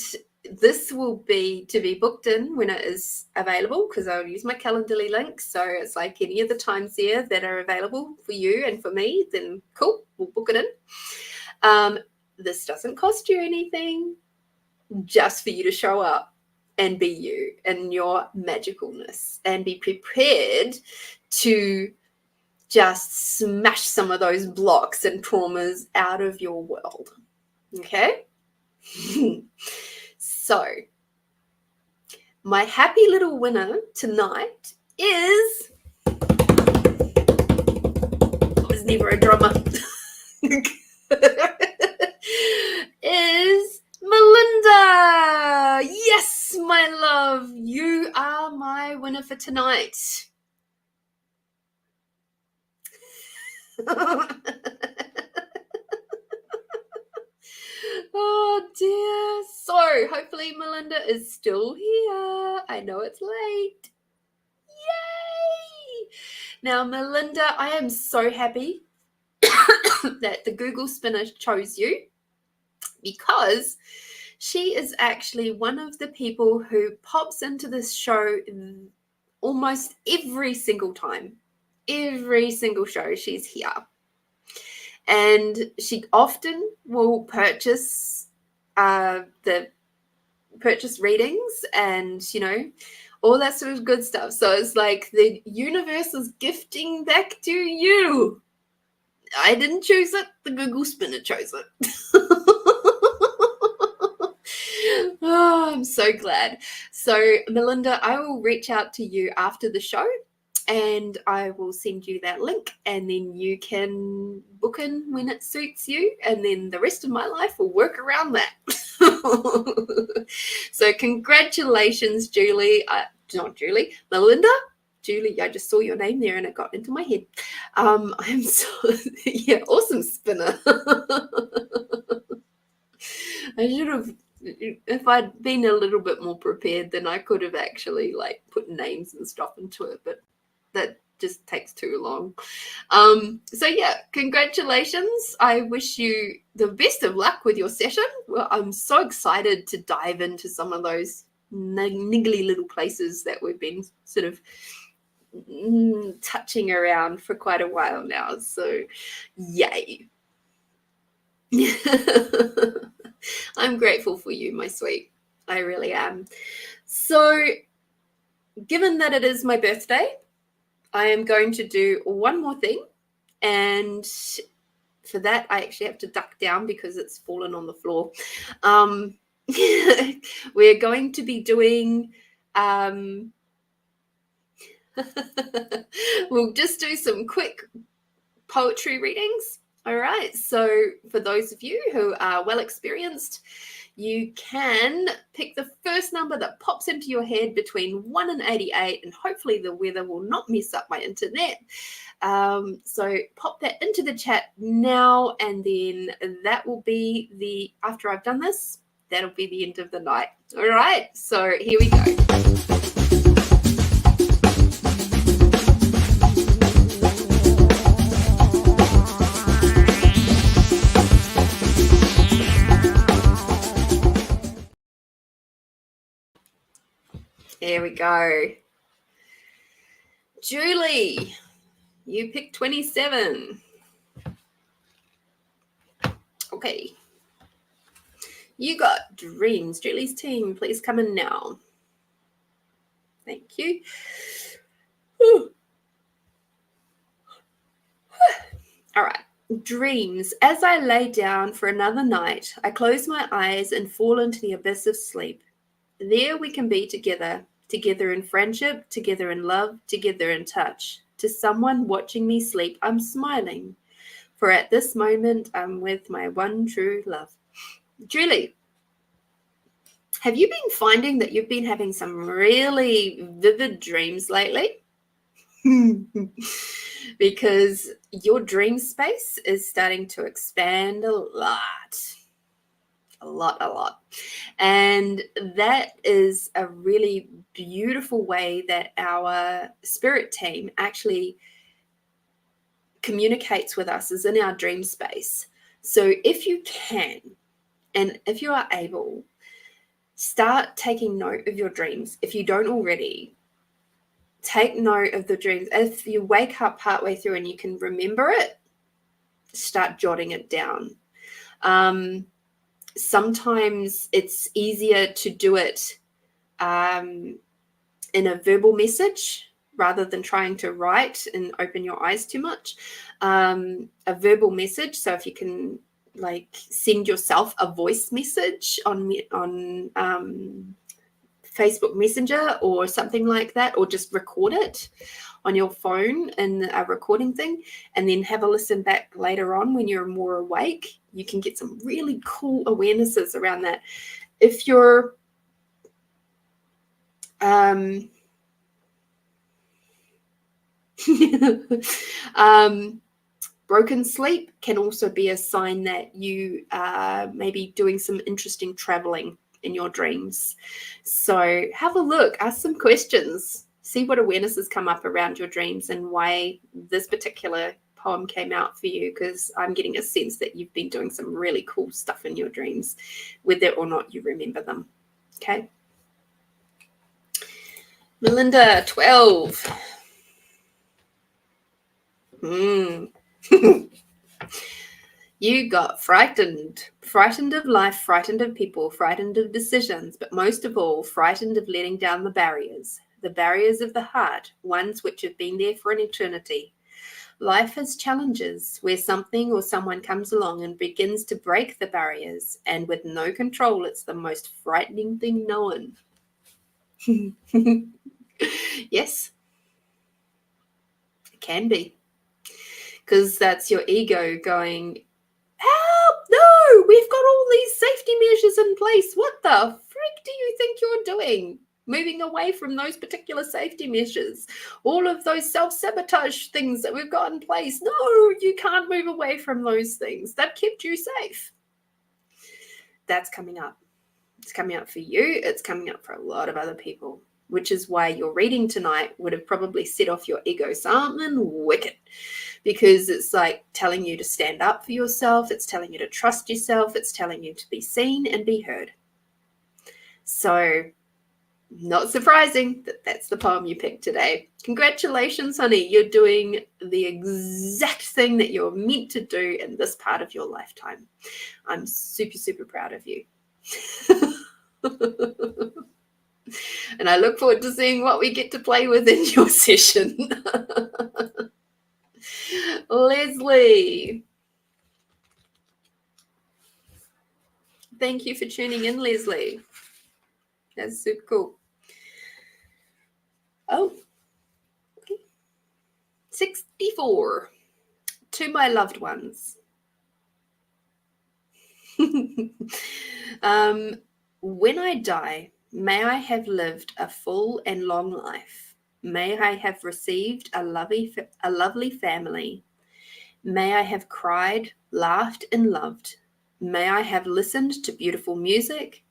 this will be to be booked in when it is available, because I'll use my Calendly link. So it's like any of the times there that are available for you and for me, then cool, we'll book it in. This doesn't cost you anything, just for you to show up and be you and your magicalness, and be prepared to just smash some of those blocks and traumas out of your world. Okay? So, my happy little winner tonight is... I was never a drummer. Is Melinda. Yes, my love. You are my winner for tonight. Oh dear. So hopefully Melinda is still here. I know it's late. Yay! Now, Melinda, I am so happy that the Google Spinner chose you, because she is actually one of the people who pops into this show almost every single time. Every single show she's here. And she often will purchase readings and, you know, all that sort of good stuff. So it's like the universe is gifting back to you. I didn't choose it. The Google Spinner chose it. Oh, I'm so glad. So, Melinda, I will reach out to you after the show, and I will send you that link, and then you can book in when it suits you, and then the rest of my life will work around that. So congratulations, Melinda. Julie, I just saw your name there and it got into my head. I'm so, yeah, awesome spinner. I should have, if I'd been a little bit more prepared, then I could have actually like put names and stuff into it, but that just takes too long. So yeah, congratulations. I wish you the best of luck with your session. Well, I'm so excited to dive into some of those niggly little places that we've been sort of touching around for quite a while now. So yay. I'm grateful for you, my sweet. I really am. So given that it is my birthday, I am going to do one more thing. And for that, I actually have to duck down because it's fallen on the floor. We're going to be doing, we'll just do some quick poetry readings. All right. So for those of you who are well experienced, you can pick the first number that pops into your head between 1 and 88, and hopefully the weather will not mess up my internet. So pop that into the chat now, and then that will be after I've done this, that'll be the end of the night. All right. So here we go. There we go. Julie, you picked 27. Okay. You got dreams. Julie's team, please come in now. Thank you. Whew. All right. Dreams. As I lay down for another night, I close my eyes and fall into the abyss of sleep. There we can be together, together in friendship, together in love, together in touch. To someone watching me sleep, I'm smiling, for at this moment, I'm with my one true love. Julie, have you been finding that you've been having some really vivid dreams lately? Because your dream space is starting to expand a lot. And that is a really beautiful way that our spirit team actually communicates with us, is in our dream space. So if you can, and if you are able, start taking note of your dreams. If you don't already, take note of the dreams. If you wake up partway through and you can remember it, start jotting it down. Sometimes it's easier to do it in a verbal message rather than trying to write and open your eyes too much. A verbal message. So if you can like send yourself a voice message on Facebook Messenger or something like that, or just record it on your phone in a recording thing, and then have a listen back later on when you're more awake. You can get some really cool awarenesses around that. If you're broken sleep can also be a sign that you are maybe doing some interesting traveling in your dreams. So have a look, ask some questions, see what awarenesses come up around your dreams and why this particular poem came out for you, because I'm getting a sense that you've been doing some really cool stuff in your dreams, whether or not you remember them. Okay. Melinda, 12. You got frightened of life, frightened of people, frightened of decisions, but most of all, frightened of letting down the barriers of the heart, ones which have been there for an eternity. Life has challenges where something or someone comes along and begins to break the barriers, and with no control, it's the most frightening thing known. Yes, it can be, because that's your ego going, help, no, we've got all these safety measures in place. What the frick do you think you're doing? moving away from those particular safety measures, all of those self-sabotage things that we've got in place. No, you can't move away from those things. They've kept you safe. That's coming up. It's coming up for you. It's coming up for a lot of other people, which is why your reading tonight would have probably set off your ego something wicked, because it's like telling you to stand up for yourself. It's telling you to trust yourself. It's telling you to be seen and be heard. So not surprising that that's the poem you picked today. Congratulations, honey. You're doing the exact thing that you're meant to do in this part of your lifetime. I'm super, super proud of you. And I look forward to seeing what we get to play with in your session. Leslie. Thank you for tuning in, Leslie. That's super cool. Oh, okay. 64. To my loved ones. When I die, may I have lived a full and long life. May I have received a lovely family. May I have cried, laughed, and loved. May I have listened to beautiful music.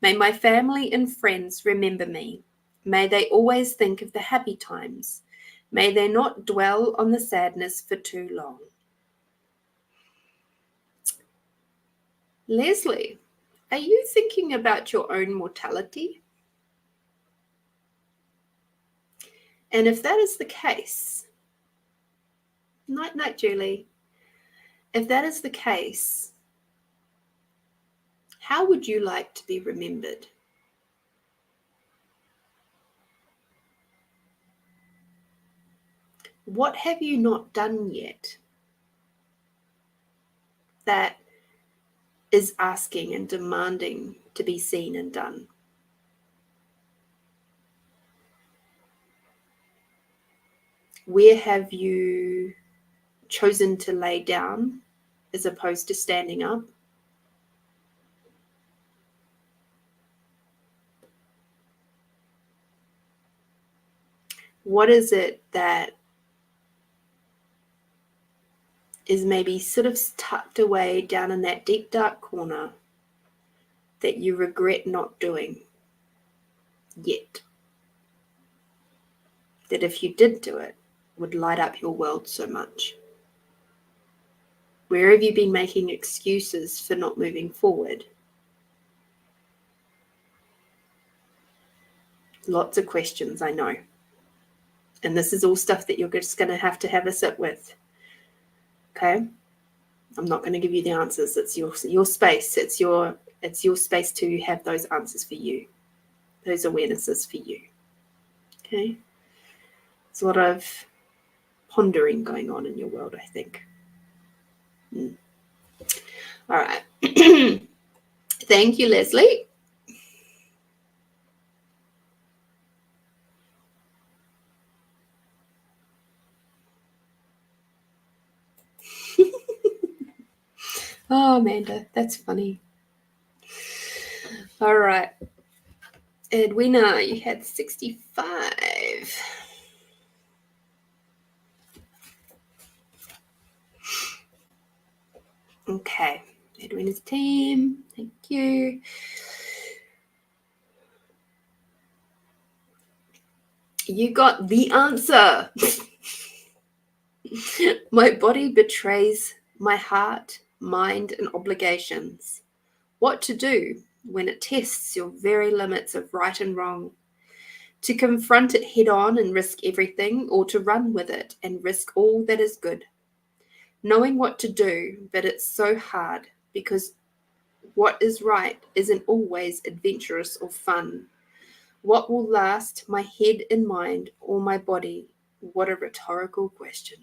May my family and friends remember me. May they always think of the happy times. May they not dwell on the sadness for too long. Leslie, are you thinking about your own mortality? And if that is the case, night, Julie, if that is the case, how would you like to be remembered? What have you not done yet that is asking and demanding to be seen and done? Where have you chosen to lay down as opposed to standing up? What is it that is maybe sort of tucked away down in that deep, dark corner that you regret not doing yet? That if you did do it, would light up your world so much? Where have you been making excuses for not moving forward? Lots of questions, I know. And this is all stuff that you're just going to have a sit with. Okay? I'm not going to give you the answers. It's your space. It's your space to have those answers for you, those awarenesses for you. Okay? There's a lot of pondering going on in your world, I think. All right. Thank you, Leslie. Oh, Amanda, that's funny. All right. Edwina, you had 65. Okay. Edwina's team. Thank you. You got the answer. My body betrays my heart, mind, and obligations. What to do when it tests your very limits of right and wrong? To confront it head on and risk everything, or to run with it and risk all that is good? Knowing what to do, but it's so hard because what is right isn't always adventurous or fun. What will last, my head and mind, or my body? What a rhetorical question.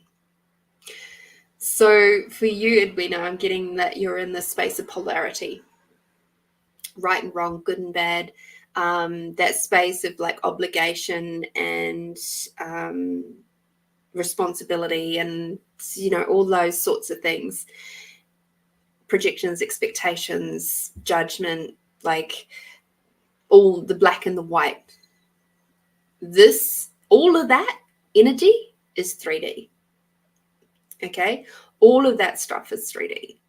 So for you, Edwina, I'm getting that you're in this space of polarity. Right and wrong, good and bad. That space of like obligation and responsibility and, all those sorts of things. Projections, expectations, judgment, like all the black and the white. all of that energy is 3D. Okay? All of that stuff is 3D.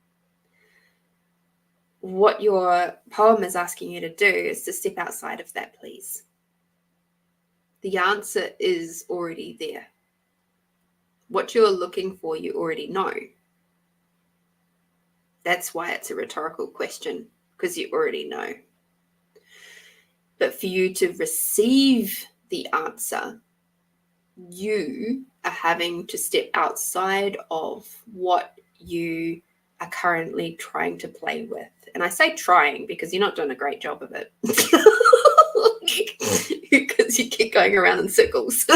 What your poem is asking you to do is to step outside of that, please. The answer is already there. What you're looking for, you already know. That's why it's a rhetorical question, because you already know. But for you to receive the answer, you are having to step outside of what you are currently trying to play with. And I say trying because you're not doing a great job of it. Because you keep going around in circles.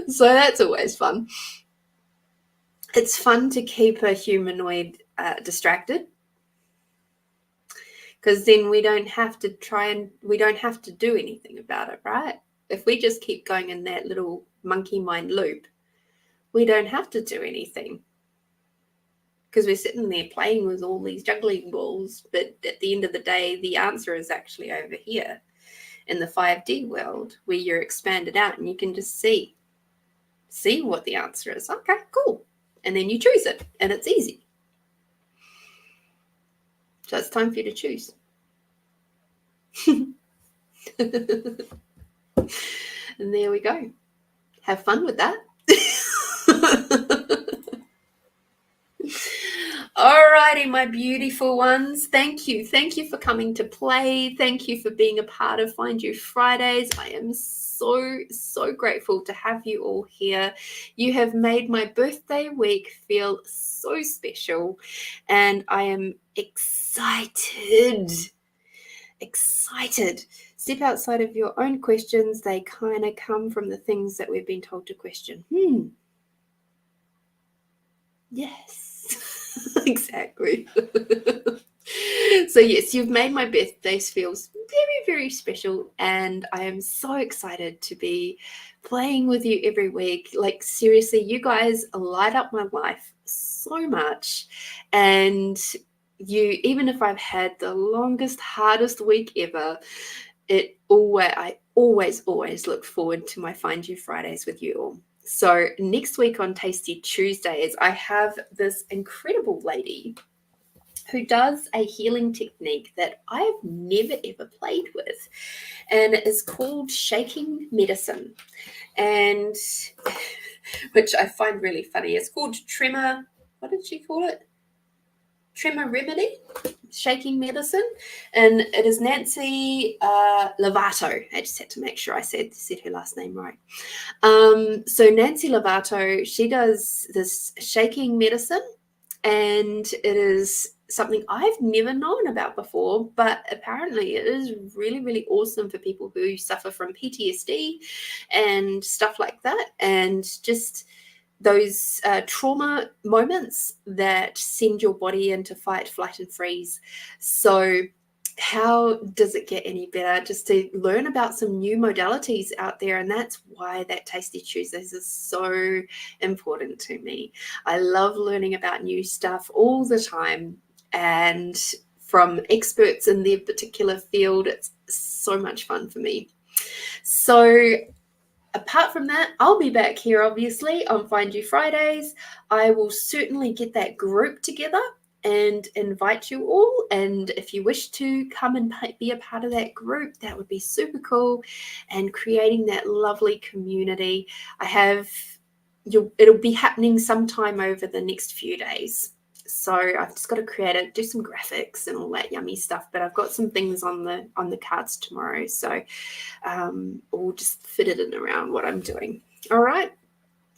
So that's always fun. It's fun to keep a humanoid distracted, because then we don't have to do anything about it, right? If we just keep going in that little monkey mind loop, we don't have to do anything, because we're sitting there playing with all these juggling balls. But at the end of the day, the answer is actually over here in the 5D world, where you're expanded out and you can just see what the answer is. Okay, cool. And then you choose it, and it's easy. So it's time for you to choose. And there we go. Have fun with that. Alrighty, my beautiful ones. Thank you. Thank you for coming to play. Thank you for being a part of Find You Fridays. I am so grateful to have you all here. You have made my birthday week feel so special, and I am excited. Step outside of your own questions. They kind of come from the things that we've been told to question. Yes, exactly. So yes, you've made my birthdays feel very special, and I am so excited to be playing with you every week. Like, seriously, you guys light up my life so much, and even if I've had the longest, hardest week ever, I always look forward to my Find You Fridays with you all. So next week on Tasty Tuesdays, I have this incredible lady who does a healing technique that I've never ever played with, and it is called shaking medicine, and which I find really funny. It's called tremor. What did she call it? Tremor remedy, shaking medicine, and it is Nancy Lovato. I just had to make sure I said her last name right. So Nancy Lovato, she does this shaking medicine, and it is something I've never known about before, but apparently it is really awesome for people who suffer from PTSD and stuff like that, and just those trauma moments that send your body into fight, flight, and freeze. So how does it get any better just to learn about some new modalities out there? And that's why that Tasty Tuesdays is so important to me. I love learning about new stuff all the time, and from experts in their particular field. It's so much fun for me. So apart from that, I'll be back here obviously on Find You Fridays. I will certainly get that group together and invite you all. And if you wish to come and be a part of that group, that would be super cool. And creating that lovely community. It'll be happening sometime over the next few days. So I've just got to create it, do some graphics and all that yummy stuff. But I've got some things on the cards tomorrow. So we'll just fit it in around what I'm doing. All right.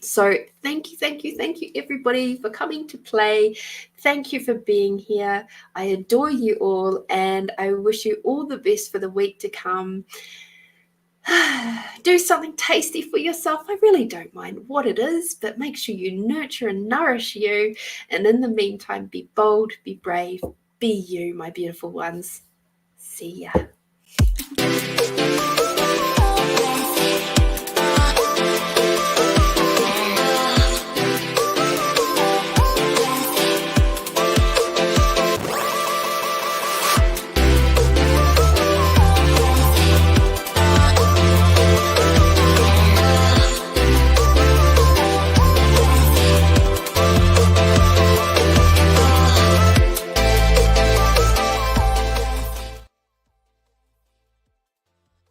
So thank you, everybody, for coming to play. Thank you for being here. I adore you all, and I wish you all the best for the week to come. Do something tasty for yourself. I really don't mind what it is, but make sure you nurture and nourish you. And in the meantime, be bold, be brave, be you, my beautiful ones. See ya.